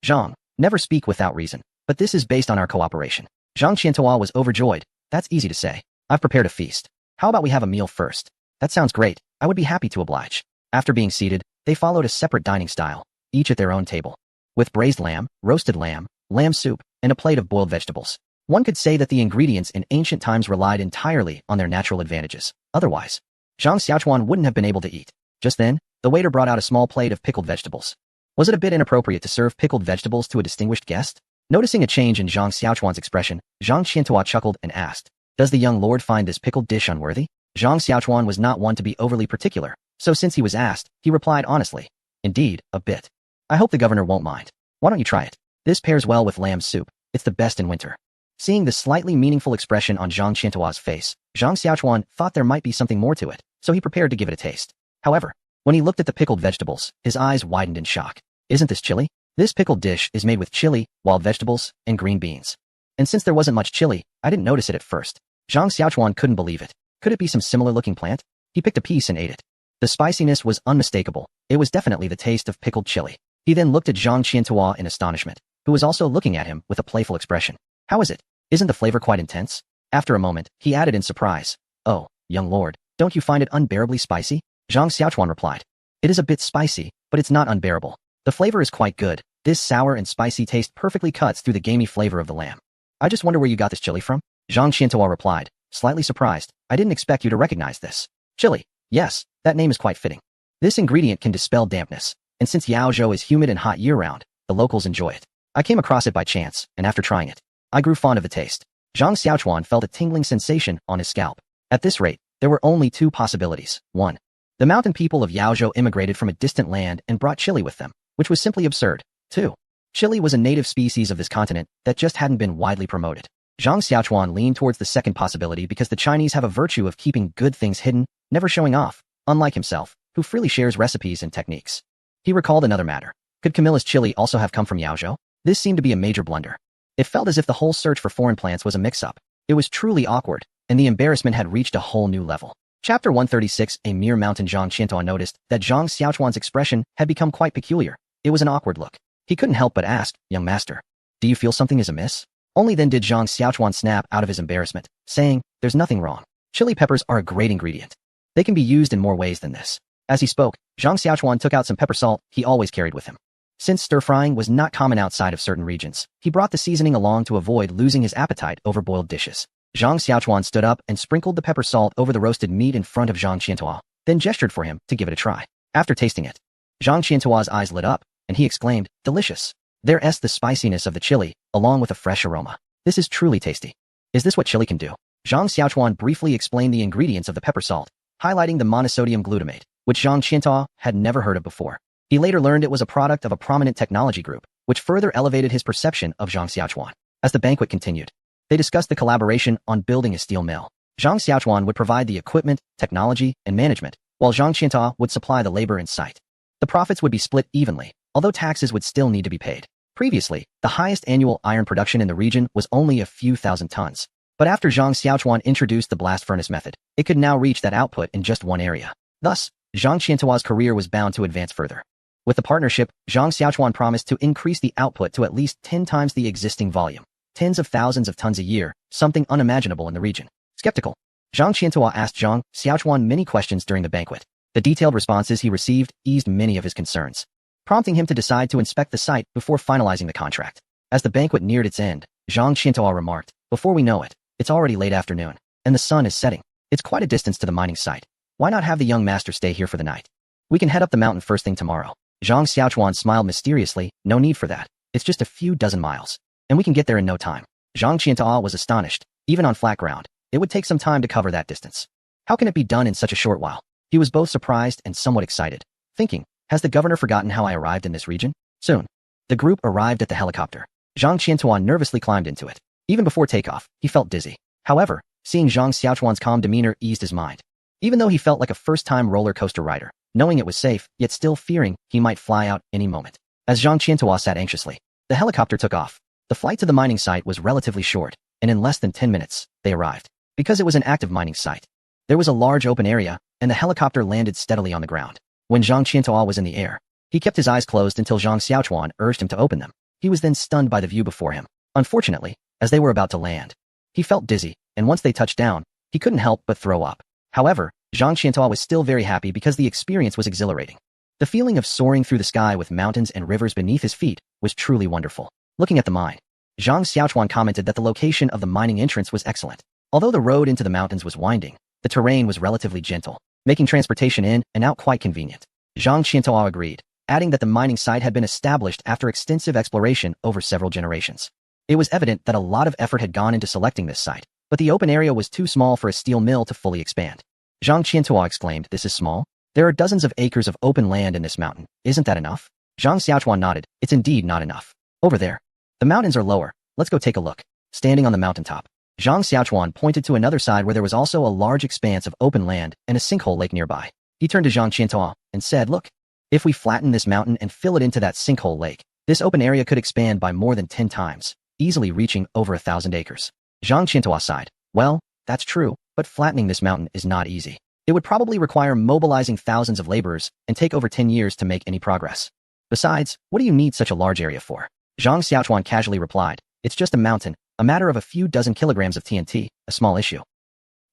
Zhang, never speak without reason, but this is based on our cooperation." Zhang Qiantua was overjoyed. "That's easy to say. I've prepared a feast. How about we have a meal first?" "That sounds great. I would be happy to oblige." After being seated, they followed a separate dining style, each at their own table, with braised lamb, roasted lamb, lamb soup, and a plate of boiled vegetables. One could say that the ingredients in ancient times relied entirely on their natural advantages. Otherwise, Zhang Xiaochuan wouldn't have been able to eat. Just then, the waiter brought out a small plate of pickled vegetables. Was it a bit inappropriate to serve pickled vegetables to a distinguished guest? Noticing a change in Zhang Xiaochuan's expression, Zhang Qiantua chuckled and asked, "Does the young lord find this pickled dish unworthy?" Zhang Xiaochuan was not one to be overly particular, so since he was asked, he replied honestly, "Indeed, a bit. I hope the governor won't mind. Why don't you try it? This pairs well with lamb soup. It's the best in winter." Seeing the slightly meaningful expression on Zhang Qiantua's face, Zhang Xiaochuan thought there might be something more to it, so he prepared to give it a taste. However, when he looked at the pickled vegetables, his eyes widened in shock. "Isn't this chili? This pickled dish is made with chili, wild vegetables, and green beans. And since there wasn't much chili, I didn't notice it at first." Zhang Xiaochuan couldn't believe it. Could it be some similar-looking plant? He picked a piece and ate it. The spiciness was unmistakable. It was definitely the taste of pickled chili. He then looked at Zhang Qiantua in astonishment, who was also looking at him with a playful expression. "How is it? Isn't the flavor quite intense?" After a moment, he added in surprise, "Oh, young lord, don't you find it unbearably spicy?" Zhang Xiaochuan replied, It is a bit spicy, but it's not unbearable. The flavor is quite good. This sour and spicy taste perfectly cuts through the gamey flavor of the lamb. I just wonder where you got this chili from? Zhang Qiantuo replied, slightly surprised. I didn't expect you to recognize this. Chili. Yes, that name is quite fitting. This ingredient can dispel dampness, and since Yaozhou is humid and hot year-round, the locals enjoy it. I came across it by chance, and after trying it, I grew fond of the taste. Zhang Xiaochuan felt a tingling sensation on his scalp. At this rate, there were only two possibilities. 1. The mountain people of Yaozhou immigrated from a distant land and brought chili with them, which was simply absurd. 2. Chili was a native species of this continent that just hadn't been widely promoted. Zhang Xiaochuan leaned towards the second possibility because the Chinese have a virtue of keeping good things hidden, never showing off, unlike himself, who freely shares recipes and techniques. He recalled another matter. Could Camilla's chili also have come from Yaozhou? This seemed to be a major blunder. It felt as if the whole search for foreign plants was a mix-up. It was truly awkward, and the embarrassment had reached a whole new level. Chapter 136, A Mere Mountain. Zhang Qiantuo noticed that Zhang Xiaochuan's expression had become quite peculiar. It was an awkward look. He couldn't help but ask, young master, do you feel something is amiss? Only then did Zhang Xiaochuan snap out of his embarrassment, saying, there's nothing wrong. Chili peppers are a great ingredient. They can be used in more ways than this. As he spoke, Zhang Xiaochuan took out some pepper salt he always carried with him. Since stir-frying was not common outside of certain regions, he brought the seasoning along to avoid losing his appetite over boiled dishes. Zhang Xiaochuan stood up and sprinkled the pepper salt over the roasted meat in front of Zhang Qiantuo, then gestured for him to give it a try. After tasting it, Zhang Qiantuo's eyes lit up, and he exclaimed, delicious. There's the spiciness of the chili, along with a fresh aroma. This is truly tasty. Is this what chili can do? Zhang Xiaochuan briefly explained the ingredients of the pepper salt, highlighting the monosodium glutamate, which Zhang Qiantuo had never heard of before. He later learned it was a product of a prominent technology group, which further elevated his perception of Zhang Xiaochuan. As the banquet continued, they discussed the collaboration on building a steel mill. Zhang Xiaochuan would provide the equipment, technology, and management, while Zhang Qiantuo would supply the labor and site. The profits would be split evenly, although taxes would still need to be paid. Previously, the highest annual iron production in the region was only a few thousand tons. But after Zhang Xiaochuan introduced the blast furnace method, it could now reach that output in just one area. Thus, Zhang Qiantuo's career was bound to advance further. With the partnership, Zhang Xiaochuan promised to increase the output to at least 10 times the existing volume. Tens of thousands of tons a year, something unimaginable in the region. Skeptical, Zhang Qiantuo asked Zhang Xiaochuan many questions during the banquet. The detailed responses he received eased many of his concerns, prompting him to decide to inspect the site before finalizing the contract. As the banquet neared its end, Zhang Qiantuo remarked, before we know it, it's already late afternoon, and the sun is setting. It's quite a distance to the mining site. Why not have the young master stay here for the night? We can head up the mountain first thing tomorrow. Zhang Xiaochuan smiled mysteriously, no need for that. It's just a few dozen miles, and we can get there in no time. Zhang Qiantuo was astonished. Even on flat ground, it would take some time to cover that distance. How can it be done in such a short while? He was both surprised and somewhat excited, thinking, has the governor forgotten how I arrived in this region? Soon, the group arrived at the helicopter. Zhang Qiantuo nervously climbed into it. Even before takeoff, he felt dizzy. However, seeing Zhang Xiaochuan's calm demeanor eased his mind. Even though he felt like a first-time roller coaster rider, knowing it was safe, yet still fearing he might fly out any moment. As Zhang Qiantuo sat anxiously, the helicopter took off. The flight to the mining site was relatively short, and in less than 10 minutes, they arrived. Because it was an active mining site, there was a large open area, and the helicopter landed steadily on the ground. When Zhang Qiantuo was in the air, he kept his eyes closed until Zhang Xiaochuan urged him to open them. He was then stunned by the view before him. Unfortunately, as they were about to land, he felt dizzy, and once they touched down, he couldn't help but throw up. However, Zhang Qiantuo was still very happy because the experience was exhilarating. The feeling of soaring through the sky with mountains and rivers beneath his feet was truly wonderful. Looking at the mine, Zhang Xiaochuan commented that the location of the mining entrance was excellent. Although the road into the mountains was winding, the terrain was relatively gentle, making transportation in and out quite convenient. Zhang Qiantuo agreed, adding that the mining site had been established after extensive exploration over several generations. It was evident that a lot of effort had gone into selecting this site, but the open area was too small for a steel mill to fully expand. Zhang Qiantuo exclaimed, this is small? There are dozens of acres of open land in this mountain. Isn't that enough? Zhang Xiaochuan nodded. It's indeed not enough. Over there. The mountains are lower. Let's go take a look. Standing on the mountaintop, Zhang Xiaochuan pointed to another side where there was also a large expanse of open land and a sinkhole lake nearby. He turned to Zhang Qiantuo and said, look, if we flatten this mountain and fill it into that sinkhole lake, this open area could expand by more than 10 times, easily reaching over 1,000 acres. Zhang Qiantuo sighed. Well, that's true, but flattening this mountain is not easy. It would probably require mobilizing thousands of laborers and take over 10 years to make any progress. Besides, what do you need such a large area for? Zhang Xiaochuan casually replied, it's just a mountain, a matter of a few dozen kilograms of TNT, a small issue.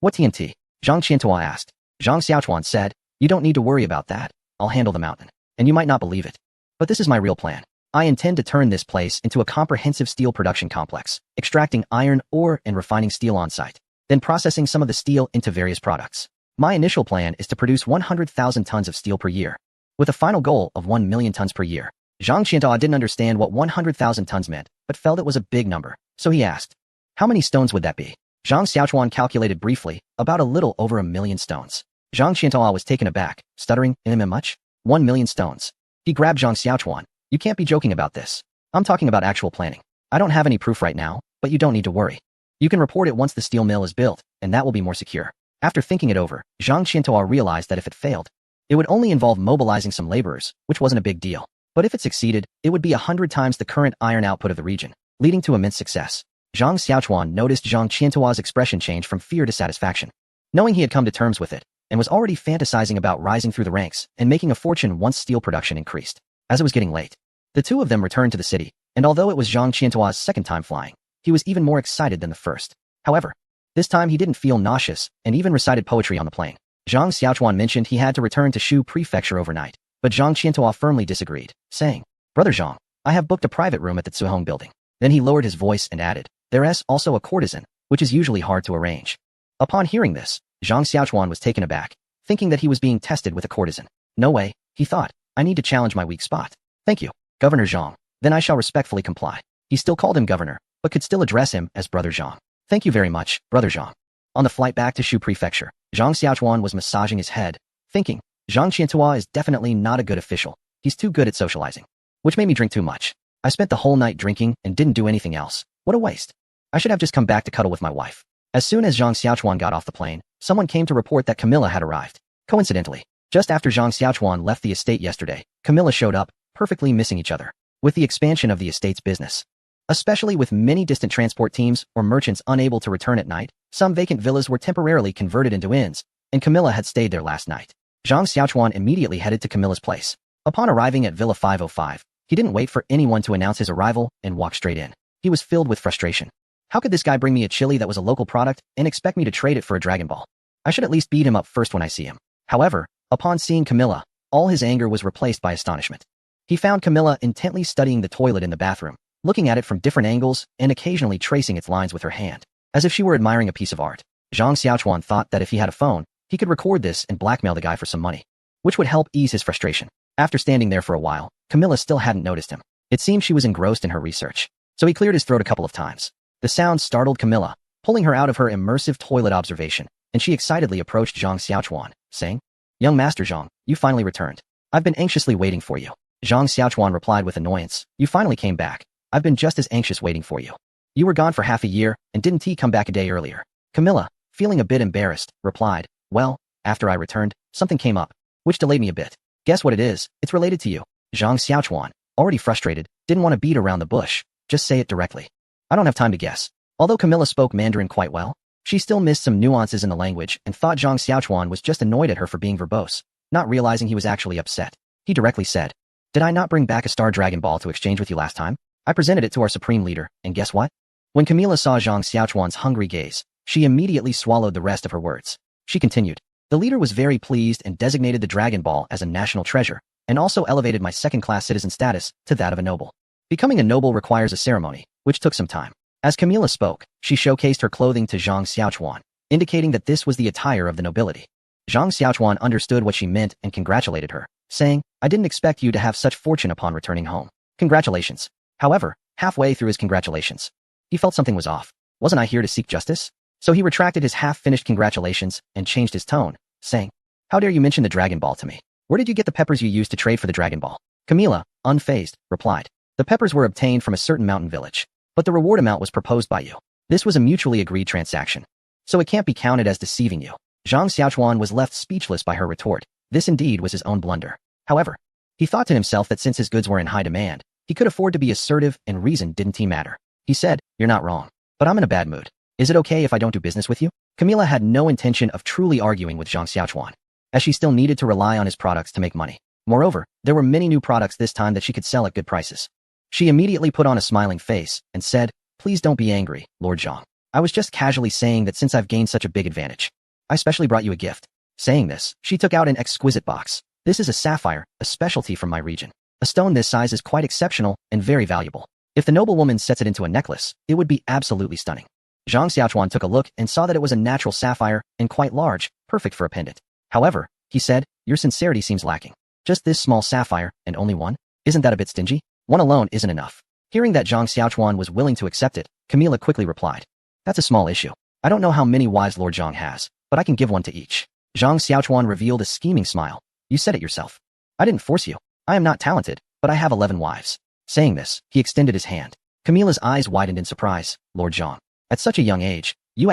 What TNT? Zhang Qiantuo asked. Zhang Xiaochuan said, you don't need to worry about that. I'll handle the mountain. And you might not believe it, but this is my real plan. I intend to turn this place into a comprehensive steel production complex, extracting iron ore and refining steel on site, then processing some of the steel into various products. My initial plan is to produce 100,000 tons of steel per year, with a final goal of 1 million tons per year. Zhang Qiantao didn't understand what 100,000 tons meant, but felt it was a big number, so he asked, how many stones would that be? Zhang Xiaochuan calculated briefly, about a little over 1 million stones. Zhang Qiantao was taken aback, stuttering, much? 1 million stones. He grabbed Zhang Xiaochuan. You can't be joking about this. I'm talking about actual planning. I don't have any proof right now, but you don't need to worry. You can report it once the steel mill is built, and that will be more secure. After thinking it over, Zhang Qiantao realized that if it failed, it would only involve mobilizing some laborers, which wasn't a big deal. But if it succeeded, it would be 100 times the current iron output of the region, leading to immense success. Zhang Xiaochuan noticed Zhang Qiantao's expression change from fear to satisfaction. Knowing he had come to terms with it, and was already fantasizing about rising through the ranks and making a fortune once steel production increased. As it was getting late, the two of them returned to the city, and although it was Zhang Qiantao's second time flying, he was even more excited than the first. However, this time he didn't feel nauseous and even recited poetry on the plane. Zhang Xiaochuan mentioned he had to return to Shu Prefecture overnight, but Zhang Qiantao firmly disagreed, saying, Brother Zhang, I have booked a private room at the Tsuhong building. Then he lowered his voice and added, there's also a courtesan, which is usually hard to arrange. Upon hearing this, Zhang Xiaochuan was taken aback, thinking that he was being tested with a courtesan. No way, he thought, I need to challenge my weak spot. Thank you, Governor Zhang. Then I shall respectfully comply. He still called him governor, but could still address him as Brother Zhang. Thank you very much, Brother Zhang. On the flight back to Shu Prefecture, Zhang Xiaochuan was massaging his head, thinking, Zhang Qiantao is definitely not a good official. He's too good at socializing. Which made me drink too much. I spent the whole night drinking and didn't do anything else. What a waste. I should have just come back to cuddle with my wife. As soon as Zhang Xiaochuan got off the plane, someone came to report that Camilla had arrived. Coincidentally, just after Zhang Xiaochuan left the estate yesterday, Camilla showed up, perfectly missing each other. With the expansion of the estate's business, especially with many distant transport teams or merchants unable to return at night, some vacant villas were temporarily converted into inns, and Camilla had stayed there last night. Zhang Xiaochuan immediately headed to Camilla's place. Upon arriving at Villa 505, he didn't wait for anyone to announce his arrival and walked straight in. He was filled with frustration. How could this guy bring me a chili that was a local product and expect me to trade it for a Dragon Ball? I should at least beat him up first when I see him. However, upon seeing Camilla, all his anger was replaced by astonishment. He found Camilla intently studying the toilet in the bathroom, looking at it from different angles and occasionally tracing its lines with her hand, as if she were admiring a piece of art. Zhang Xiaochuan thought that if he had a phone, he could record this and blackmail the guy for some money, which would help ease his frustration. After standing there for a while, Camilla still hadn't noticed him. It seemed she was engrossed in her research, so he cleared his throat a couple of times. The sound startled Camilla, pulling her out of her immersive toilet observation, and she excitedly approached Zhang Xiaochuan, saying, Young Master Zhang, you finally returned. I've been anxiously waiting for you. Zhang Xiaochuan replied with annoyance, You finally came back. I've been just as anxious waiting for you. You were gone for half a year, and didn't he come back a day earlier? Camilla, feeling a bit embarrassed, replied, Well, after I returned, something came up, which delayed me a bit. Guess what it is? It's related to you. Zhang Xiaochuan, already frustrated, didn't want to beat around the bush. Just say it directly. I don't have time to guess. Although Camilla spoke Mandarin quite well, she still missed some nuances in the language and thought Zhang Xiaochuan was just annoyed at her for being verbose, not realizing he was actually upset. He directly said, Did I not bring back a Star Dragon Ball to exchange with you last time? I presented it to our supreme leader, and guess what? When Camilla saw Zhang Xiaochuan's hungry gaze, she immediately swallowed the rest of her words. She continued, The leader was very pleased and designated the Dragon Ball as a national treasure, and also elevated my second-class citizen status to that of a noble. Becoming a noble requires a ceremony, which took some time. As Camilla spoke, she showcased her clothing to Zhang Xiaochuan, indicating that this was the attire of the nobility. Zhang Xiaochuan understood what she meant and congratulated her, saying, I didn't expect you to have such fortune upon returning home. Congratulations. However, halfway through his congratulations, he felt something was off. Wasn't I here to seek justice? So he retracted his half-finished congratulations and changed his tone, saying, How dare you mention the Dragon Ball to me? Where did you get the peppers you used to trade for the Dragon Ball? Camilla, unfazed, replied, The peppers were obtained from a certain mountain village, but the reward amount was proposed by you. This was a mutually agreed transaction, so it can't be counted as deceiving you. Zhang Xiaochuan was left speechless by her retort. This indeed was his own blunder. However, he thought to himself that since his goods were in high demand, he could afford to be assertive and reason didn't matter. He said, You're not wrong, but I'm in a bad mood. Is it okay if I don't do business with you? Camilla had no intention of truly arguing with Zhang Xiaochuan, as she still needed to rely on his products to make money. Moreover, there were many new products this time that she could sell at good prices. She immediately put on a smiling face and said, Please don't be angry, Lord Zhang. I was just casually saying that since I've gained such a big advantage, I specially brought you a gift. Saying this, she took out an exquisite box. This is a sapphire, a specialty from my region. A stone this size is quite exceptional and very valuable. If the noblewoman sets it into a necklace, it would be absolutely stunning. Zhang Xiaochuan took a look and saw that it was a natural sapphire and quite large, perfect for a pendant. However, he said, your sincerity seems lacking. Just this small sapphire, and only one? Isn't that a bit stingy? One alone isn't enough. Hearing that Zhang Xiaochuan was willing to accept it, Camilla quickly replied. That's a small issue. I don't know how many wives Lord Zhang has, but I can give one to each. Zhang Xiaochuan revealed a scheming smile. You said it yourself. I didn't force you. I am not talented, but I have 11 wives. Saying this, he extended his hand. Camilla's eyes widened in surprise. Lord Zhang. At such a young age, you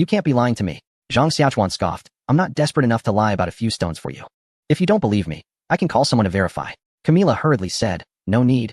can't be lying to me. Zhang Xiaochuan scoffed. I'm not desperate enough to lie about a few stones for you. If you don't believe me, I can call someone to verify. Camilla hurriedly said, no need.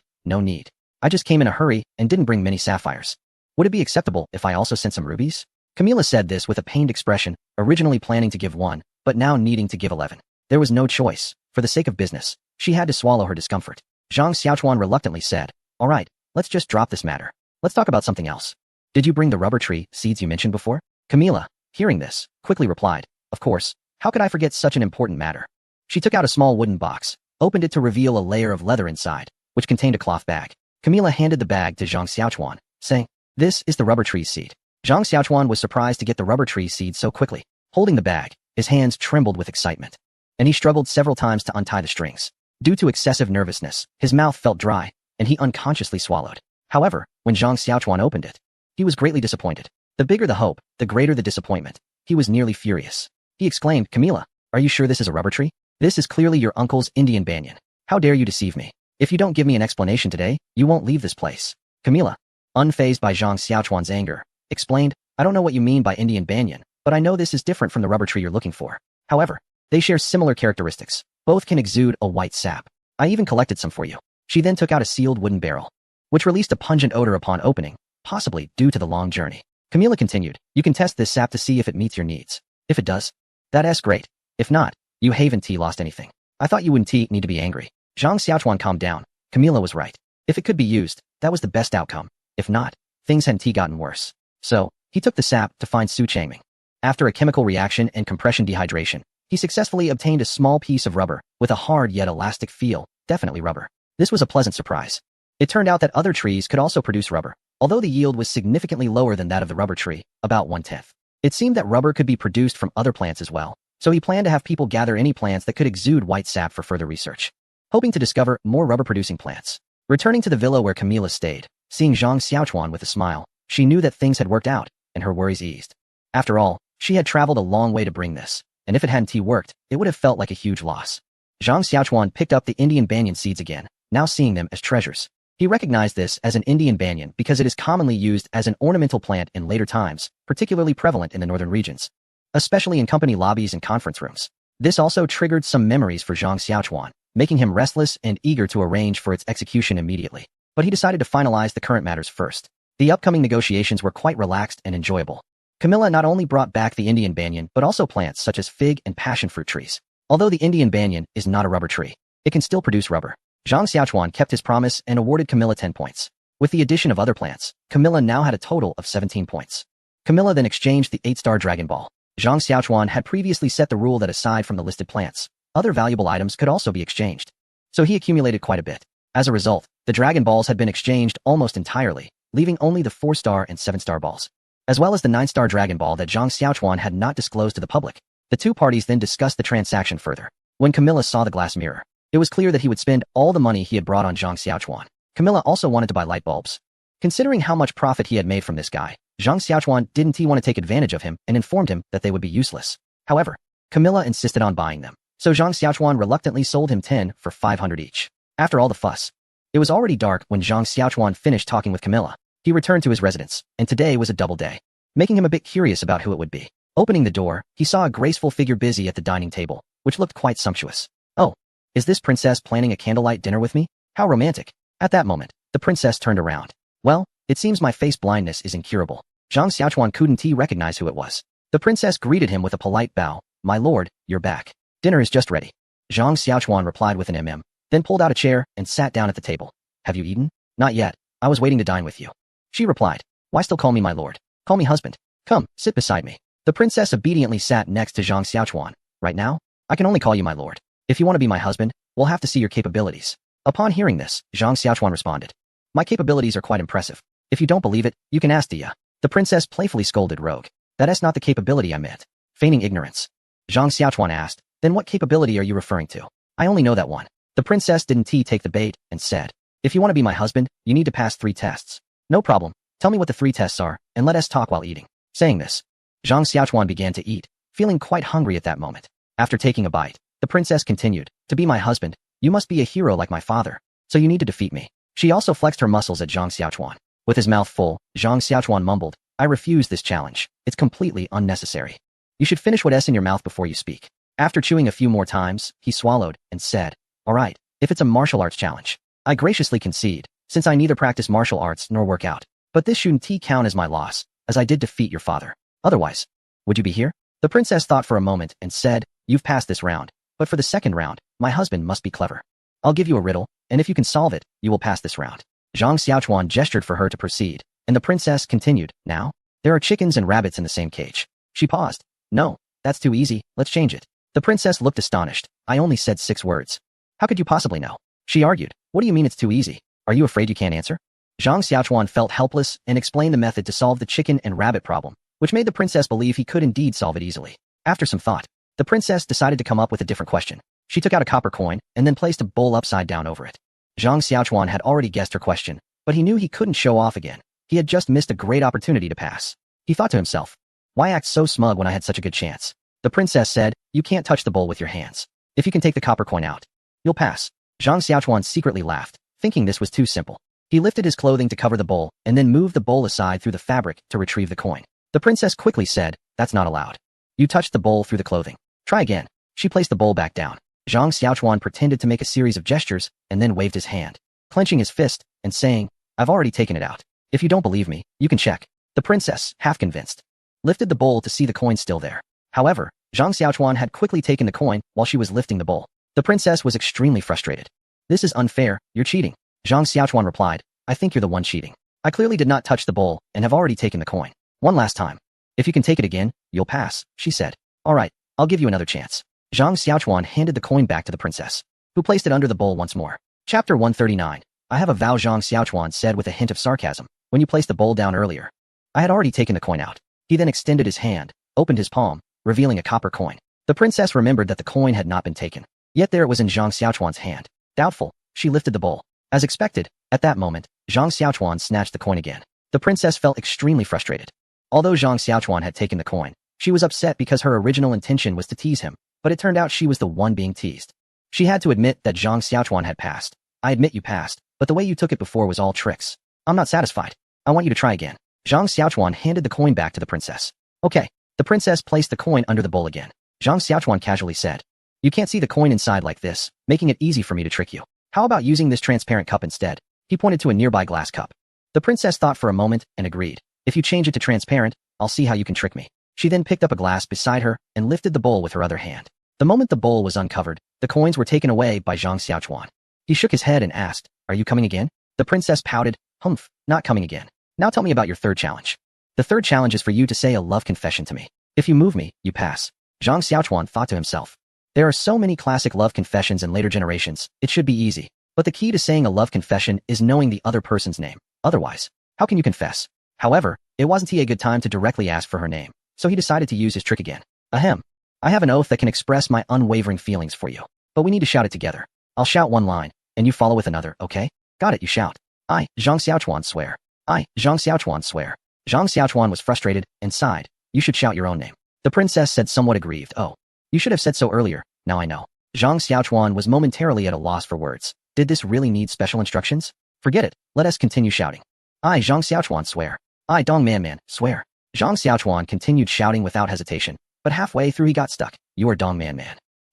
I just came in a hurry and didn't bring many sapphires. Would it be acceptable if I also sent some rubies? Camilla said this with a pained expression, originally planning to give one, but now needing to give 11. There was no choice. For the sake of business, she had to swallow her discomfort. Zhang Xiaochuan reluctantly said, all right, let's just drop this matter. Let's talk about something else. Did you bring the rubber tree seeds you mentioned before? Camilla, hearing this, quickly replied, of course, how could I forget such an important matter? She took out a small wooden box, opened it to reveal a layer of leather inside, which contained a cloth bag. Camilla handed the bag to Zhang Xiaochuan, saying, this is the rubber tree seed. Zhang Xiaochuan was surprised to get the rubber tree seed so quickly. Holding the bag, his hands trembled with excitement, and he struggled several times to untie the strings. Due to excessive nervousness, his mouth felt dry, and he unconsciously swallowed. However, when Zhang Xiaochuan opened it, he was greatly disappointed. The bigger the hope, the greater the disappointment. He was nearly furious. He exclaimed, Camilla, are you sure this is a rubber tree? This is clearly your uncle's Indian banyan. How dare you deceive me? If you don't give me an explanation today, you won't leave this place. Camilla, unfazed by Zhang Xiaochuan's anger, explained, I don't know what you mean by Indian banyan, but I know this is different from the rubber tree you're looking for. However, they share similar characteristics. Both can exude a white sap. I even collected some for you. She then took out a sealed wooden barrel, which released a pungent odor upon opening, possibly due to the long journey. Camilla continued, you can test this sap to see if it meets your needs. If it does, that's great. If not, you haven't lost anything. I thought you wouldn't need to be angry. Zhang Xiaochuan calmed down. Camilla was right. If it could be used, that was the best outcome. If not, things hadn't gotten worse. So, he took the sap to find Su Changming. After a chemical reaction and compression dehydration, he successfully obtained a small piece of rubber with a hard yet elastic feel, definitely rubber. This was a pleasant surprise. It turned out that other trees could also produce rubber, although the yield was significantly lower than that of the rubber tree, about 1/10. It seemed that rubber could be produced from other plants as well, so he planned to have people gather any plants that could exude white sap for further research, hoping to discover more rubber-producing plants. Returning to the villa where Camilla stayed, seeing Zhang Xiaochuan with a smile, she knew that things had worked out, and her worries eased. After all, she had traveled a long way to bring this, and if it hadn't worked, it would have felt like a huge loss. Zhang Xiaochuan picked up the Indian banyan seeds again, now seeing them as treasures. He recognized this as an Indian banyan because it is commonly used as an ornamental plant in later times, particularly prevalent in the northern regions, especially in company lobbies and conference rooms. This also triggered some memories for Zhang Xiaochuan, making him restless and eager to arrange for its execution immediately. But he decided to finalize the current matters first. The upcoming negotiations were quite relaxed and enjoyable. Camilla not only brought back the Indian banyan but also plants such as fig and passion fruit trees. Although the Indian banyan is not a rubber tree, it can still produce rubber. Zhang Xiaochuan kept his promise and awarded Camilla 10 points. With the addition of other plants, Camilla now had a total of 17 points. Camilla then exchanged the 8-star Dragon Ball. Zhang Xiaochuan had previously set the rule that aside from the listed plants, other valuable items could also be exchanged. So he accumulated quite a bit. As a result, the Dragon Balls had been exchanged almost entirely, leaving only the 4-star and 7-star balls, as well as the 9-star Dragon Ball that Zhang Xiaochuan had not disclosed to the public. The two parties then discussed the transaction further. When Camilla saw the glass mirror, it was clear that he would spend all the money he had brought on Zhang Xiaochuan. Camilla also wanted to buy light bulbs. Considering how much profit he had made from this guy, Zhang Xiaochuan didn't want to take advantage of him and informed him that they would be useless. However, Camilla insisted on buying them, so Zhang Xiaochuan reluctantly sold him 10 for 500 each. After all the fuss, it was already dark when Zhang Xiaochuan finished talking with Camilla. He returned to his residence, and today was a double day, making him a bit curious about who it would be. Opening the door, he saw a graceful figure busy at the dining table, which looked quite sumptuous. Oh, is this princess planning a candlelight dinner with me? How romantic. At that moment, the princess turned around. Well, it seems my face blindness is incurable. Zhang Xiaochuan couldn't recognize who it was. The princess greeted him with a polite bow. My lord, you're back. Dinner is just ready. Zhang Xiaochuan replied with an then pulled out a chair and sat down at the table. Have you eaten? Not yet. I was waiting to dine with you. She replied. Why still call me my lord? Call me husband. Come, sit beside me. The princess obediently sat next to Zhang Xiaochuan. Right now, I can only call you my lord. If you want to be my husband, we'll have to see your capabilities. Upon hearing this, Zhang Xiaochuan responded. My capabilities are quite impressive. If you don't believe it, you can ask Dia. The princess playfully scolded Rogue. That's not the capability I meant. Feigning ignorance. Zhang Xiaochuan asked, then what capability are you referring to? I only know that one. The princess didn't take the bait and said, if you want to be my husband, you need to pass 3 tests. No problem. Tell me what the 3 tests are, and let us talk while eating. Saying this, Zhang Xiaochuan began to eat, feeling quite hungry at that moment. After taking a bite, the princess continued, to be my husband, you must be a hero like my father, so you need to defeat me. She also flexed her muscles at Zhang Xiaochuan. With his mouth full, Zhang Xiaochuan mumbled, I refuse this challenge. It's completely unnecessary. You should finish what's in your mouth before you speak. After chewing a few more times, he swallowed and said, all right, if it's a martial arts challenge, I graciously concede, since I neither practice martial arts nor work out. But this shouldn't count as my loss, as I did defeat your father. Otherwise, would you be here? The princess thought for a moment and said, you've passed this round, but for the second round, my husband must be clever. I'll give you a riddle, and if you can solve it, you will pass this round. Zhang Xiaochuan gestured for her to proceed, and the princess continued, now? There are chickens and rabbits in the same cage. She paused. No, that's too easy, let's change it. The princess looked astonished. I only said 6 words. How could you possibly know? She argued. What do you mean it's too easy? Are you afraid you can't answer? Zhang Xiaochuan felt helpless and explained the method to solve the chicken and rabbit problem, which made the princess believe he could indeed solve it easily. After some thought, the princess decided to come up with a different question. She took out a copper coin and then placed a bowl upside down over it. Zhang Xiaochuan had already guessed her question, but he knew he couldn't show off again. He had just missed a great opportunity to pass. He thought to himself, why act so smug when I had such a good chance? The princess said, you can't touch the bowl with your hands. If you can take the copper coin out, you'll pass. Zhang Xiaochuan secretly laughed, thinking this was too simple. He lifted his clothing to cover the bowl and then moved the bowl aside through the fabric to retrieve the coin. The princess quickly said, that's not allowed. You touched the bowl through the clothing. Try again. She placed the bowl back down. Zhang Xiaochuan pretended to make a series of gestures and then waved his hand, clenching his fist and saying, I've already taken it out. If you don't believe me, you can check. The princess, half convinced, lifted the bowl to see the coin still there. However, Zhang Xiaochuan had quickly taken the coin while she was lifting the bowl. The princess was extremely frustrated. This is unfair, you're cheating. Zhang Xiaochuan replied, I think you're the one cheating. I clearly did not touch the bowl and have already taken the coin. One last time. If you can take it again, you'll pass, she said. All right, I'll give you another chance. Zhang Xiaochuan handed the coin back to the princess, who placed it under the bowl once more. Chapter 139. I have a vow, Zhang Xiaochuan said with a hint of sarcasm, when you placed the bowl down earlier. I had already taken the coin out. He then extended his hand, opened his palm, revealing a copper coin. The princess remembered that the coin had not been taken. Yet there it was in Zhang Xiaochuan's hand. Doubtful, she lifted the bowl. As expected, at that moment, Zhang Xiaochuan snatched the coin again. The princess felt extremely frustrated. Although Zhang Xiaochuan had taken the coin, she was upset because her original intention was to tease him, but it turned out she was the one being teased. She had to admit that Zhang Xiaochuan had passed. I admit you passed, but the way you took it before was all tricks. I'm not satisfied. I want you to try again. Zhang Xiaochuan handed the coin back to the princess. Okay. The princess placed the coin under the bowl again. Zhang Xiaochuan casually said, you can't see the coin inside like this, making it easy for me to trick you. How about using this transparent cup instead? He pointed to a nearby glass cup. The princess thought for a moment and agreed. If you change it to transparent, I'll see how you can trick me. She then picked up a glass beside her and lifted the bowl with her other hand. The moment the bowl was uncovered, the coins were taken away by Zhang Xiaochuan. He shook his head and asked, are you coming again? The princess pouted, humph, not coming again. Now tell me about your third challenge. The third challenge is for you to say a love confession to me. If you move me, you pass. Zhang Xiaochuan thought to himself. There are so many classic love confessions in later generations, it should be easy. But the key to saying a love confession is knowing the other person's name. Otherwise, how can you confess? However, it wasn't a good time to directly ask for her name, so he decided to use his trick again. Ahem. I have an oath that can express my unwavering feelings for you. But we need to shout it together. I'll shout one line, and you follow with another, okay? Got it, you shout. I, Zhang Xiaochuan, swear. I, Zhang Xiaochuan, swear. Zhang Xiaochuan was frustrated and sighed. You should shout your own name. The princess said somewhat aggrieved. Oh, you should have said so earlier, now I know. Zhang Xiaochuan was momentarily at a loss for words. Did this really need special instructions? Forget it, let us continue shouting. I, Zhang Xiaochuan, swear. I, Dong Man, swear. Zhang Xiaochuan continued shouting without hesitation, but halfway through he got stuck. You are Dong Man.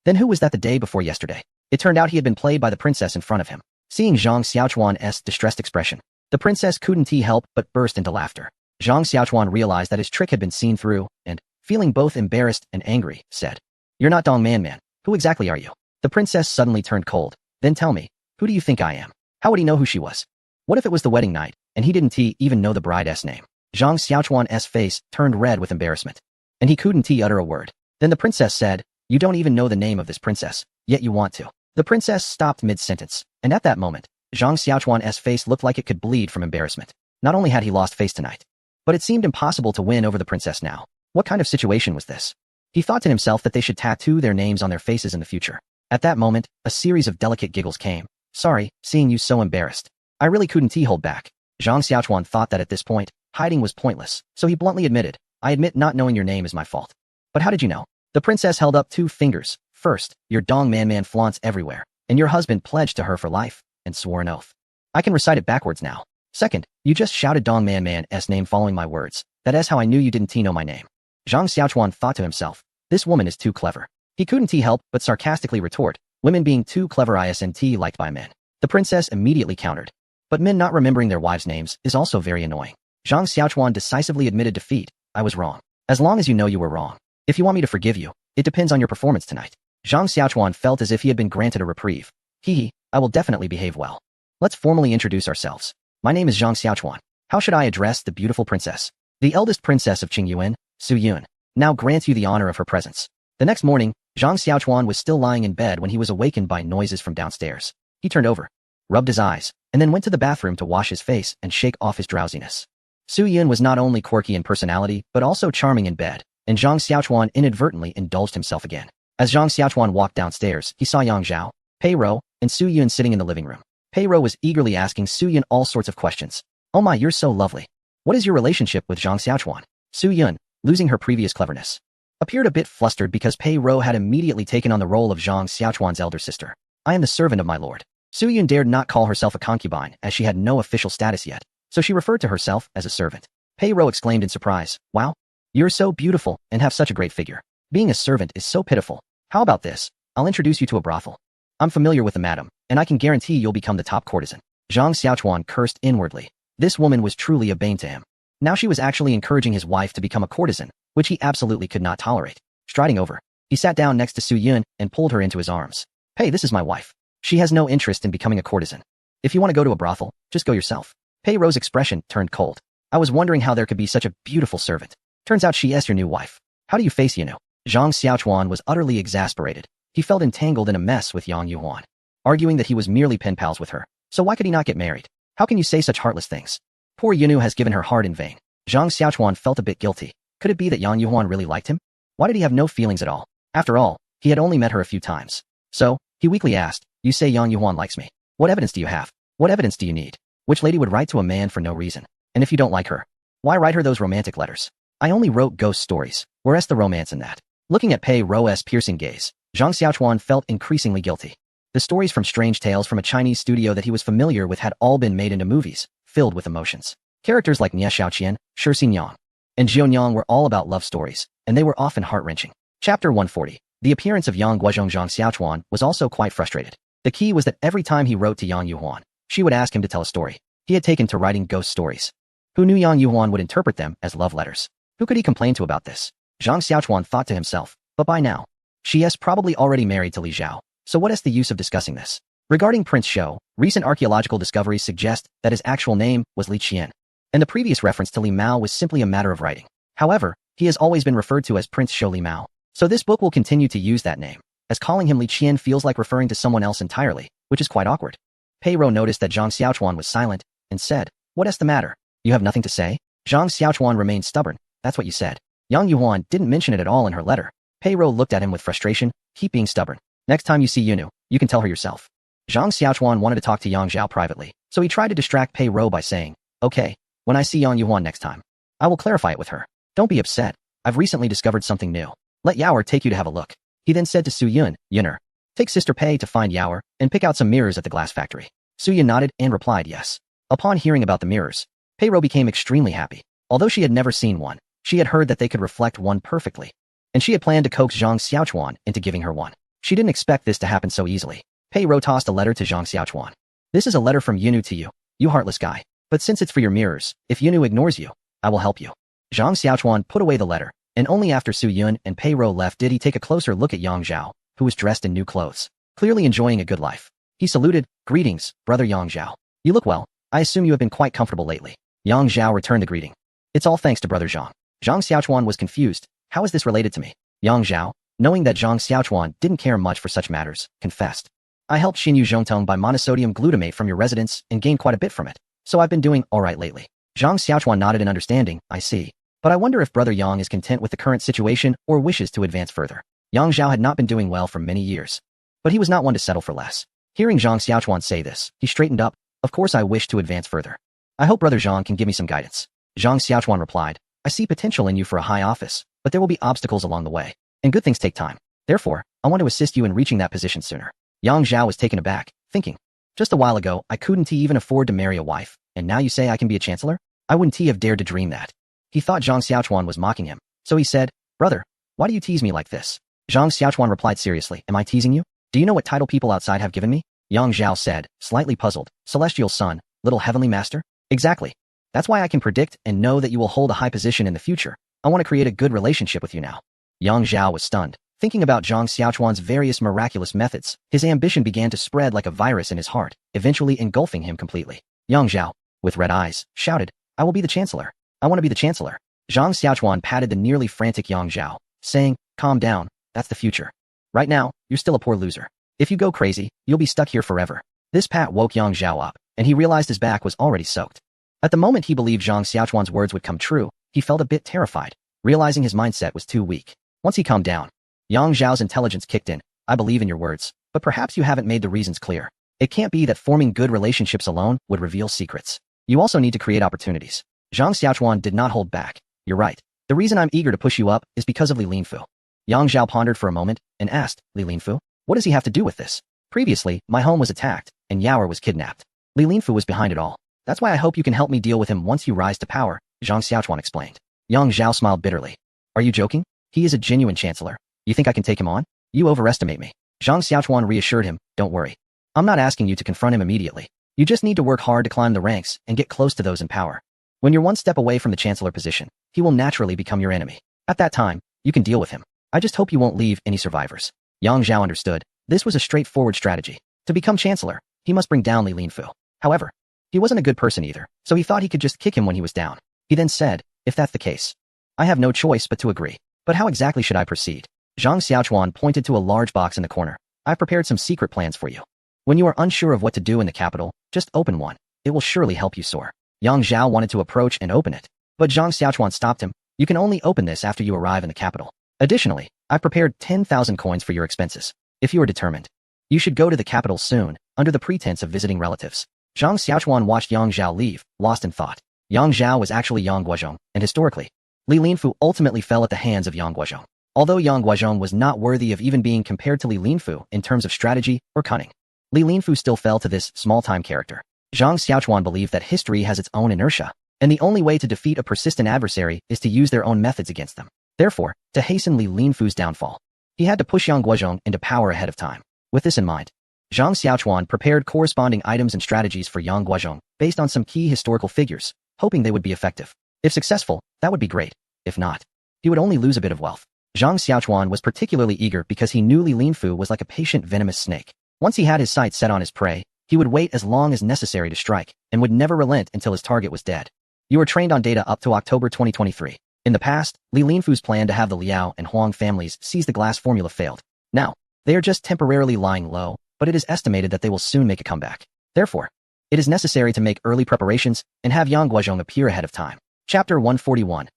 Then who was that the day before yesterday? It turned out he had been played by the princess in front of him. Seeing Zhang Xiaochuan's distressed expression, the princess couldn't help but burst into laughter. Zhang Xiaochuan realized that his trick had been seen through, and, feeling both embarrassed and angry, said, You're not Dong Man. Who exactly are you? The princess suddenly turned cold. Then tell me, who do you think I am? How would he know who she was? What if it was the wedding night, and he didn't even know the bride's name? Zhang Xiaochuan's face turned red with embarrassment, and he couldn't utter a word. Then the princess said, You don't even know the name of this princess. yet you want to. The princess stopped mid-sentence, and at that moment, Zhang Xiaochuan's face looked like it could bleed from embarrassment. Not only had he lost face tonight, but it seemed impossible to win over the princess now. What kind of situation was this? He thought to himself that they should tattoo their names on their faces in the future. At that moment, a series of delicate giggles came. Sorry, seeing you so embarrassed. I really couldn't hold back. Zhang Xiaochuan thought that at this point, hiding was pointless, so he bluntly admitted, I admit not knowing your name is my fault. But how did you know? The princess held up 2 fingers. First, your Dong Man flaunts everywhere, and your husband pledged to her for life, and swore an oath. I can recite it backwards now. Second, you just shouted Dong Man's name following my words. That is how I knew you didn't know my name. Zhang Xiaochuan thought to himself, this woman is too clever. He couldn't help but sarcastically retort, women being too clever isn't liked by men. The princess immediately countered. But men not remembering their wives' names is also very annoying. Zhang Xiaochuan decisively admitted defeat. I was wrong. As long as you know you were wrong. If you want me to forgive you, it depends on your performance tonight. Zhang Xiaochuan felt as if he had been granted a reprieve. I will definitely behave well. Let's formally introduce ourselves. My name is Zhang Xiaochuan. How should I address the beautiful princess? The eldest princess of Qingyuan, Su Yun, now grants you the honor of her presence. The next morning, Zhang Xiaochuan was still lying in bed when he was awakened by noises from downstairs. He turned over, rubbed his eyes, and then went to the bathroom to wash his face and shake off his drowsiness. Su Yun was not only quirky in personality, but also charming in bed, and Zhang Xiaochuan inadvertently indulged himself again. As Zhang Xiaochuan walked downstairs, he saw Yang Zhao, Pei Rou, and Su Yun sitting in the living room. Pei Rou was eagerly asking Su Yun all sorts of questions. Oh my, you're so lovely. What is your relationship with Zhang Xiaochuan? Su Yun, losing her previous cleverness, appeared a bit flustered because Pei Rou had immediately taken on the role of Zhang Xiaochuan's elder sister. I am the servant of my lord. Su Yun dared not call herself a concubine as she had no official status yet, so she referred to herself as a servant. Pei Rou exclaimed in surprise, wow, you're so beautiful and have such a great figure. Being a servant is so pitiful. How about this? I'll introduce you to a brothel. I'm familiar with the madam, and I can guarantee you'll become the top courtesan. Zhang Xiaochuan cursed inwardly. This woman was truly a bane to him. Now she was actually encouraging his wife to become a courtesan, which he absolutely could not tolerate. Striding over, he sat down next to Su Yun and pulled her into his arms. Hey, this is my wife. She has no interest in becoming a courtesan. If you want to go to a brothel, just go yourself. Pei Rou's expression turned cold. I was wondering how there could be such a beautiful servant. Turns out she is your new wife. How do you face Yunu? Zhang Xiaochuan was utterly exasperated. He felt entangled in a mess with Yang Yuhuan, arguing that he was merely pen pals with her. So why could he not get married? How can you say such heartless things? Poor Yunu has given her heart in vain. Zhang Xiaochuan felt a bit guilty. Could it be that Yang Yuhuan really liked him? Why did he have no feelings at all? After all, he had only met her a few times. So, he weakly asked, you say Yang Yuhuan likes me. What evidence do you have? What evidence do you need? Which lady would write to a man for no reason? And if you don't like her, why write her those romantic letters? I only wrote ghost stories. Where's the romance in that? Looking at Pei Rou's piercing gaze, Zhang Xiaochuan felt increasingly guilty. The stories from Strange Tales from a Chinese studio that he was familiar with had all been made into movies, filled with emotions. Characters like Nie Xiaoqian, Shi Xinyang, and Jionyang were all about love stories, and they were often heart-wrenching. Chapter 140. The appearance of Yang Guozhong. Zhang Xiaochuan was also quite frustrated. The key was that every time he wrote to Yang Yuhuan, she would ask him to tell a story. He had taken to writing ghost stories. Who knew Yang Yuhuan would interpret them as love letters? Who could he complain to about this? Zhang Xiaochuan thought to himself, but by now, she is probably already married to Li Zhao, so what is the use of discussing this? Regarding Prince Shou, recent archaeological discoveries suggest that his actual name was Li Qian, and the previous reference to Li Mao was simply a matter of writing. However, he has always been referred to as Prince Shou Li Mao, so this book will continue to use that name, as calling him Li Qian feels like referring to someone else entirely, which is quite awkward. Pei Rou noticed that Zhang Xiaochuan was silent, and said, what is the matter? You have nothing to say? Zhang Xiaochuan remained stubborn. That's what you said. Yang Yuhuan didn't mention it at all in her letter. Pei Rou looked at him with frustration. Keep being stubborn. Next time you see Yunu, you can tell her yourself. Zhang Xiaochuan wanted to talk to Yang Zhao privately, so he tried to distract Pei Rou by saying, okay, when I see Yang Yuhuan next time, I will clarify it with her. Don't be upset. I've recently discovered something new. Let Yaoer take you to have a look. He then said to Su Yun, Yuner, take Sister Pei to find Yaoer and pick out some mirrors at the glass factory. Su Yun nodded and replied yes. Upon hearing about the mirrors, Pei Rou became extremely happy. Although she had never seen one, she had heard that they could reflect one perfectly, and she had planned to coax Zhang Xiaochuan into giving her one. She didn't expect this to happen so easily. Pei Rou tossed a letter to Zhang Xiaochuan. This is a letter from Yunu to you, you heartless guy. But since it's for your mirrors, if Yunu ignores you, I will help you. Zhang Xiaochuan put away the letter, and only after Su Yun and Pei Rou left did he take a closer look at Yang Zhao, who was dressed in new clothes, clearly enjoying a good life. He saluted, greetings, brother Yang Zhao. You look well. I assume you have been quite comfortable lately. Yang Zhao returned the greeting. It's all thanks to brother Zhang. Zhang Xiaochuan was confused. How is this related to me? Yang Zhao, knowing that Zhang Xiaochuan didn't care much for such matters, confessed. I helped Xinyu Zhongtong buy monosodium glutamate from your residence and gained quite a bit from it, so I've been doing alright lately. Zhang Xiaochuan nodded in understanding, I see. But I wonder if Brother Yang is content with the current situation or wishes to advance further. Yang Zhao had not been doing well for many years, but he was not one to settle for less. Hearing Zhang Xiaochuan say this, he straightened up. Of course I wish to advance further. I hope Brother Zhang can give me some guidance. Zhang Xiaochuan replied, I see potential in you for a high office, but there will be obstacles along the way, and good things take time. Therefore, I want to assist you in reaching that position sooner. Yang Zhao was taken aback, thinking, just a while ago, I couldn't even afford to marry a wife, and now you say I can be a chancellor? I wouldn't have dared to dream that. He thought Zhang Xiaochuan was mocking him, so he said, Brother, why do you tease me like this? Zhang Xiaochuan replied seriously, Am I teasing you? Do you know what title people outside have given me? Yang Zhao said, slightly puzzled, Celestial Son, Little Heavenly Master? Exactly. That's why I can predict and know that you will hold a high position in the future. I want to create a good relationship with you now. Yang Zhao was stunned. Thinking about Zhang Xiaochuan's various miraculous methods, his ambition began to spread like a virus in his heart, eventually engulfing him completely. Yang Zhao, with red eyes, shouted, I will be the chancellor. I want to be the chancellor. Zhang Xiaochuan patted the nearly frantic Yang Zhao, saying, Calm down, that's the future. Right now, you're still a poor loser. If you go crazy, you'll be stuck here forever. This pat woke Yang Zhao up, and he realized his back was already soaked. At the moment he believed Zhang Xiaochuan's words would come true, he felt a bit terrified, realizing his mindset was too weak. Once he calmed down, Yang Zhao's intelligence kicked in. I believe in your words, but perhaps you haven't made the reasons clear. It can't be that forming good relationships alone would reveal secrets. You also need to create opportunities. Zhang Xiaochuan did not hold back. You're right. The reason I'm eager to push you up is because of Li Linfu. Yang Zhao pondered for a moment and asked, Li Linfu? What does he have to do with this? Previously, my home was attacked, and Yaoer was kidnapped. Li Linfu was behind it all. That's why I hope you can help me deal with him once you rise to power, Zhang Xiaochuan explained. Yang Zhao smiled bitterly. Are you joking? He is a genuine chancellor. You think I can take him on? You overestimate me. Zhang Xiaochuan reassured him, don't worry. I'm not asking you to confront him immediately. You just need to work hard to climb the ranks and get close to those in power. When you're one step away from the chancellor position, he will naturally become your enemy. At that time, you can deal with him. I just hope you won't leave any survivors. Yang Zhao understood. This was a straightforward strategy. To become chancellor, he must bring down Li Linfu. However, he wasn't a good person either, so he thought he could just kick him when he was down. He then said, if that's the case, I have no choice but to agree. But how exactly should I proceed? Zhang Xiaochuan pointed to a large box in the corner. I've prepared some secret plans for you. When you are unsure of what to do in the capital, just open one. It will surely help you soar. Yang Zhao wanted to approach and open it, but Zhang Xiaochuan stopped him. You can only open this after you arrive in the capital. Additionally, I've prepared 10,000 coins for your expenses. If you are determined, you should go to the capital soon, under the pretense of visiting relatives. Zhang Xiaochuan watched Yang Zhao leave, lost in thought. Yang Zhao was actually Yang Guozhong, and historically, Li Linfu ultimately fell at the hands of Yang Guozhong. Although Yang Guozhong was not worthy of even being compared to Li Linfu in terms of strategy or cunning, Li Linfu still fell to this small-time character. Zhang Xiaochuan believed that history has its own inertia, and the only way to defeat a persistent adversary is to use their own methods against them. Therefore, to hasten Li Linfu's downfall, he had to push Yang Guozhong into power ahead of time. With this in mind, Zhang Xiaochuan prepared corresponding items and strategies for Yang Guozhong based on some key historical figures, hoping they would be effective. If successful, that would be great. If not, he would only lose a bit of wealth. Zhang Xiaochuan was particularly eager because he knew Li Linfu was like a patient venomous snake. Once he had his sights set on his prey, he would wait as long as necessary to strike, and would never relent until his target was dead. You were trained on data up to October 2023. In the past, Li Linfu's plan to have the Liao and Huang families seize the glass formula failed. Now, they are just temporarily lying low, but it is estimated that they will soon make a comeback. Therefore, it is necessary to make early preparations and have Yang Guozhong appear ahead of time. Chapter 141.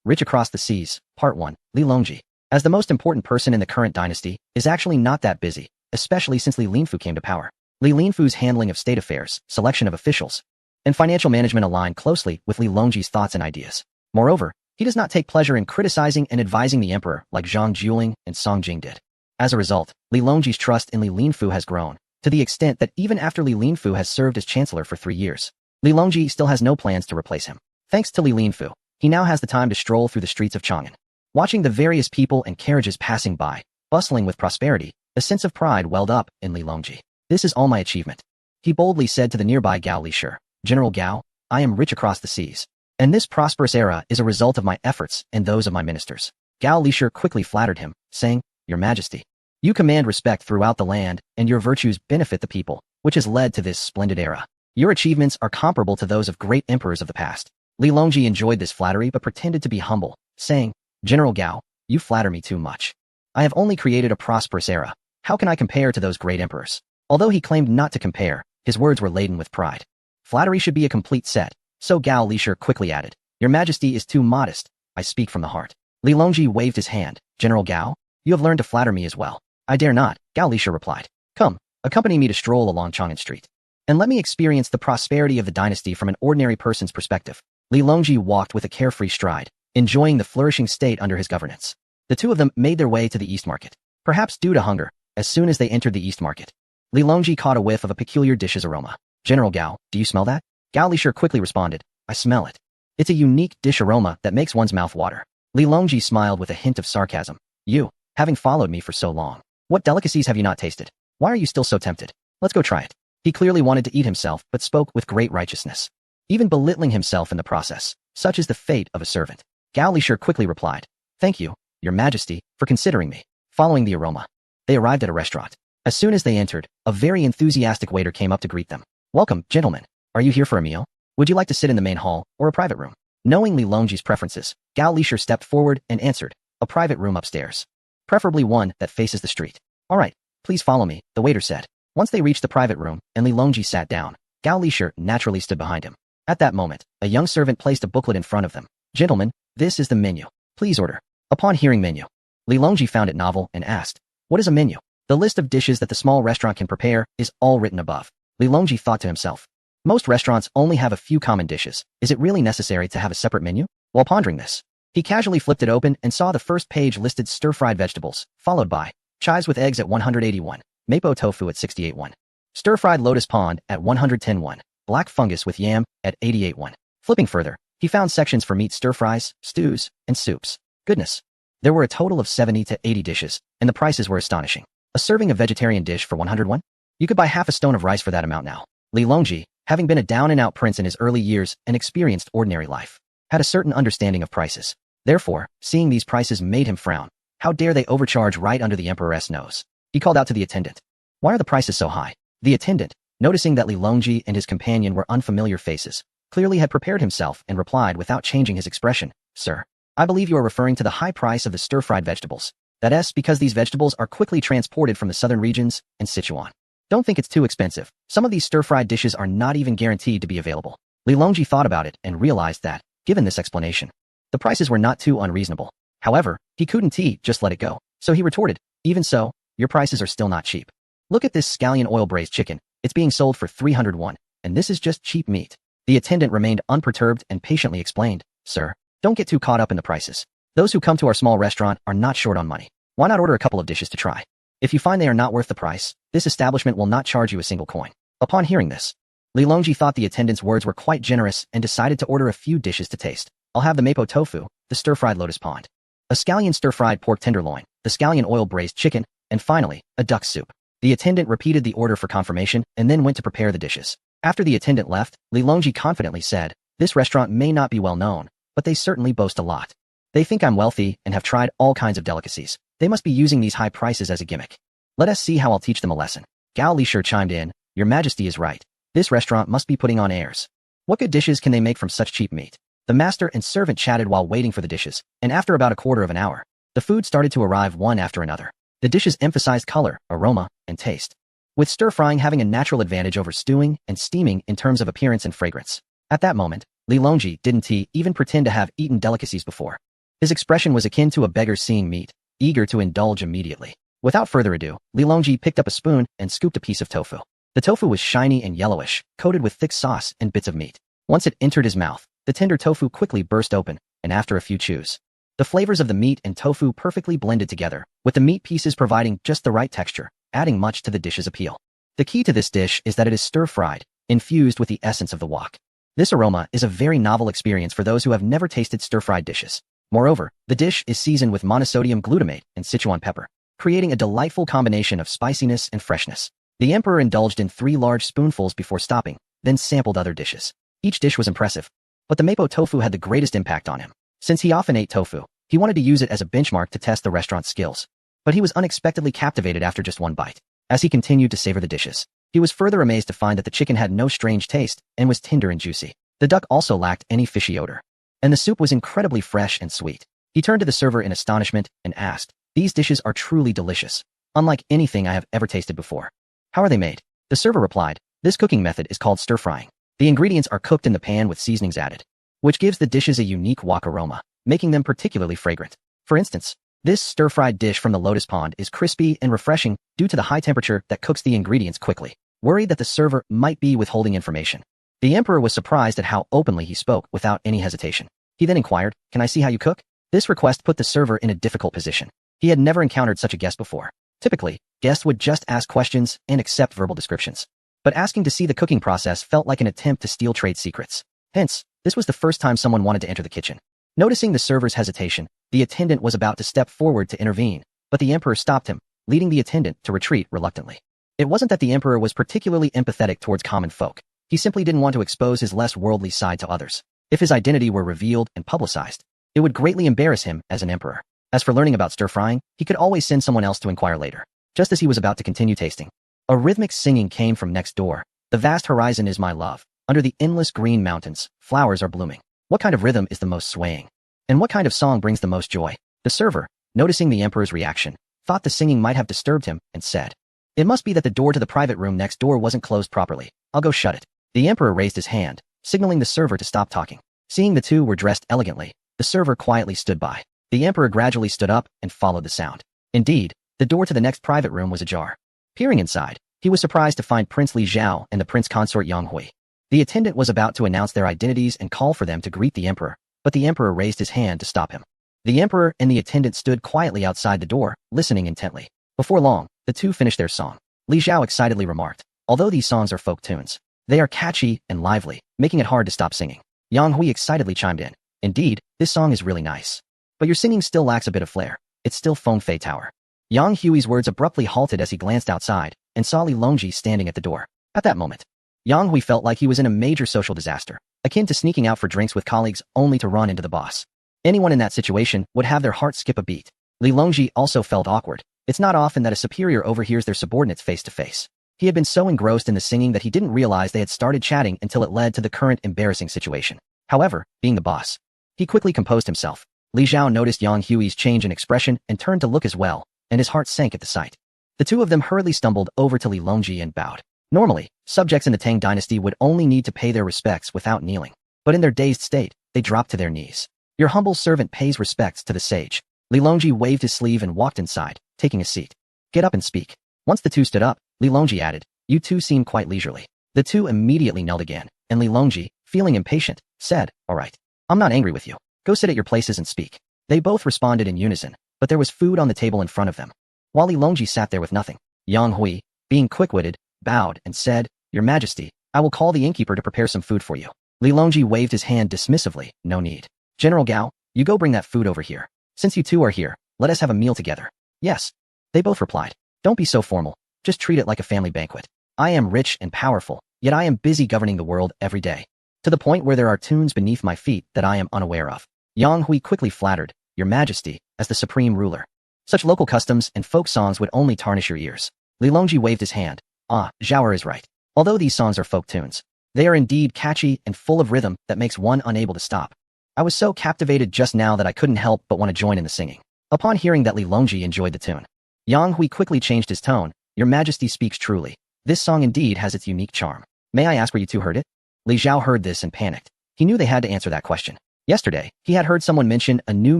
Rich Across the Seas, Part 1, Li Longji. As the most important person in the current dynasty, is actually not that busy, especially since Li Linfu came to power. Li Linfu's handling of state affairs, selection of officials, and financial management align closely with Li Longji's thoughts and ideas. Moreover, he does not take pleasure in criticizing and advising the emperor like Zhang Juling and Song Jing did. As a result, Li Longji's trust in Li Linfu has grown, to the extent that even after Li Linfu has served as chancellor for 3 years, Li Longji still has no plans to replace him. Thanks to Li Linfu, he now has the time to stroll through the streets of Chang'an. Watching the various people and carriages passing by, bustling with prosperity, a sense of pride welled up in Li Longji. This is all my achievement. He boldly said to the nearby Gao Lishur, General Gao, I am rich across the seas. And this prosperous era is a result of my efforts and those of my ministers. Gao Lishur quickly flattered him, saying, Your Majesty, you command respect throughout the land, and your virtues benefit the people, which has led to this splendid era. Your achievements are comparable to those of great emperors of the past. Li Longji enjoyed this flattery but pretended to be humble, saying, General Gao, you flatter me too much. I have only created a prosperous era. How can I compare to those great emperors? Although he claimed not to compare, his words were laden with pride. Flattery should be a complete set, so Gao Lisher quickly added, Your Majesty is too modest. I speak from the heart. Li Longji waved his hand. General Gao, you have learned to flatter me as well. I dare not, Gao Lisher replied. Come, accompany me to stroll along Chang'an Street, and let me experience the prosperity of the dynasty from an ordinary person's perspective. Li Longji walked with a carefree stride, enjoying the flourishing state under his governance. The two of them made their way to the East Market. Perhaps due to hunger, as soon as they entered the East Market, Li Longji caught a whiff of a peculiar dish's aroma. General Gao, do you smell that? Gao Lisher quickly responded, I smell it. It's a unique dish aroma that makes one's mouth water. Li Longji smiled with a hint of sarcasm. You, having followed me for so long, what delicacies have you not tasted? Why are you still so tempted? Let's go try it. He clearly wanted to eat himself, but spoke with great righteousness, even belittling himself in the process. Such is the fate of a servant. Gao Lisher quickly replied, Thank you, Your Majesty, for considering me. Following the aroma, they arrived at a restaurant. As soon as they entered, a very enthusiastic waiter came up to greet them. Welcome, gentlemen. Are you here for a meal? Would you like to sit in the main hall or a private room? Knowing Li Longji's preferences, Gao Lisher stepped forward and answered, a private room upstairs. Preferably one that faces the street. All right, please follow me, the waiter said. Once they reached the private room and Li Longji sat down, Gao Lisher naturally stood behind him. At that moment, a young servant placed a booklet in front of them. Gentlemen, this is the menu. Please order. Upon hearing menu, Li Longji found it novel and asked, What is a menu? The list of dishes that the small restaurant can prepare is all written above. Li Longji thought to himself, most restaurants only have a few common dishes. Is it really necessary to have a separate menu? While pondering this, he casually flipped it open and saw the first page listed stir-fried vegetables, followed by chives with eggs at 181, mapo tofu at 68.1, stir-fried lotus pond at 110.1, black fungus with yam at 88.1. Flipping further, he found sections for meat stir-fries, stews, and soups. Goodness. There were a total of 70 to 80 dishes, and the prices were astonishing. A serving of vegetarian dish for 101? You could buy half a stone of rice for that amount now. Li Longji, having been a down-and-out prince in his early years and experienced ordinary life, had a certain understanding of prices. Therefore, seeing these prices made him frown. How dare they overcharge right under the emperor's nose? He called out to the attendant. Why are the prices so high? The attendant, noticing that Li Longji and his companion were unfamiliar faces, clearly had prepared himself and replied without changing his expression, Sir, I believe you are referring to the high price of the stir-fried vegetables. That is because these vegetables are quickly transported from the southern regions and Sichuan. Don't think it's too expensive. Some of these stir-fried dishes are not even guaranteed to be available. Li Longji thought about it and realized that, given this explanation, the prices were not too unreasonable. However, he couldn't just let it go. So he retorted, even so, your prices are still not cheap. Look at this scallion oil braised chicken. It's being sold for 301, and this is just cheap meat. The attendant remained unperturbed and patiently explained, Sir, don't get too caught up in the prices. Those who come to our small restaurant are not short on money. Why not order a couple of dishes to try? If you find they are not worth the price, this establishment will not charge you a single coin. Upon hearing this, Li Longji thought the attendant's words were quite generous and decided to order a few dishes to taste. I'll have the mapo tofu, the stir-fried lotus pond, a scallion stir-fried pork tenderloin, the scallion oil braised chicken, and finally, a duck soup. The attendant repeated the order for confirmation and then went to prepare the dishes. After the attendant left, Li Longji confidently said, This restaurant may not be well known, but they certainly boast a lot. They think I'm wealthy and have tried all kinds of delicacies. They must be using these high prices as a gimmick. Let us see how I'll teach them a lesson. Gao Lisher chimed in, Your Majesty is right. This restaurant must be putting on airs. What good dishes can they make from such cheap meat? The master and servant chatted while waiting for the dishes, and after about a quarter of an hour, the food started to arrive one after another. The dishes emphasized color, aroma, and taste, with stir-frying having a natural advantage over stewing and steaming in terms of appearance and fragrance. At that moment, Li Longji didn't even pretend to have eaten delicacies before. His expression was akin to a beggar seeing meat, eager to indulge immediately. Without further ado, Li Longji picked up a spoon and scooped a piece of tofu. The tofu was shiny and yellowish, coated with thick sauce and bits of meat. Once it entered his mouth, the tender tofu quickly burst open, and after a few chews, the flavors of the meat and tofu perfectly blended together, with the meat pieces providing just the right texture, adding much to the dish's appeal. The key to this dish is that it is stir-fried, infused with the essence of the wok. This aroma is a very novel experience for those who have never tasted stir-fried dishes. Moreover, the dish is seasoned with monosodium glutamate and Sichuan pepper, creating a delightful combination of spiciness and freshness. The emperor indulged in 3 large spoonfuls before stopping, then sampled other dishes. Each dish was impressive, but the mapo tofu had the greatest impact on him. Since he often ate tofu, he wanted to use it as a benchmark to test the restaurant's skills. But he was unexpectedly captivated after just one bite. As he continued to savor the dishes, he was further amazed to find that the chicken had no strange taste and was tender and juicy. The duck also lacked any fishy odor, and the soup was incredibly fresh and sweet. He turned to the server in astonishment and asked, These dishes are truly delicious, unlike anything I have ever tasted before. How are they made? The server replied, this cooking method is called stir-frying. The ingredients are cooked in the pan with seasonings added, which gives the dishes a unique wok aroma, making them particularly fragrant. For instance, this stir-fried dish from the lotus pond is crispy and refreshing due to the high temperature that cooks the ingredients quickly. Worried that the server might be withholding information, the emperor was surprised at how openly he spoke without any hesitation. He then inquired, can I see how you cook? This request put the server in a difficult position. He had never encountered such a guest before. Typically, guests would just ask questions and accept verbal descriptions. But asking to see the cooking process felt like an attempt to steal trade secrets. Hence, this was the first time someone wanted to enter the kitchen. Noticing the server's hesitation, the attendant was about to step forward to intervene, but the emperor stopped him, leading the attendant to retreat reluctantly. It wasn't that the emperor was particularly empathetic towards common folk. He simply didn't want to expose his less worldly side to others. If his identity were revealed and publicized, it would greatly embarrass him as an emperor. As for learning about stir-frying, he could always send someone else to inquire later. Just as he was about to continue tasting, a rhythmic singing came from next door. The vast horizon is my love. Under the endless green mountains, flowers are blooming. What kind of rhythm is the most swaying? And what kind of song brings the most joy? The server, noticing the emperor's reaction, thought the singing might have disturbed him and said, it must be that the door to the private room next door wasn't closed properly. I'll go shut it. The emperor raised his hand, signaling the server to stop talking. Seeing the two were dressed elegantly, the server quietly stood by. The emperor gradually stood up and followed the sound. Indeed, the door to the next private room was ajar. Peering inside, he was surprised to find Prince Li Zhao and the prince consort Yang Hui. The attendant was about to announce their identities and call for them to greet the emperor, but the emperor raised his hand to stop him. The emperor and the attendant stood quietly outside the door, listening intently. Before long, the two finished their song. Li Zhao excitedly remarked, although these songs are folk tunes, they are catchy and lively, making it hard to stop singing. Yang Hui excitedly chimed in, indeed, this song is really nice. But your singing still lacks a bit of flair. It's still Feng Fei Tower. Yang Hui's words abruptly halted as he glanced outside and saw Li Longji standing at the door. At that moment, Yang Hui felt like he was in a major social disaster, akin to sneaking out for drinks with colleagues only to run into the boss. Anyone in that situation would have their heart skip a beat. Li Longji also felt awkward. It's not often that a superior overhears their subordinates face to face. He had been so engrossed in the singing that he didn't realize they had started chatting until it led to the current embarrassing situation. However, being the boss, he quickly composed himself. Li Zhao noticed Yang Hui's change in expression and turned to look as well, and his heart sank at the sight. The two of them hurriedly stumbled over to Li Longji and bowed. Normally, subjects in the Tang dynasty would only need to pay their respects without kneeling, but in their dazed state, they dropped to their knees. Your humble servant pays respects to the sage. Li Longji waved his sleeve and walked inside, taking a seat. Get up and speak. Once the two stood up, Li Longji added, you two seem quite leisurely. The two immediately knelt again, and Li Longji, feeling impatient, said, all right. I'm not angry with you. Go sit at your places and speak. They both responded in unison, but there was food on the table in front of them. While Li Longji sat there with nothing, Yang Hui, being quick-witted, bowed and said, Your Majesty, I will call the innkeeper to prepare some food for you. Li Longji waved his hand dismissively, no need. General Gao, you go bring that food over here. Since you two are here, let us have a meal together. Yes. They both replied. Don't be so formal. Just treat it like a family banquet. I am rich and powerful, yet I am busy governing the world every day. To the point where there are tunes beneath my feet that I am unaware of. Yang Hui quickly flattered, Your Majesty, as the supreme ruler. Such local customs and folk songs would only tarnish your ears. Li Longji waved his hand. Ah, Zhao is right. Although these songs are folk tunes, they are indeed catchy and full of rhythm that makes one unable to stop. I was so captivated just now that I couldn't help but want to join in the singing. Upon hearing that Li Longji enjoyed the tune, Yang Hui quickly changed his tone. Your Majesty speaks truly. This song indeed has its unique charm. May I ask where you two heard it? Li Zhao heard this and panicked. He knew they had to answer that question. Yesterday, he had heard someone mention a new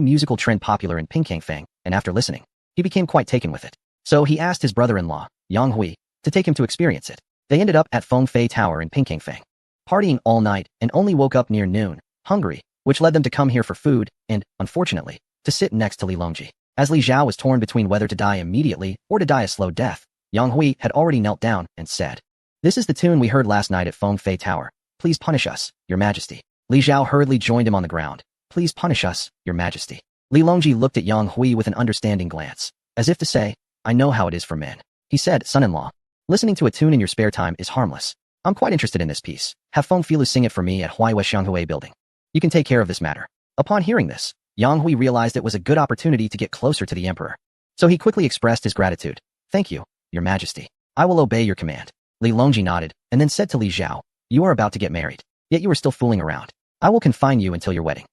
musical trend popular in Pingkangfang, and after listening, he became quite taken with it. So he asked his brother-in-law, Yang Hui, to take him to experience it. They ended up at Feng Fei Tower in Pingkangfang, partying all night and only woke up near noon, hungry, which led them to come here for food and, unfortunately, to sit next to Li Longji. As Li Zhao was torn between whether to die immediately or to die a slow death, Yang Hui had already knelt down and said, This is the tune we heard last night at Feng Fei Tower. Please punish us, Your Majesty. Li Zhao hurriedly joined him on the ground. Please punish us, Your Majesty. Li Longji looked at Yang Hui with an understanding glance, as if to say, I know how it is for men. He said, Son-in-law, listening to a tune in your spare time is harmless. I'm quite interested in this piece. Have Feng Filu sing it for me at Huaiwa Xianghui building. You can take care of this matter. Upon hearing this, Yang Hui realized it was a good opportunity to get closer to the emperor. So he quickly expressed his gratitude. Thank you, Your Majesty. I will obey your command. Li Longji nodded, and then said to Li Zhao, You are about to get married, yet you are still fooling around. I will confine you until your wedding.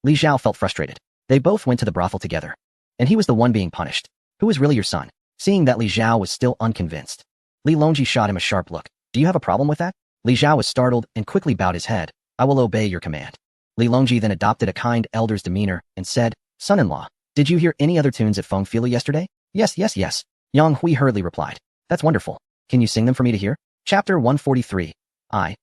Li Zhao felt frustrated. They both went to the brothel together. and he was the one being punished. Who is really your son? Seeing that Li Zhao was still unconvinced, Li Longji shot him a sharp look. Do you have a problem with that? Li Zhao was startled and quickly bowed his head. I will obey your command. Li Longji then adopted a kind elder's demeanor and said, Son-in-law, did you hear any other tunes at Fengfila yesterday? Yes. Yang Hui hurriedly replied. That's wonderful. Can you sing them for me to hear? Chapter 143.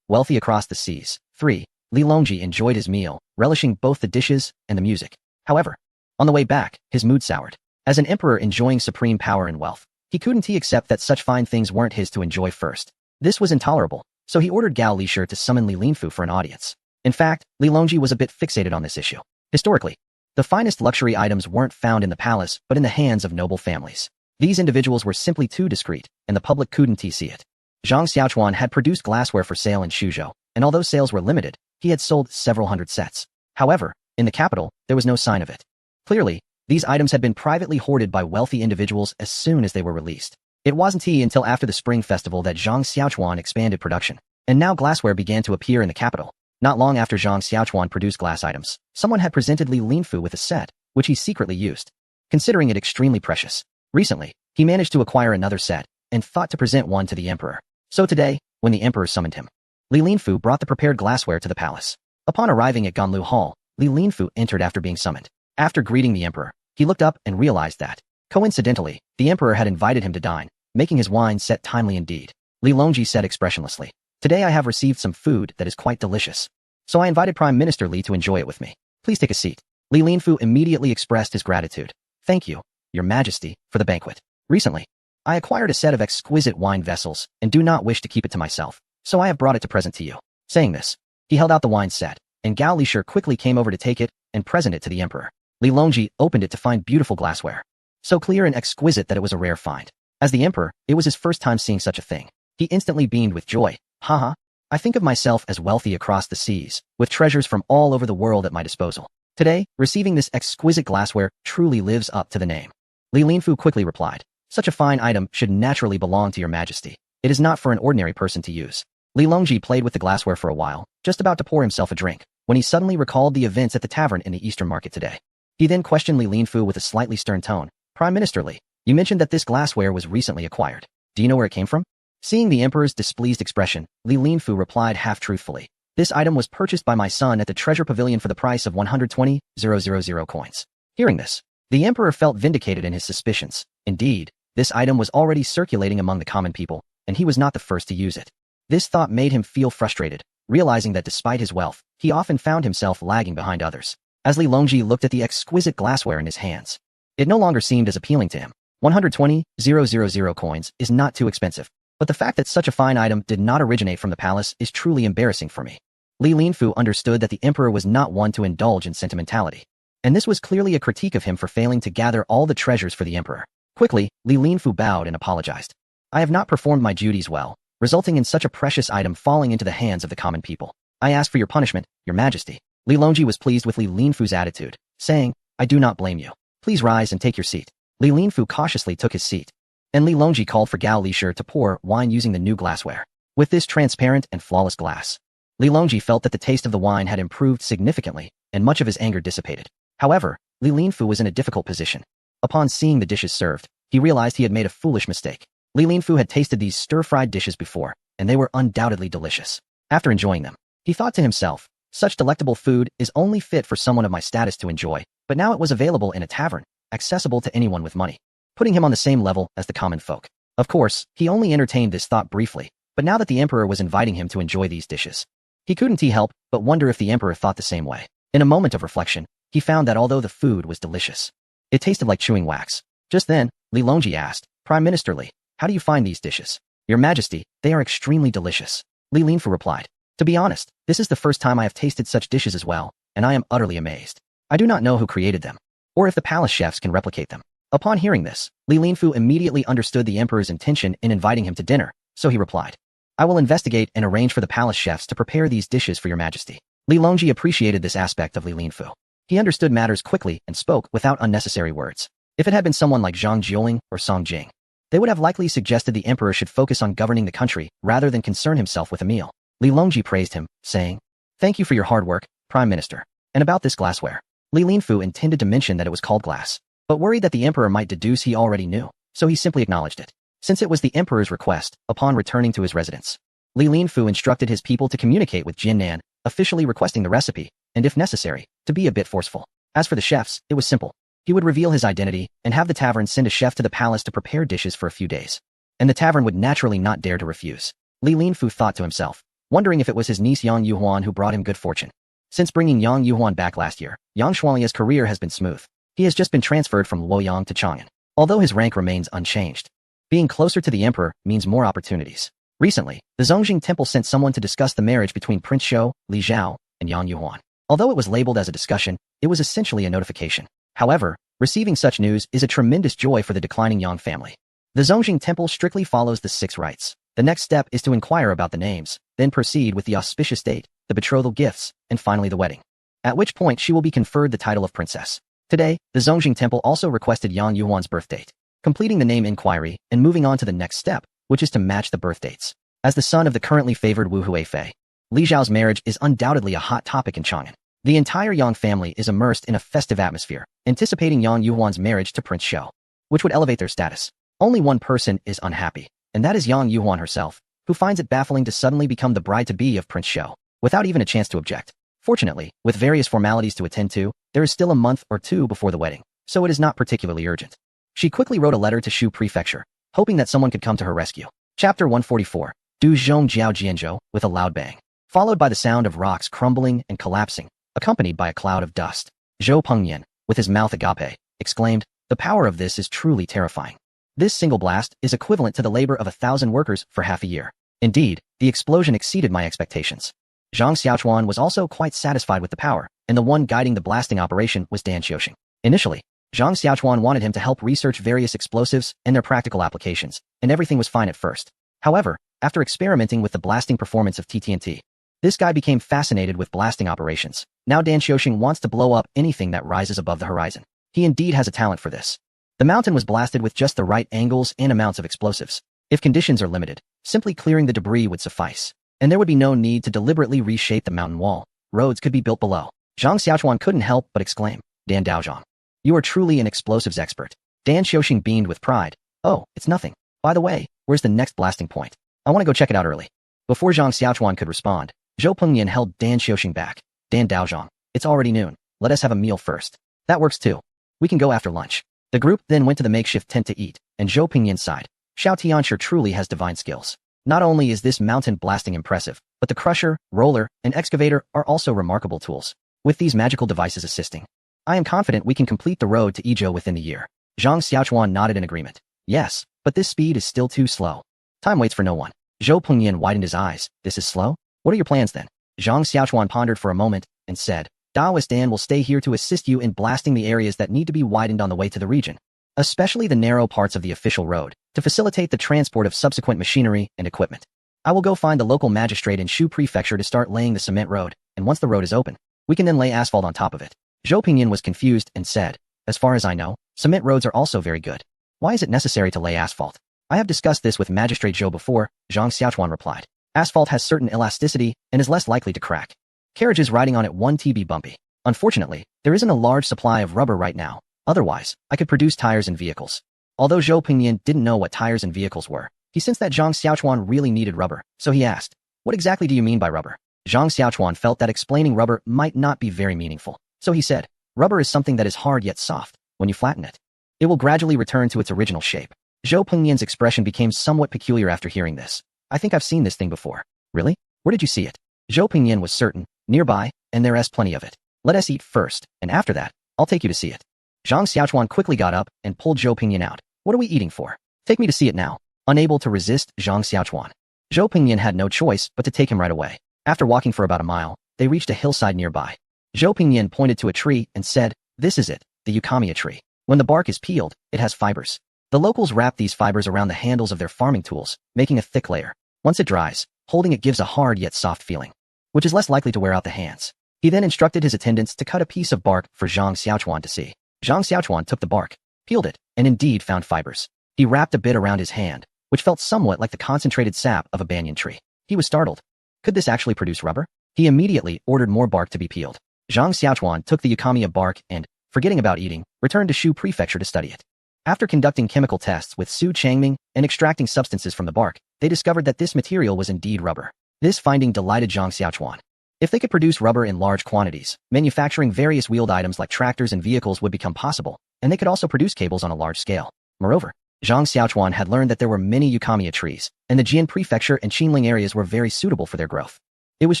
Wealthy across the seas. 3. Li Longji enjoyed his meal, relishing both the dishes and the music. However, on the way back, his mood soured. As an emperor enjoying supreme power and wealth, he couldn't accept that such fine things weren't his to enjoy first. This was intolerable, so he ordered Gao Lisher to summon Li Linfu for an audience. In fact, Li Longji was a bit fixated on this issue. Historically, the finest luxury items weren't found in the palace but in the hands of noble families. These individuals were simply too discreet, and the public couldn't see it. Zhang Xiaochuan had produced glassware for sale in Suzhou, and although sales were limited, he had sold several hundred sets. However, in the capital, there was no sign of it. Clearly, these items had been privately hoarded by wealthy individuals as soon as they were released. It wasn't until after the Spring Festival that Zhang Xiaochuan expanded production, and now glassware began to appear in the capital. Not long after Zhang Xiaochuan produced glass items, someone had presented Li Linfu with a set, which he secretly used, considering it extremely precious. Recently, he managed to acquire another set, and thought to present one to the emperor. So today, when the emperor summoned him, Li Linfu brought the prepared glassware to the palace. Upon arriving at Ganlu Hall, Li Linfu entered after being summoned. After greeting the emperor, he looked up and realized that, coincidentally, the emperor had invited him to dine, making his wine set timely indeed. Li Longji said expressionlessly, Today I have received some food that is quite delicious. So I invited Prime Minister Li to enjoy it with me. Please take a seat. Li Linfu immediately expressed his gratitude. Thank you, Your Majesty, for the banquet. Recently, I acquired a set of exquisite wine vessels and do not wish to keep it to myself, so I have brought it to present to you. Saying this, he held out the wine set, and Gao Lisher quickly came over to take it and present it to the emperor. Li Longji opened it to find beautiful glassware, so clear and exquisite that it was a rare find. As the emperor, it was his first time seeing such a thing. He instantly beamed with joy. Haha, I think of myself as wealthy across the seas, with treasures from all over the world at my disposal. Today, receiving this exquisite glassware truly lives up to the name. Li Linfu quickly replied, Such a fine item should naturally belong to Your Majesty. It is not for an ordinary person to use. Li Longji played with the glassware for a while, just about to pour himself a drink, when he suddenly recalled the events at the tavern in the Eastern Market today. He then questioned Li Linfu with a slightly stern tone. Prime Minister Li, you mentioned that this glassware was recently acquired. Do you know where it came from? Seeing the emperor's displeased expression, Li Linfu replied half-truthfully. This item was purchased by my son at the treasure pavilion for the price of 120,000 coins. Hearing this, the emperor felt vindicated in his suspicions. Indeed, this item was already circulating among the common people, and he was not the first to use it. This thought made him feel frustrated, realizing that despite his wealth, he often found himself lagging behind others. As Li Longji looked at the exquisite glassware in his hands, it no longer seemed as appealing to him. 120,000 coins is not too expensive, but the fact that such a fine item did not originate from the palace is truly embarrassing for me. Li Linfu understood that the emperor was not one to indulge in sentimentality, and this was clearly a critique of him for failing to gather all the treasures for the emperor. Quickly, Li Linfu bowed and apologized. I have not performed my duties well, resulting in such a precious item falling into the hands of the common people. I ask for your punishment, Your Majesty. Li Longji was pleased with Li Linfu's attitude, saying, I do not blame you. Please rise and take your seat. Li Linfu cautiously took his seat, and Li Longji called for Gao Lisher to pour wine using the new glassware. With this transparent and flawless glass, Li Longji felt that the taste of the wine had improved significantly, and much of his anger dissipated. However, Li Linfu was in a difficult position. Upon seeing the dishes served, he realized he had made a foolish mistake. Li Linfu had tasted these stir-fried dishes before, and they were undoubtedly delicious. After enjoying them, he thought to himself, such delectable food is only fit for someone of my status to enjoy, but now it was available in a tavern, accessible to anyone with money, putting him on the same level as the common folk. Of course, he only entertained this thought briefly, but now that the emperor was inviting him to enjoy these dishes, he couldn't help but wonder if the emperor thought the same way. In a moment of reflection, he found that although the food was delicious, it tasted like chewing wax. Just then, Li Longji asked, Prime Minister Li, how do you find these dishes? Your Majesty, they are extremely delicious. Li Linfu replied, To be honest, this is the first time I have tasted such dishes as well, and I am utterly amazed. I do not know who created them, or if the palace chefs can replicate them. Upon hearing this, Li Linfu immediately understood the emperor's intention in inviting him to dinner, so he replied, I will investigate and arrange for the palace chefs to prepare these dishes for Your Majesty. Li Longji appreciated this aspect of Li Linfu. He understood matters quickly and spoke without unnecessary words. If it had been someone like Zhang Jiuling or Song Jing, they would have likely suggested the emperor should focus on governing the country rather than concern himself with a meal. Li Longji praised him, saying, Thank you for your hard work, Prime Minister. And about this glassware. Li Linfu intended to mention that it was called glass, but worried that the emperor might deduce he already knew, so he simply acknowledged it. Since it was the emperor's request, upon returning to his residence, Li Linfu instructed his people to communicate with Jin Nan, officially requesting the recipe, and if necessary, to be a bit forceful. As for the chefs, it was simple. He would reveal his identity and have the tavern send a chef to the palace to prepare dishes for a few days. And the tavern would naturally not dare to refuse. Li Linfu thought to himself, wondering if it was his niece Yang Yuhuan who brought him good fortune. Since bringing Yang Yuhuan back last year, Yang Shualia's career has been smooth. He has just been transferred from Luoyang to Chang'an, although his rank remains unchanged. Being closer to the emperor means more opportunities. Recently, the Zongjing Temple sent someone to discuss the marriage between Prince Shou, Li Zhao, and Yang Yuhuan. Although it was labeled as a discussion, it was essentially a notification. However, receiving such news is a tremendous joy for the declining Yang family. The Zongjing Temple strictly follows the 6 rites. The next step is to inquire about the names, then proceed with the auspicious date, the betrothal gifts, and finally the wedding. At which point she will be conferred the title of princess. Today, the Zongjing Temple also requested Yang Yuhuan's birth date, completing the name inquiry and moving on to the next step, which is to match the birth dates. As the son of the currently favored Wu Huifei, Li Zhao's marriage is undoubtedly a hot topic in Chang'an. The entire Yang family is immersed in a festive atmosphere, anticipating Yang Yuhuan's marriage to Prince Shou, which would elevate their status. Only one person is unhappy, and that is Yang Yuhuan herself, who finds it baffling to suddenly become the bride-to-be of Prince Shou, without even a chance to object. Fortunately, with various formalities to attend to, there is still a month or two before the wedding, so it is not particularly urgent. She quickly wrote a letter to Shu Prefecture, hoping that someone could come to her rescue. Chapter 144. Du Zhong Jiao Jianzhou, with a loud bang, followed by the sound of rocks crumbling and collapsing, accompanied by a cloud of dust. Zhou Pengyan, with his mouth agape, exclaimed, "The power of this is truly terrifying. This single blast is equivalent to the labor of 1,000 workers for half a year. Indeed, the explosion exceeded my expectations." Zhang Xiaochuan was also quite satisfied with the power, and the one guiding the blasting operation was Dan Qiuxing. Initially, Zhang Xiaochuan wanted him to help research various explosives and their practical applications, and everything was fine at first. However, after experimenting with the blasting performance of TTNT, this guy became fascinated with blasting operations. Now Dan Qiuxing wants to blow up anything that rises above the horizon. He indeed has a talent for this. The mountain was blasted with just the right angles and amounts of explosives. If conditions are limited, simply clearing the debris would suffice, and there would be no need to deliberately reshape the mountain wall. Roads could be built below. Zhang Xiaochuan couldn't help but exclaim, "Dan Daozhang, you are truly an explosives expert." Dan Qiuxing beamed with pride. "Oh, it's nothing. By the way, where's the next blasting point? I want to go check it out early." Before Zhang Xiaochuan could respond, Zhou Pengyan held Dan Qiuxing back. "Dan Daozhang, it's already noon. Let us have a meal first." "That works too. We can go after lunch." The group then went to the makeshift tent to eat, and Zhou Pengyan sighed. Xiao Tianxia truly has divine skills. Not only is this mountain blasting impressive, but the crusher, roller, and excavator are also remarkable tools. With these magical devices assisting, I am confident we can complete the road to Yizhou within the year. Zhang Xiaochuan nodded in agreement. Yes, but this speed is still too slow. Time waits for no one. Zhou Pengyan widened his eyes. This is slow? What are your plans then? Zhang Xiaochuan pondered for a moment and said, Daoist Dan will stay here to assist you in blasting the areas that need to be widened on the way to the region, especially the narrow parts of the official road, to facilitate the transport of subsequent machinery and equipment. I will go find the local magistrate in Shu Prefecture to start laying the cement road, and once the road is open, we can then lay asphalt on top of it. Zhou Pengyan was confused and said, as far as I know, cement roads are also very good. Why is it necessary to lay asphalt? I have discussed this with Magistrate Zhou before, Zhang Xiaochuan replied. Asphalt has certain elasticity and is less likely to crack. Carriages riding on it won't be bumpy. Unfortunately, there isn't a large supply of rubber right now. Otherwise, I could produce tires and vehicles. Although Zhou Pengyan didn't know what tires and vehicles were, he sensed that Zhang Xiaochuan really needed rubber, so he asked, what exactly do you mean by rubber? Zhang Xiaochuan felt that explaining rubber might not be very meaningful, so he said, rubber is something that is hard yet soft. When you flatten it, it will gradually return to its original shape. Zhou Pengyan's expression became somewhat peculiar after hearing this. I think I've seen this thing before. Really? Where did you see it? Zhou Pengyan was certain, nearby, and there is plenty of it. Let us eat first, and after that, I'll take you to see it. Zhang Xiaochuan quickly got up and pulled Zhou Pengyan out. What are we eating for? Take me to see it now. Unable to resist Zhang Xiaochuan, Zhou Pengyan had no choice but to take him right away. After walking for about a mile, they reached a hillside nearby. Zhou Pengyan pointed to a tree and said, this is it, the Eukamia tree. When the bark is peeled, it has fibers. The locals wrap these fibers around the handles of their farming tools, making a thick layer. Once it dries, holding it gives a hard yet soft feeling, which is less likely to wear out the hands. He then instructed his attendants to cut a piece of bark for Zhang Xiaochuan to see. Zhang Xiaochuan took the bark, peeled it, and indeed found fibers. He wrapped a bit around his hand, which felt somewhat like the concentrated sap of a banyan tree. He was startled. Could this actually produce rubber? He immediately ordered more bark to be peeled. Zhang Xiaochuan took the Eukamia bark and, forgetting about eating, returned to Shu Prefecture to study it. After conducting chemical tests with Su Changming and extracting substances from the bark, they discovered that this material was indeed rubber. This finding delighted Zhang Xiaochuan. If they could produce rubber in large quantities, manufacturing various wheeled items like tractors and vehicles would become possible, and they could also produce cables on a large scale. Moreover, Zhang Xiaochuan had learned that there were many eucommia trees, and the Jian Prefecture and Qinling areas were very suitable for their growth. It was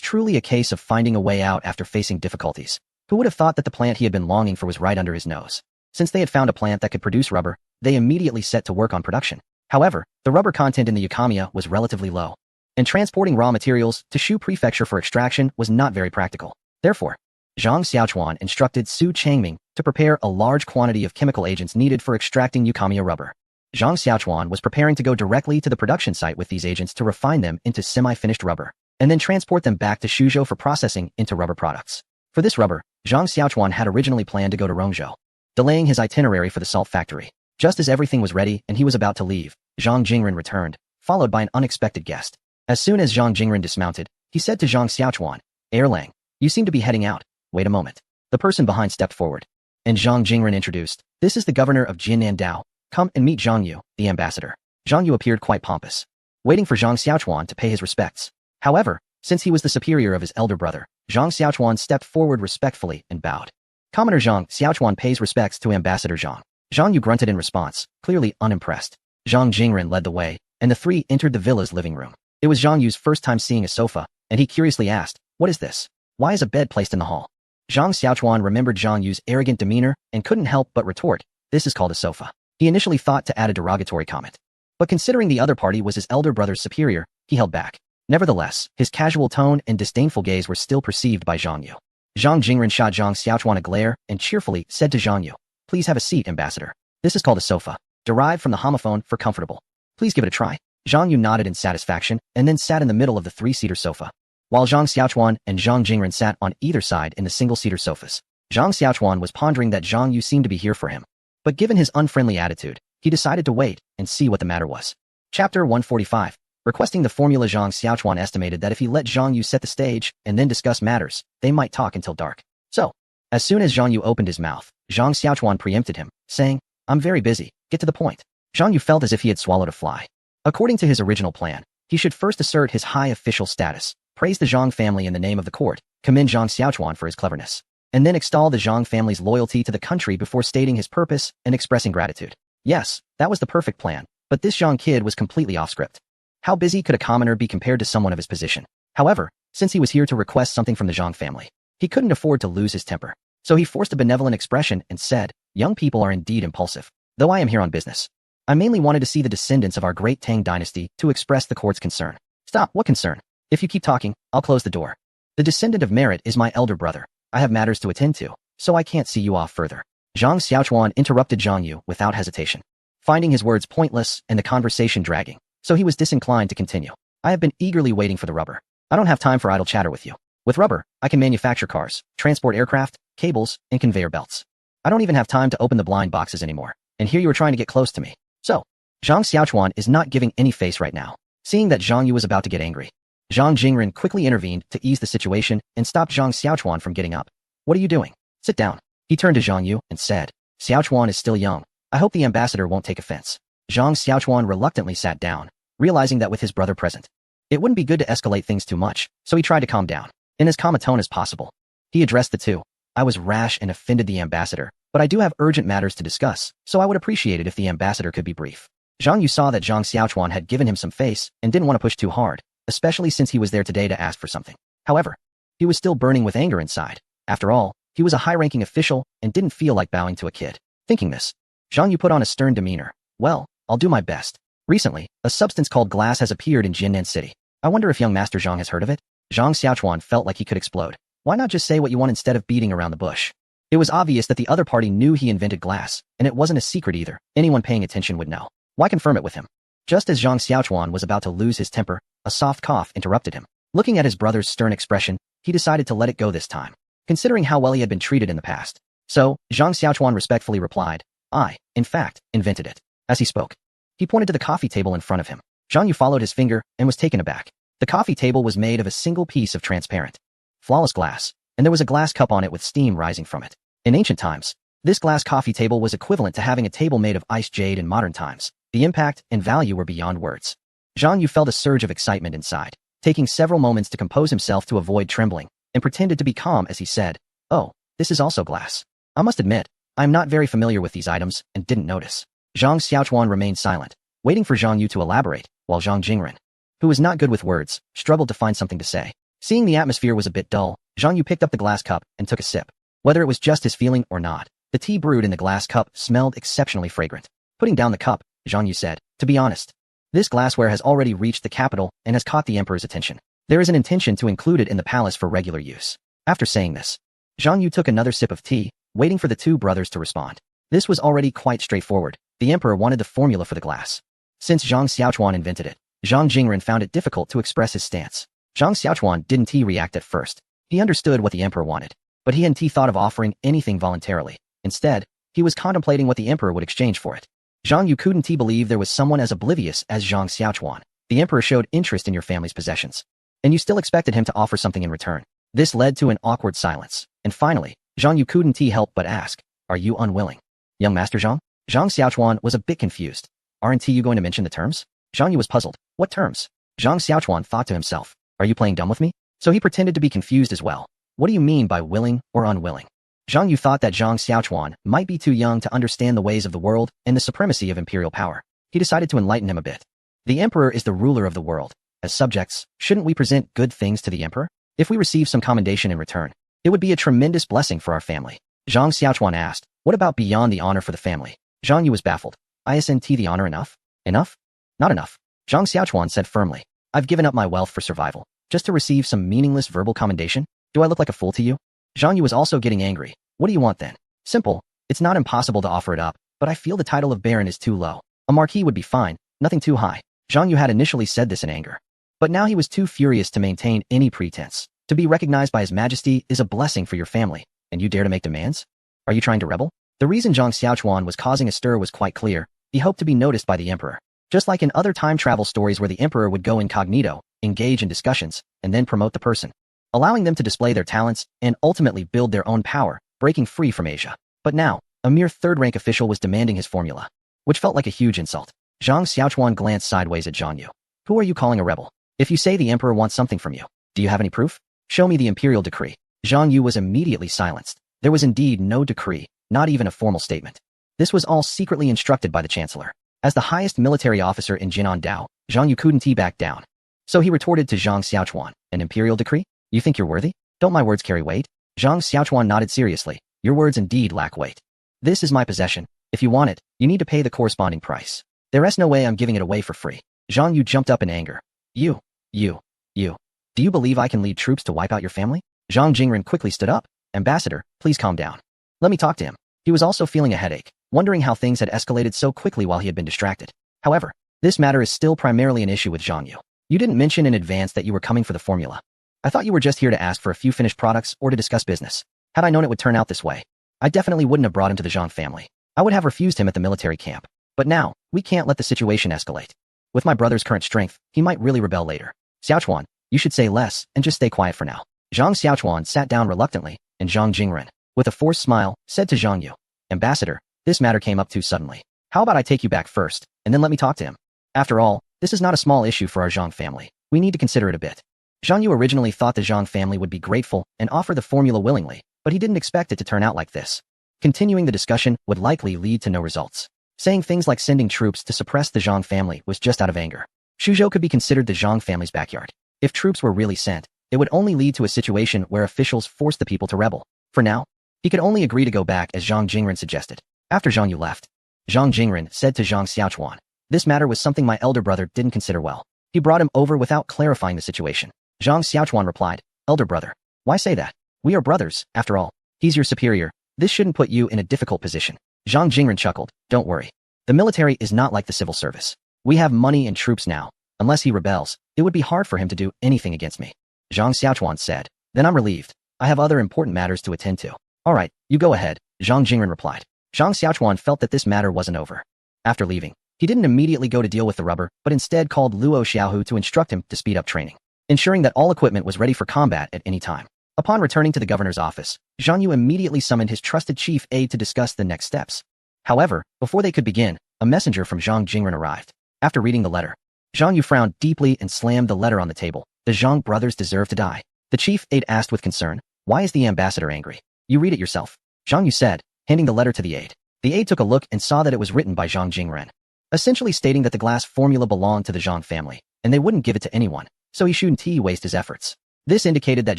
truly a case of finding a way out after facing difficulties. Who would have thought that the plant he had been longing for was right under his nose? Since they had found a plant that could produce rubber, they immediately set to work on production. However, the rubber content in the eucommia was relatively low, and transporting raw materials to Shu Prefecture for extraction was not very practical. Therefore, Zhang Xiaochuan instructed Su Changming to prepare a large quantity of chemical agents needed for extracting eucommia rubber. Zhang Xiaochuan was preparing to go directly to the production site with these agents to refine them into semi-finished rubber, and then transport them back to Suzhou for processing into rubber products. For this rubber, Zhang Xiaochuan had originally planned to go to Rongzhou, delaying his itinerary for the salt factory. Just as everything was ready and he was about to leave, Zhang Jingren returned, followed by an unexpected guest. As soon as Zhang Jingren dismounted, he said to Zhang Xiaochuan, Erlang, you seem to be heading out. Wait a moment. The person behind stepped forward, and Zhang Jingren introduced, this is the governor of Jinan Dao. Come and meet Zhang Yu, the ambassador. Zhang Yu appeared quite pompous, waiting for Zhang Xiaochuan to pay his respects. However, since he was the superior of his elder brother, Zhang Xiaochuan stepped forward respectfully and bowed. Commoner Zhang Xiaochuan pays respects to Ambassador Zhang. Zhang Yu grunted in response, clearly unimpressed. Zhang Jingren led the way, and the three entered the villa's living room. It was Zhang Yu's first time seeing a sofa, and he curiously asked, what is this? Why is a bed placed in the hall? Zhang Xiaochuan remembered Zhang Yu's arrogant demeanor and couldn't help but retort, this is called a sofa. He initially thought to add a derogatory comment, but considering the other party was his elder brother's superior, he held back. Nevertheless, his casual tone and disdainful gaze were still perceived by Zhang Yu. Zhang Jingren shot Zhang Xiaochuan a glare and cheerfully said to Zhang Yu, please have a seat, ambassador. This is called a sofa, derived from the homophone for comfortable. Please give it a try. Zhang Yu nodded in satisfaction and then sat in the middle of the three-seater sofa, while Zhang Xiaochuan and Zhang Jingren sat on either side in the single-seater sofas. Zhang Xiaochuan was pondering that Zhang Yu seemed to be here for him, but given his unfriendly attitude, he decided to wait and see what the matter was. Chapter 145. Requesting the formula. Zhang Xiaochuan estimated that if he let Zhang Yu set the stage and then discuss matters, they might talk until dark. So, as soon as Zhang Yu opened his mouth, Zhang Xiaochuan preempted him, saying, I'm very busy, get to the point. Zhang Yu felt as if he had swallowed a fly. According to his original plan, he should first assert his high official status, praise the Zhang family in the name of the court, commend Zhang Xiaochuan for his cleverness, and then extol the Zhang family's loyalty to the country before stating his purpose and expressing gratitude. Yes, that was the perfect plan, but this Zhang kid was completely off script. How busy could a commoner be compared to someone of his position? However, since he was here to request something from the Zhang family, he couldn't afford to lose his temper. So he forced a benevolent expression and said, young people are indeed impulsive, though I am here on business. I mainly wanted to see the descendants of our great Tang dynasty to express the court's concern. Stop, what concern? If you keep talking, I'll close the door. The descendant of merit is my elder brother. I have matters to attend to, so I can't see you off further. Zhang Xiaochuan interrupted Zhang Yu without hesitation, finding his words pointless and the conversation dragging, so he was disinclined to continue. I have been eagerly waiting for the rubber. I don't have time for idle chatter with you. With rubber, I can manufacture cars, transport aircraft, cables, and conveyor belts. I don't even have time to open the blind boxes anymore, and here you are trying to get close to me. So, Zhang Xiaochuan is not giving any face right now. Seeing that Zhang Yu was about to get angry, Zhang Jingren quickly intervened to ease the situation and stopped Zhang Xiaochuan from getting up. What are you doing? Sit down. He turned to Zhang Yu and said, Xiaochuan is still young. I hope the ambassador won't take offense. Zhang Xiaochuan reluctantly sat down, realizing that with his brother present, it wouldn't be good to escalate things too much, so he tried to calm down, in as calm a tone as possible. He addressed the two. I was rash and offended the ambassador, but I do have urgent matters to discuss, so I would appreciate it if the ambassador could be brief. Zhang Yu saw that Zhang Xiaochuan had given him some face and didn't want to push too hard, especially since he was there today to ask for something. However, he was still burning with anger inside. After all, he was a high-ranking official and didn't feel like bowing to a kid. Thinking this, Zhang Yu put on a stern demeanor. Well, I'll do my best. Recently, a substance called glass has appeared in Jinan City. I wonder if young Master Zhang has heard of it? Zhang Xiaochuan felt like he could explode. Why not just say what you want instead of beating around the bush? It was obvious that the other party knew he invented glass, and it wasn't a secret either. Anyone paying attention would know. Why confirm it with him? Just as Zhang Xiaochuan was about to lose his temper, a soft cough interrupted him. Looking at his brother's stern expression, he decided to let it go this time, considering how well he had been treated in the past. So, Zhang Xiaochuan respectfully replied, I, in fact, invented it. As he spoke, he pointed to the coffee table in front of him. Zhang Yu followed his finger and was taken aback. The coffee table was made of a single piece of transparent, flawless glass, and there was a glass cup on it with steam rising from it. In ancient times, This glass coffee table was equivalent to having a table made of iced jade in modern times. The impact and value were beyond words. Zhang Yu felt a surge of excitement inside, taking several moments to compose himself to avoid trembling, and pretended to be calm as he said, "Oh, this is also glass. I must admit, I am not very familiar with these items and didn't notice." Zhang Xiaochuan remained silent, waiting for Zhang Yu to elaborate, while Zhang Jingren, who was not good with words, struggled to find something to say. Seeing the atmosphere was a bit dull, Zhang Yu picked up the glass cup and took a sip. Whether it was just his feeling or not, the tea brewed in the glass cup smelled exceptionally fragrant. Putting down the cup, Zhang Yu said, "To be honest, this glassware has already reached the capital and has caught the emperor's attention. There is an intention to include it in the palace for regular use." After saying this, Zhang Yu took another sip of tea, waiting for the two brothers to respond. This was already quite straightforward. The emperor wanted the formula for the glass. Since Zhang Xiaochuan invented it, Zhang Jingren found it difficult to express his stance. Zhang Xiaochuan didn't react at first. He understood what the emperor wanted, but he hadn't thought of offering anything voluntarily. Instead, he was contemplating what the emperor would exchange for it. Zhang Yu couldn't believe there was someone as oblivious as Zhang Xiaochuan. The emperor showed interest in your family's possessions, and you still expected him to offer something in return. This led to an awkward silence, and finally, Zhang Yu couldn't help but ask, "Are you unwilling, young Master Zhang?" Zhang Xiaochuan was a bit confused. "Aren't you going to mention the terms?" Zhang Yu was puzzled. "What terms?" Zhang Xiaochuan thought to himself, "Are you playing dumb with me?" So he pretended to be confused as well. "What do you mean by willing or unwilling?" Zhang Yu thought that Zhang Xiaochuan might be too young to understand the ways of the world and the supremacy of imperial power. He decided to enlighten him a bit. "The emperor is the ruler of the world. As subjects, shouldn't we present good things to the emperor? If we receive some commendation in return, it would be a tremendous blessing for our family." Zhang Xiaochuan asked, "What about beyond the honor for the family?" Zhang Yu was baffled. "Isn't the honor enough?" "Enough? Not enough," Zhang Xiaochuan said firmly. "I've given up my wealth for survival, just to receive some meaningless verbal commendation? Do I look like a fool to you?" Zhang Yu was also getting angry. "What do you want then?" "Simple. It's not impossible to offer it up, but I feel the title of baron is too low. A marquis would be fine, nothing too high." Zhang Yu had initially said this in anger, but now he was too furious to maintain any pretense. "To be recognized by His Majesty is a blessing for your family, and you dare to make demands? Are you trying to rebel?" The reason Zhang Xiaochuan was causing a stir was quite clear. He hoped to be noticed by the emperor. Just like in other time travel stories where the emperor would go incognito, engage in discussions, and then promote the person, allowing them to display their talents and ultimately build their own power, breaking free from Asia. But now, a mere third-rank official was demanding his formula, which felt like a huge insult. Zhang Xiaochuan glanced sideways at Zhang Yu. "Who are you calling a rebel? If you say the emperor wants something from you, do you have any proof? Show me the imperial decree." Zhang Yu was immediately silenced. There was indeed no decree, not even a formal statement. This was all secretly instructed by the chancellor. As the highest military officer in Jinan Dao, Zhang Yu couldn't back down. So he retorted to Zhang Xiaochuan, "An imperial decree? You think you're worthy? Don't my words carry weight?" Zhang Xiaochuan nodded seriously. "Your words indeed lack weight. This is my possession. If you want it, you need to pay the corresponding price. There's no way I'm giving it away for free." Zhang Yu jumped up in anger. You. Do you believe I can lead troops to wipe out your family?" Zhang Jingren quickly stood up. "Ambassador, please calm down. Let me talk to him." He was also feeling a headache, wondering how things had escalated so quickly while he had been distracted. However, this matter is still primarily an issue with Zhang Yu. "You didn't mention in advance that you were coming for the formula. I thought you were just here to ask for a few finished products or to discuss business. Had I known it would turn out this way, I definitely wouldn't have brought him to the Zhang family. I would have refused him at the military camp. But now, we can't let the situation escalate. With my brother's current strength, he might really rebel later. Xiaochuan, you should say less and just stay quiet for now." Zhang Xiaochuan sat down reluctantly, and Zhang Jingren, with a forced smile, said to Zhang Yu, "Ambassador, this matter came up too suddenly. How about I take you back first, and then let me talk to him? After all, this is not a small issue for our Zhang family. We need to consider it a bit." Zhang Yu originally thought the Zhang family would be grateful and offer the formula willingly, but he didn't expect it to turn out like this. Continuing the discussion would likely lead to no results. Saying things like sending troops to suppress the Zhang family was just out of anger. Suzhou could be considered the Zhang family's backyard. If troops were really sent, it would only lead to a situation where officials forced the people to rebel. For now, he could only agree to go back as Zhang Jingren suggested. After Zhang Yu left, Zhang Jingren said to Zhang Xiaochuan, "This matter was something my elder brother didn't consider well. He brought him over without clarifying the situation." Zhang Xiaochuan replied, "Elder brother? Why say that? We are brothers, after all. He's your superior. This shouldn't put you in a difficult position." Zhang Jingren chuckled, "Don't worry. The military is not like the civil service. We have money and troops now. Unless he rebels, it would be hard for him to do anything against me." Zhang Xiaochuan said, "Then I'm relieved. I have other important matters to attend to." "All right, you go ahead," Zhang Jingren replied. Zhang Xiaochuan felt that this matter wasn't over. After leaving, he didn't immediately go to deal with the rubber, but instead called Luo Xiaohu to instruct him to speed up training, ensuring that all equipment was ready for combat at any time. Upon returning to the governor's office, Zhang Yu immediately summoned his trusted chief aide to discuss the next steps. However, before they could begin, a messenger from Zhang Jingren arrived. After reading the letter, Zhang Yu frowned deeply and slammed the letter on the table. The Zhang brothers deserve to die. The chief aide asked with concern, "Why is the ambassador angry? You read it yourself," Zhang Yu said, handing the letter to the aide. The aide took a look and saw that it was written by Zhang Jingren, essentially stating that the glass formula belonged to the Zhang family, and they wouldn't give it to anyone, so he shouldn't waste his efforts. This indicated that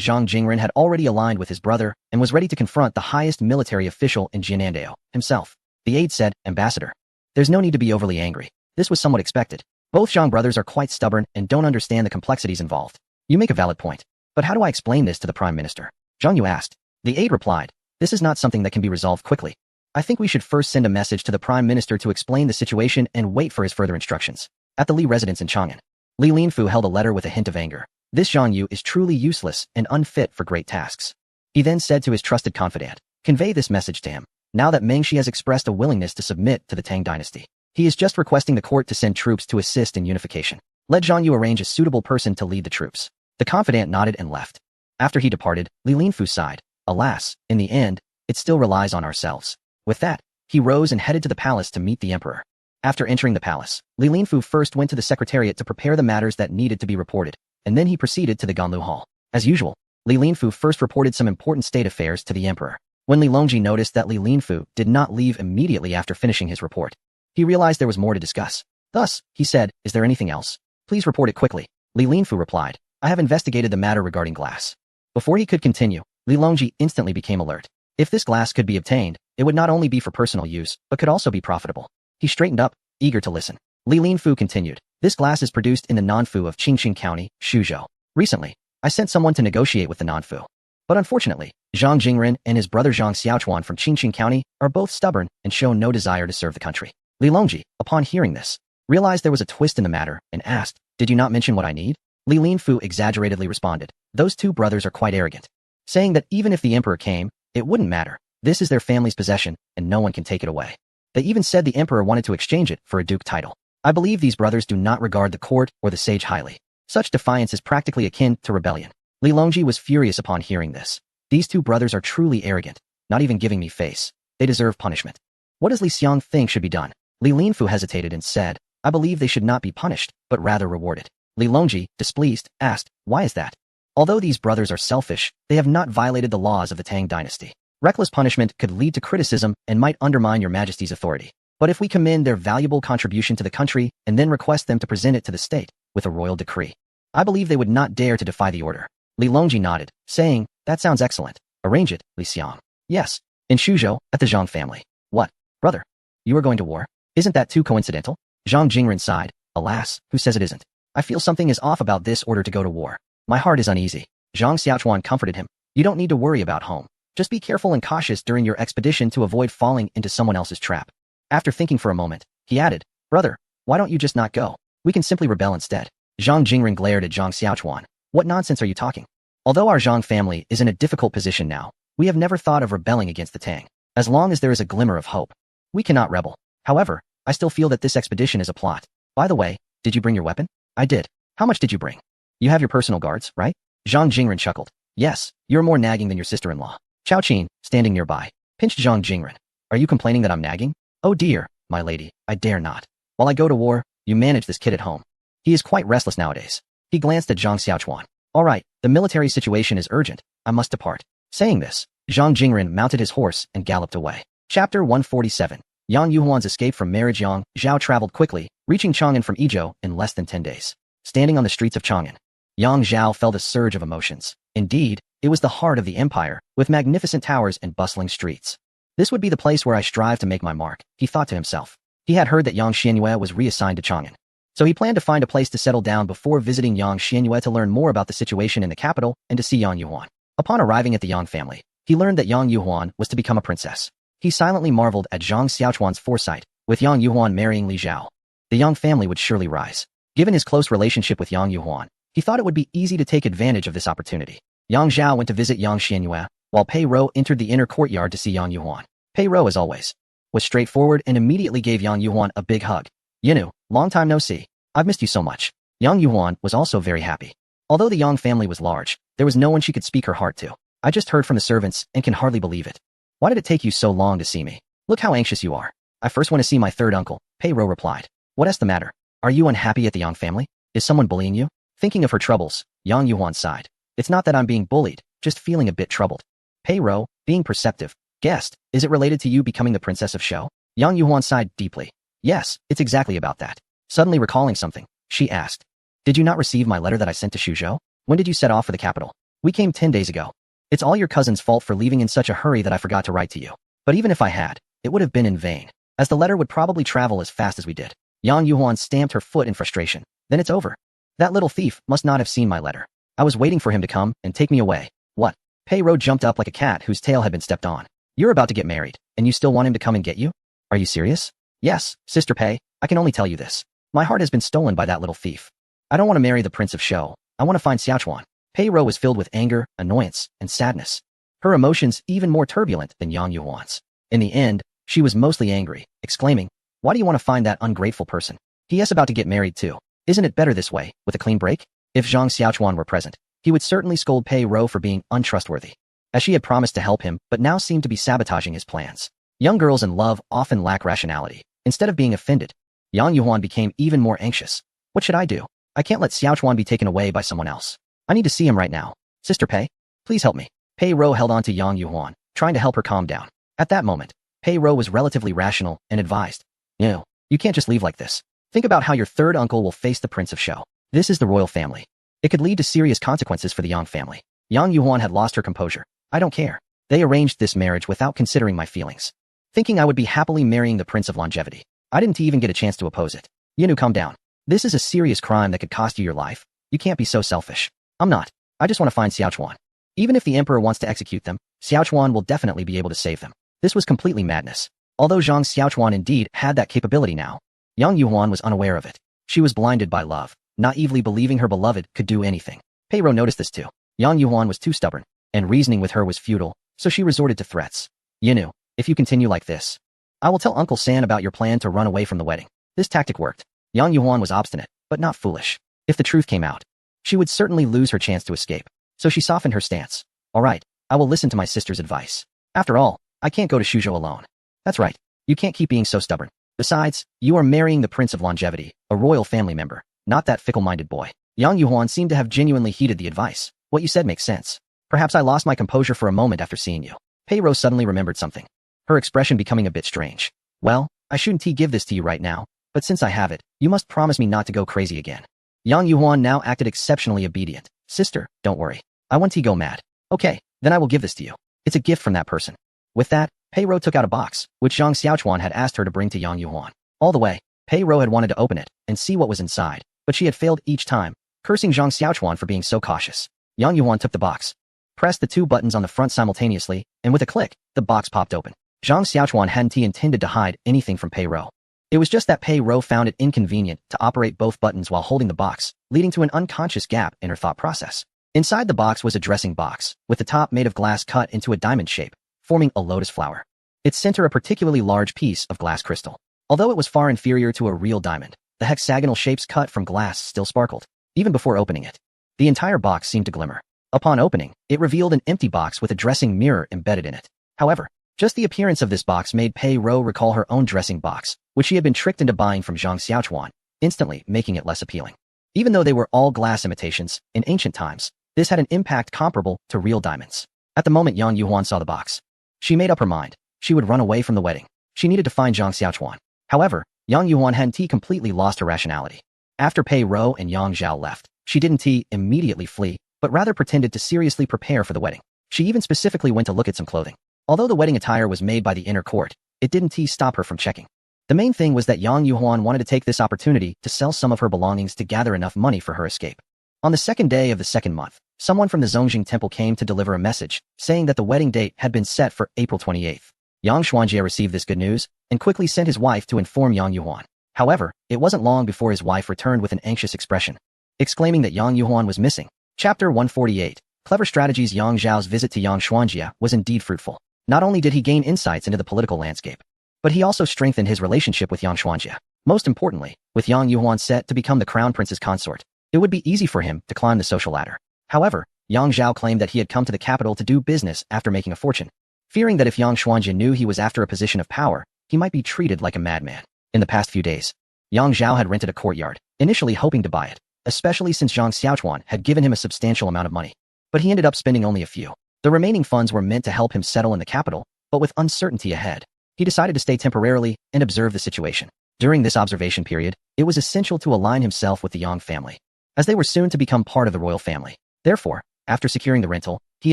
Zhang Jingren had already aligned with his brother and was ready to confront the highest military official in Jianandao, himself. The aide said, "Ambassador, there's no need to be overly angry. This was somewhat expected. Both Zhang brothers are quite stubborn and don't understand the complexities involved. You make a valid point. But how do I explain this to the Prime Minister?" Zhang Yu asked. The aide replied, "This is not something that can be resolved quickly. I think we should first send a message to the Prime Minister to explain the situation and wait for his further instructions." At the Li residence in Chang'an, Li Linfu held a letter with a hint of anger. This Zhang Yu is truly useless and unfit for great tasks. He then said to his trusted confidant, "Convey this message to him. Now that Meng Shi has expressed a willingness to submit to the Tang dynasty, he is just requesting the court to send troops to assist in unification. Let Zhang Yu arrange a suitable person to lead the troops." The confidant nodded and left. After he departed, Li Linfu sighed. "Alas, in the end, it still relies on ourselves." With that, he rose and headed to the palace to meet the emperor. After entering the palace, Li Linfu first went to the secretariat to prepare the matters that needed to be reported, and then he proceeded to the Ganlu Hall. As usual, Li Linfu first reported some important state affairs to the emperor. When Li Longji noticed that Li Linfu did not leave immediately after finishing his report, he realized there was more to discuss. Thus, he said, "Is there anything else? Please report it quickly." Li Linfu replied, "I have investigated the matter regarding glass." Before he could continue, Li Longji instantly became alert. If this glass could be obtained, it would not only be for personal use, but could also be profitable. He straightened up, eager to listen. Li Linfu continued, "This glass is produced in the Nanfu of Qingqing County, Shuzhou. Recently, I sent someone to negotiate with the Nanfu. But unfortunately, Zhang Jingren and his brother Zhang Xiaochuan from Qingqing County are both stubborn and show no desire to serve the country." Li Longji, upon hearing this, realized there was a twist in the matter and asked, "Did you not mention what I need?" Li Linfu exaggeratedly responded, "Those two brothers are quite arrogant, saying that even if the emperor came, it wouldn't matter. This is their family's possession, and no one can take it away. They even said the emperor wanted to exchange it for a duke title. I believe these brothers do not regard the court or the sage highly. Such defiance is practically akin to rebellion." Li Longji was furious upon hearing this. These two brothers are truly arrogant, not even giving me face. They deserve punishment. What does Li Xiang think should be done? Li Linfu hesitated and said, "I believe they should not be punished, but rather rewarded." Li Longji, displeased, asked, "Why is that?" Although these brothers are selfish, they have not violated the laws of the Tang dynasty. Reckless punishment could lead to criticism and might undermine your majesty's authority. But if we commend their valuable contribution to the country and then request them to present it to the state with a royal decree, I believe they would not dare to defy the order. Li Longji nodded, saying, "That sounds excellent. Arrange it, Li Xiang." "Yes, in Shuzhou, at the Zhang family." "What, brother? You are going to war? Isn't that too coincidental?" Zhang Jingren sighed, "Alas, who says it isn't? I feel something is off about this order to go to war. My heart is uneasy." Zhang Xiaochuan comforted him. "You don't need to worry about home. Just be careful and cautious during your expedition to avoid falling into someone else's trap." After thinking for a moment, he added, "Brother, why don't you just not go? We can simply rebel instead." Zhang Jingren glared at Zhang Xiaochuan. "What nonsense are you talking? Although our Zhang family is in a difficult position now, we have never thought of rebelling against the Tang. As long as there is a glimmer of hope, we cannot rebel. However, I still feel that this expedition is a plot. By the way, did you bring your weapon?" "I did." "How much did you bring? You have your personal guards, right?" Zhang Jingren chuckled. "Yes, you're more nagging than your sister-in-law." Chao Qin, standing nearby, pinched Zhang Jingren. "Are you complaining that I'm nagging?" "Oh dear, my lady, I dare not. While I go to war, you manage this kid at home. He is quite restless nowadays." He glanced at Zhang Xiaochuan. "All right, the military situation is urgent. I must depart." Saying this, Zhang Jingren mounted his horse and galloped away. Chapter 147. Yang Yuhuan's escape from marriage. Yang Zhao traveled quickly, reaching Chang'an from Izhou in less than 10 days. Standing on the streets of Chang'an, Yang Zhao felt a surge of emotions. Indeed, it was the heart of the empire, with magnificent towers and bustling streets. This would be the place where I strive to make my mark, he thought to himself. He had heard that Yang Xianyue was reassigned to Chang'an, so he planned to find a place to settle down before visiting Yang Xianyue to learn more about the situation in the capital and to see Yang Yuhuan. Upon arriving at the Yang family, he learned that Yang Yuhuan was to become a princess. He silently marveled at Zhang Xiaochuan's foresight, with Yang Yuhuan marrying Li Zhao. The Yang family would surely rise. Given his close relationship with Yang Yuhuan, he thought it would be easy to take advantage of this opportunity. Yang Zhao went to visit Yang Xianyue, while Pei Rou entered the inner courtyard to see Yang Yuhuan. Pei Rou, as always, was straightforward and immediately gave Yang Yuhuan a big hug. "Yinu, long time no see. I've missed you so much." Yang Yuhuan was also very happy. Although the Yang family was large, there was no one she could speak her heart to. I just heard from the servants and can hardly believe it. Why did it take you so long to see me? Look how anxious you are. I first want to see my third uncle, Pei Ro replied. What's the matter? Are you unhappy at the Yang family? Is someone bullying you? Thinking of her troubles, Yang Yuhuan sighed. It's not that I'm being bullied, just feeling a bit troubled. Pei Ro, being perceptive, guessed, is it related to you becoming the princess of Shou? Yang Yuhuan sighed deeply. Yes, it's exactly about that. Suddenly recalling something, she asked. Did you not receive my letter that I sent to Shuzhou? When did you set off for the capital? We came 10 days ago. It's all your cousin's fault for leaving in such a hurry that I forgot to write to you. But even if I had, it would have been in vain, as the letter would probably travel as fast as we did. Yang Yuhuan stamped her foot in frustration. Then it's over. That little thief must not have seen my letter. I was waiting for him to come and take me away. What? Pei Ro jumped up like a cat whose tail had been stepped on. You're about to get married, and you still want him to come and get you? Are you serious? Yes, Sister Pei, I can only tell you this. My heart has been stolen by that little thief. I don't want to marry the Prince of Shou. I want to find Xiaochuan. Pei Ro was filled with anger, annoyance, and sadness. Her emotions even more turbulent than Yang Yuhuan's. In the end, she was mostly angry, exclaiming, why do you want to find that ungrateful person? He is about to get married too. Isn't it better this way, with a clean break? If Zhang Xiaochuan were present, he would certainly scold Pei Ro for being untrustworthy, as she had promised to help him but now seemed to be sabotaging his plans. Young girls in love often lack rationality. Instead of being offended, Yang Yuhuan became even more anxious. What should I do? I can't let Xiaochuan be taken away by someone else. I need to see him right now. Sister Pei, please help me. Pei Ro held on to Yang Yuhuan, trying to help her calm down. At that moment, Pei Ro was relatively rational and advised, no, you can't just leave like this. Think about how your third uncle will face the Prince of Shou. This is the royal family. It could lead to serious consequences for the Yang family. Yang Yuhuan had lost her composure. I don't care. They arranged this marriage without considering my feelings, thinking I would be happily marrying the Prince of Longevity. I didn't even get a chance to oppose it. Yinu, calm down. This is a serious crime that could cost you your life. You can't be so selfish. I'm not. I just want to find Xiaochuan. Even if the emperor wants to execute them, Xiaochuan will definitely be able to save them. This was completely madness. Although Zhang Xiaochuan indeed had that capability now, Yang Yuhuan was unaware of it. She was blinded by love, naively believing her beloved could do anything. Pei Ro noticed this too. Yang Yuhuan was too stubborn, and reasoning with her was futile, so she resorted to threats. Yinu, if you continue like this, I will tell Uncle San about your plan to run away from the wedding. This tactic worked. Yang Yuhuan was obstinate, but not foolish. If the truth came out, she would certainly lose her chance to escape. So she softened her stance. All right, I will listen to my sister's advice. After all, I can't go to Shuzhou alone. That's right. You can't keep being so stubborn. Besides, you are marrying the Prince of Longevity, a royal family member, not that fickle-minded boy. Yang Yuhuan seemed to have genuinely heeded the advice. What you said makes sense. Perhaps I lost my composure for a moment after seeing you. Pei Ro suddenly remembered something, her expression becoming a bit strange. Well, I shouldn't give this to you right now, but since I have it, you must promise me not to go crazy again. Yang Yuhuan now acted exceptionally obedient. Sister, don't worry. I want to go mad. Okay, then I will give this to you. It's a gift from that person. With that, Pei Ro took out a box, which Zhang Xiaochuan had asked her to bring to Yang Yuhuan. All the way, Pei Ro had wanted to open it and see what was inside, but she had failed each time, cursing Zhang Xiaochuan for being so cautious. Yang Yuhuan took the box, pressed the two buttons on the front simultaneously, and with a click, the box popped open. Zhang Xiaochuan hadn't intended to hide anything from Pei Ro. It was just that Pei Ro found it inconvenient to operate both buttons while holding the box, leading to an unconscious gap in her thought process. Inside the box was a dressing box, with the top made of glass cut into a diamond shape, forming a lotus flower. Its center a particularly large piece of glass crystal. Although it was far inferior to a real diamond, the hexagonal shapes cut from glass still sparkled, even before opening it. The entire box seemed to glimmer. Upon opening, it revealed an empty box with a dressing mirror embedded in it. However, just the appearance of this box made Pei Ro recall her own dressing box, which she had been tricked into buying from Zhang Xiaochuan, instantly making it less appealing. Even though they were all glass imitations, in ancient times, this had an impact comparable to real diamonds. At the moment Yang Yuhuan saw the box, she made up her mind. She would run away from the wedding. She needed to find Zhang Xiaochuan. However, Yang Yuhuan hadn't completely lost her rationality. After Pei Ro and Yang Zhao left, she didn't immediately flee, but rather pretended to seriously prepare for the wedding. She even specifically went to look at some clothing. Although the wedding attire was made by the inner court, it didn't stop her from checking. The main thing was that Yang Yuhuan wanted to take this opportunity to sell some of her belongings to gather enough money for her escape. On the second day of the second month, someone from the Zongjing temple came to deliver a message, saying that the wedding date had been set for April 28th. Yang Xuanjie received this good news, and quickly sent his wife to inform Yang Yuhuan. However, it wasn't long before his wife returned with an anxious expression, exclaiming that Yang Yuhuan was missing. Chapter 148. Clever strategies. Yang Zhao's visit to Yang Xuanjie was indeed fruitful. Not only did he gain insights into the political landscape, but he also strengthened his relationship with Yang Xuanjie. Most importantly, with Yang Yuhuan set to become the crown prince's consort, it would be easy for him to climb the social ladder. However, Yang Zhao claimed that he had come to the capital to do business after making a fortune, fearing that if Yang Xuanjia knew he was after a position of power, he might be treated like a madman. In the past few days, Yang Zhao had rented a courtyard, initially hoping to buy it, especially since Zhang Xiaochuan had given him a substantial amount of money. But he ended up spending only a few. The remaining funds were meant to help him settle in the capital, but with uncertainty ahead, he decided to stay temporarily and observe the situation. During this observation period, it was essential to align himself with the Yang family, as they were soon to become part of the royal family. Therefore, after securing the rental, he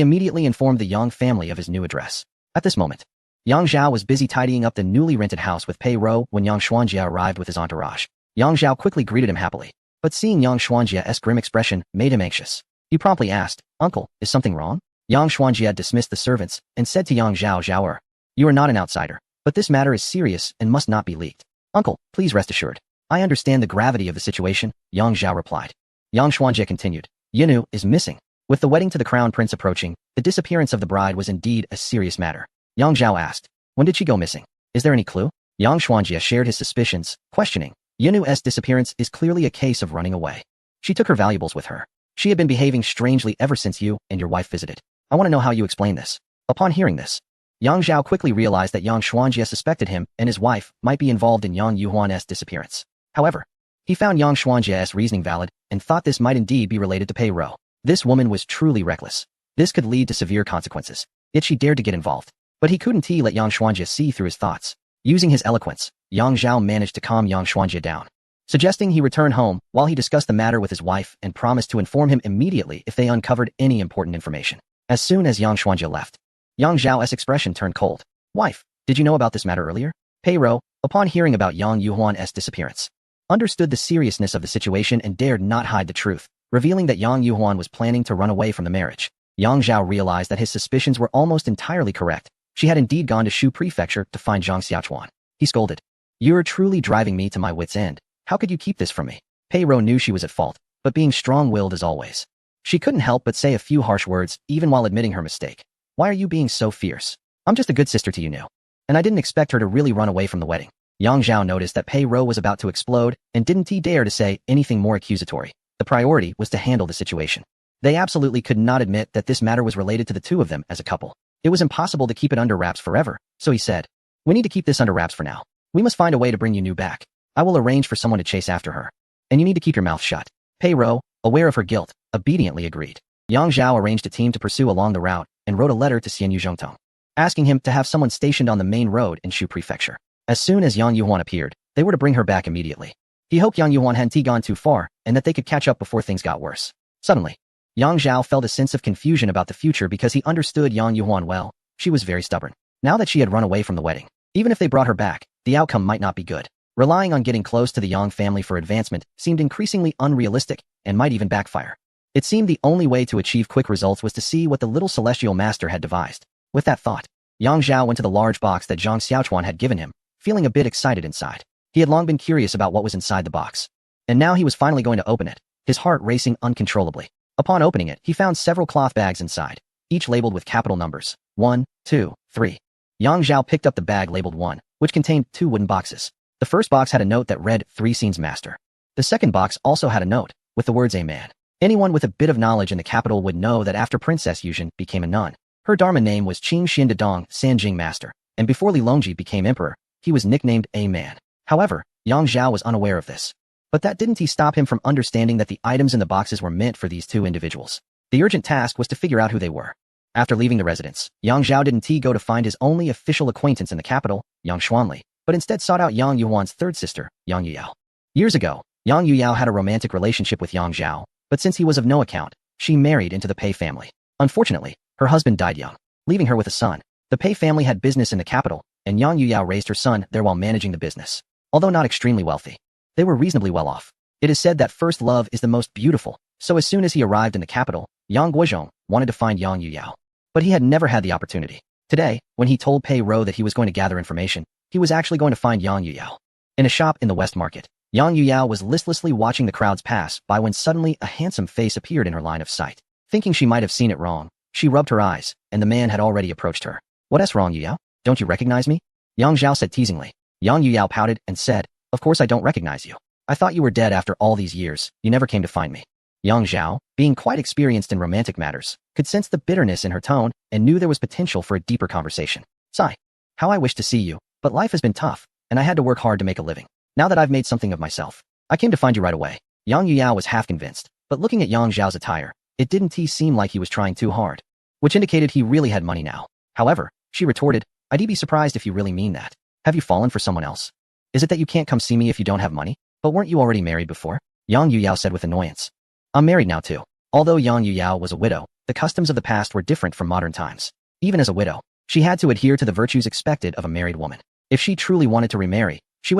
immediately informed the Yang family of his new address. At this moment, Yang Zhao was busy tidying up the newly rented house with Pei Rou when Yang Xuanjia arrived with his entourage. Yang Zhao quickly greeted him happily, but seeing Yang Xuanjia's grim expression made him anxious. He promptly asked, "Uncle, is something wrong?" Yang Xuanjia dismissed the servants and said to Yang Zhao, "You are not an outsider, but this matter is serious and must not be leaked. Uncle, please rest assured. I understand the gravity of the situation," Yang Zhao replied. Yang Xuanjia continued, "Yinu is missing." With the wedding to the crown prince approaching, the disappearance of the bride was indeed a serious matter. Yang Zhao asked, "When did she go missing? Is there any clue?" Yang Xuanjia shared his suspicions, questioning, "Yinu's disappearance is clearly a case of running away. She took her valuables with her. She had been behaving strangely ever since you and your wife visited. I want to know how you explain this." Upon hearing this, Yang Zhao quickly realized that Yang Xuanjia suspected him and his wife might be involved in Yang Yuhuan's disappearance. However, he found Yang Xuanjia's reasoning valid and thought this might indeed be related to Pei Rou. This woman was truly reckless. This could lead to severe consequences. Yet she dared to get involved. But he couldn't let Yang Xuanjia see through his thoughts. Using his eloquence, Yang Zhao managed to calm Yang Xuanjia down, suggesting he return home while he discussed the matter with his wife and promised to inform him immediately if they uncovered any important information. As soon as Yang Xuanjia left, Yang Zhao's expression turned cold. "Wife, did you know about this matter earlier?" Pei Rou, upon hearing about Yang Yuhuan's disappearance, understood the seriousness of the situation and dared not hide the truth, revealing that Yang Yuhuan was planning to run away from the marriage. Yang Zhao realized that his suspicions were almost entirely correct. She had indeed gone to Shu Prefecture to find Zhang Xiaochuan. He scolded, "You're truly driving me to my wit's end. How could you keep this from me?" Pei Rou knew she was at fault, but being strong-willed as always, she couldn't help but say a few harsh words even while admitting her mistake. "Why are you being so fierce? I'm just a good sister to you now. And I didn't expect her to really run away from the wedding." Yang Zhao noticed that Pei Rou was about to explode and didn't dare to say anything more accusatory. The priority was to handle the situation. They absolutely could not admit that this matter was related to the two of them as a couple. It was impossible to keep it under wraps forever, so he said, "We need to keep this under wraps for now. We must find a way to bring Yinu back. I will arrange for someone to chase after her. And you need to keep your mouth shut." Pei Rou, aware of her guilt, obediently agreed. Yang Zhao arranged a team to pursue along the route and wrote a letter to Xianyu Zhongtong, asking him to have someone stationed on the main road in Shu Prefecture. As soon as Yang Yuhuan appeared, they were to bring her back immediately. He hoped Yang Yuhuan hadn't gone too far and that they could catch up before things got worse. Suddenly, Yang Zhao felt a sense of confusion about the future because he understood Yang Yuhuan well. She was very stubborn. Now that she had run away from the wedding, even if they brought her back, the outcome might not be good. Relying on getting close to the Yang family for advancement seemed increasingly unrealistic and might even backfire. It seemed the only way to achieve quick results was to see what the little celestial master had devised. With that thought, Yang Zhao went to the large box that Zhang Xiaochuan had given him, feeling a bit excited inside. He had long been curious about what was inside the box, and now he was finally going to open it, his heart racing uncontrollably. Upon opening it, he found several cloth bags inside, each labeled with capital numbers, 1, 2, 3. Yang Zhao picked up the bag labeled 1, which contained 2 wooden boxes. The first box had a note that read, "3 Scenes Master." The second box also had a note, with the words, "A man." Anyone with a bit of knowledge in the capital would know that after Princess Yuzhen became a nun, her Dharma name was Qing Xin Dadong Sanjing Master, and before Li Longji became emperor, he was nicknamed A Man. However, Yang Zhao was unaware of this. But that didn't stop him from understanding that the items in the boxes were meant for these two individuals. The urgent task was to figure out who they were. After leaving the residence, Yang Zhao didn't go to find his only official acquaintance in the capital, Yang Xuanli, but instead sought out Yang Yuhuan's third sister, Yang Yuyao. Years ago, Yang Yuyao had a romantic relationship with Yang Zhao, but since he was of no account, she married into the Pei family. Unfortunately, her husband died young, leaving her with a son. The Pei family had business in the capital, and Yang Yuyao raised her son there while managing the business. Although not extremely wealthy, they were reasonably well off. It is said that first love is the most beautiful, so as soon as he arrived in the capital, Yang Guozhong wanted to find Yang Yuyao. But he had never had the opportunity. Today, when he told Pei Rou that he was going to gather information, he was actually going to find Yang Yuyao. In a shop in the West Market, Yang Yuyao was listlessly watching the crowds pass by when suddenly a handsome face appeared in her line of sight. Thinking she might have seen it wrong, she rubbed her eyes, and the man had already approached her. "What's wrong, Yuyao? Don't you recognize me?" Yang Zhao said teasingly. Yang Yuyao pouted and said, "Of course I don't recognize you. I thought you were dead after all these years. You never came to find me." Yang Zhao, being quite experienced in romantic matters, could sense the bitterness in her tone and knew there was potential for a deeper conversation. Sigh. How I wish to see you, but life has been tough, and I had to work hard to make a living. Now that I've made something of myself, I came to find you right away. Yang Yuyao was half convinced, but looking at Yang Zhao's attire, it didn't seem like he was trying too hard, which indicated he really had money now. However, she retorted, I'd be surprised if you really mean that. Have you fallen for someone else? Is it that you can't come see me if you don't have money? But weren't you already married before? Yang Yuyao said with annoyance. I'm married now too. Although Yang Yuyao was a widow, the customs of the past were different from modern times. Even as a widow, she had to adhere to the virtues expected of a married woman. If she truly wanted to remarry,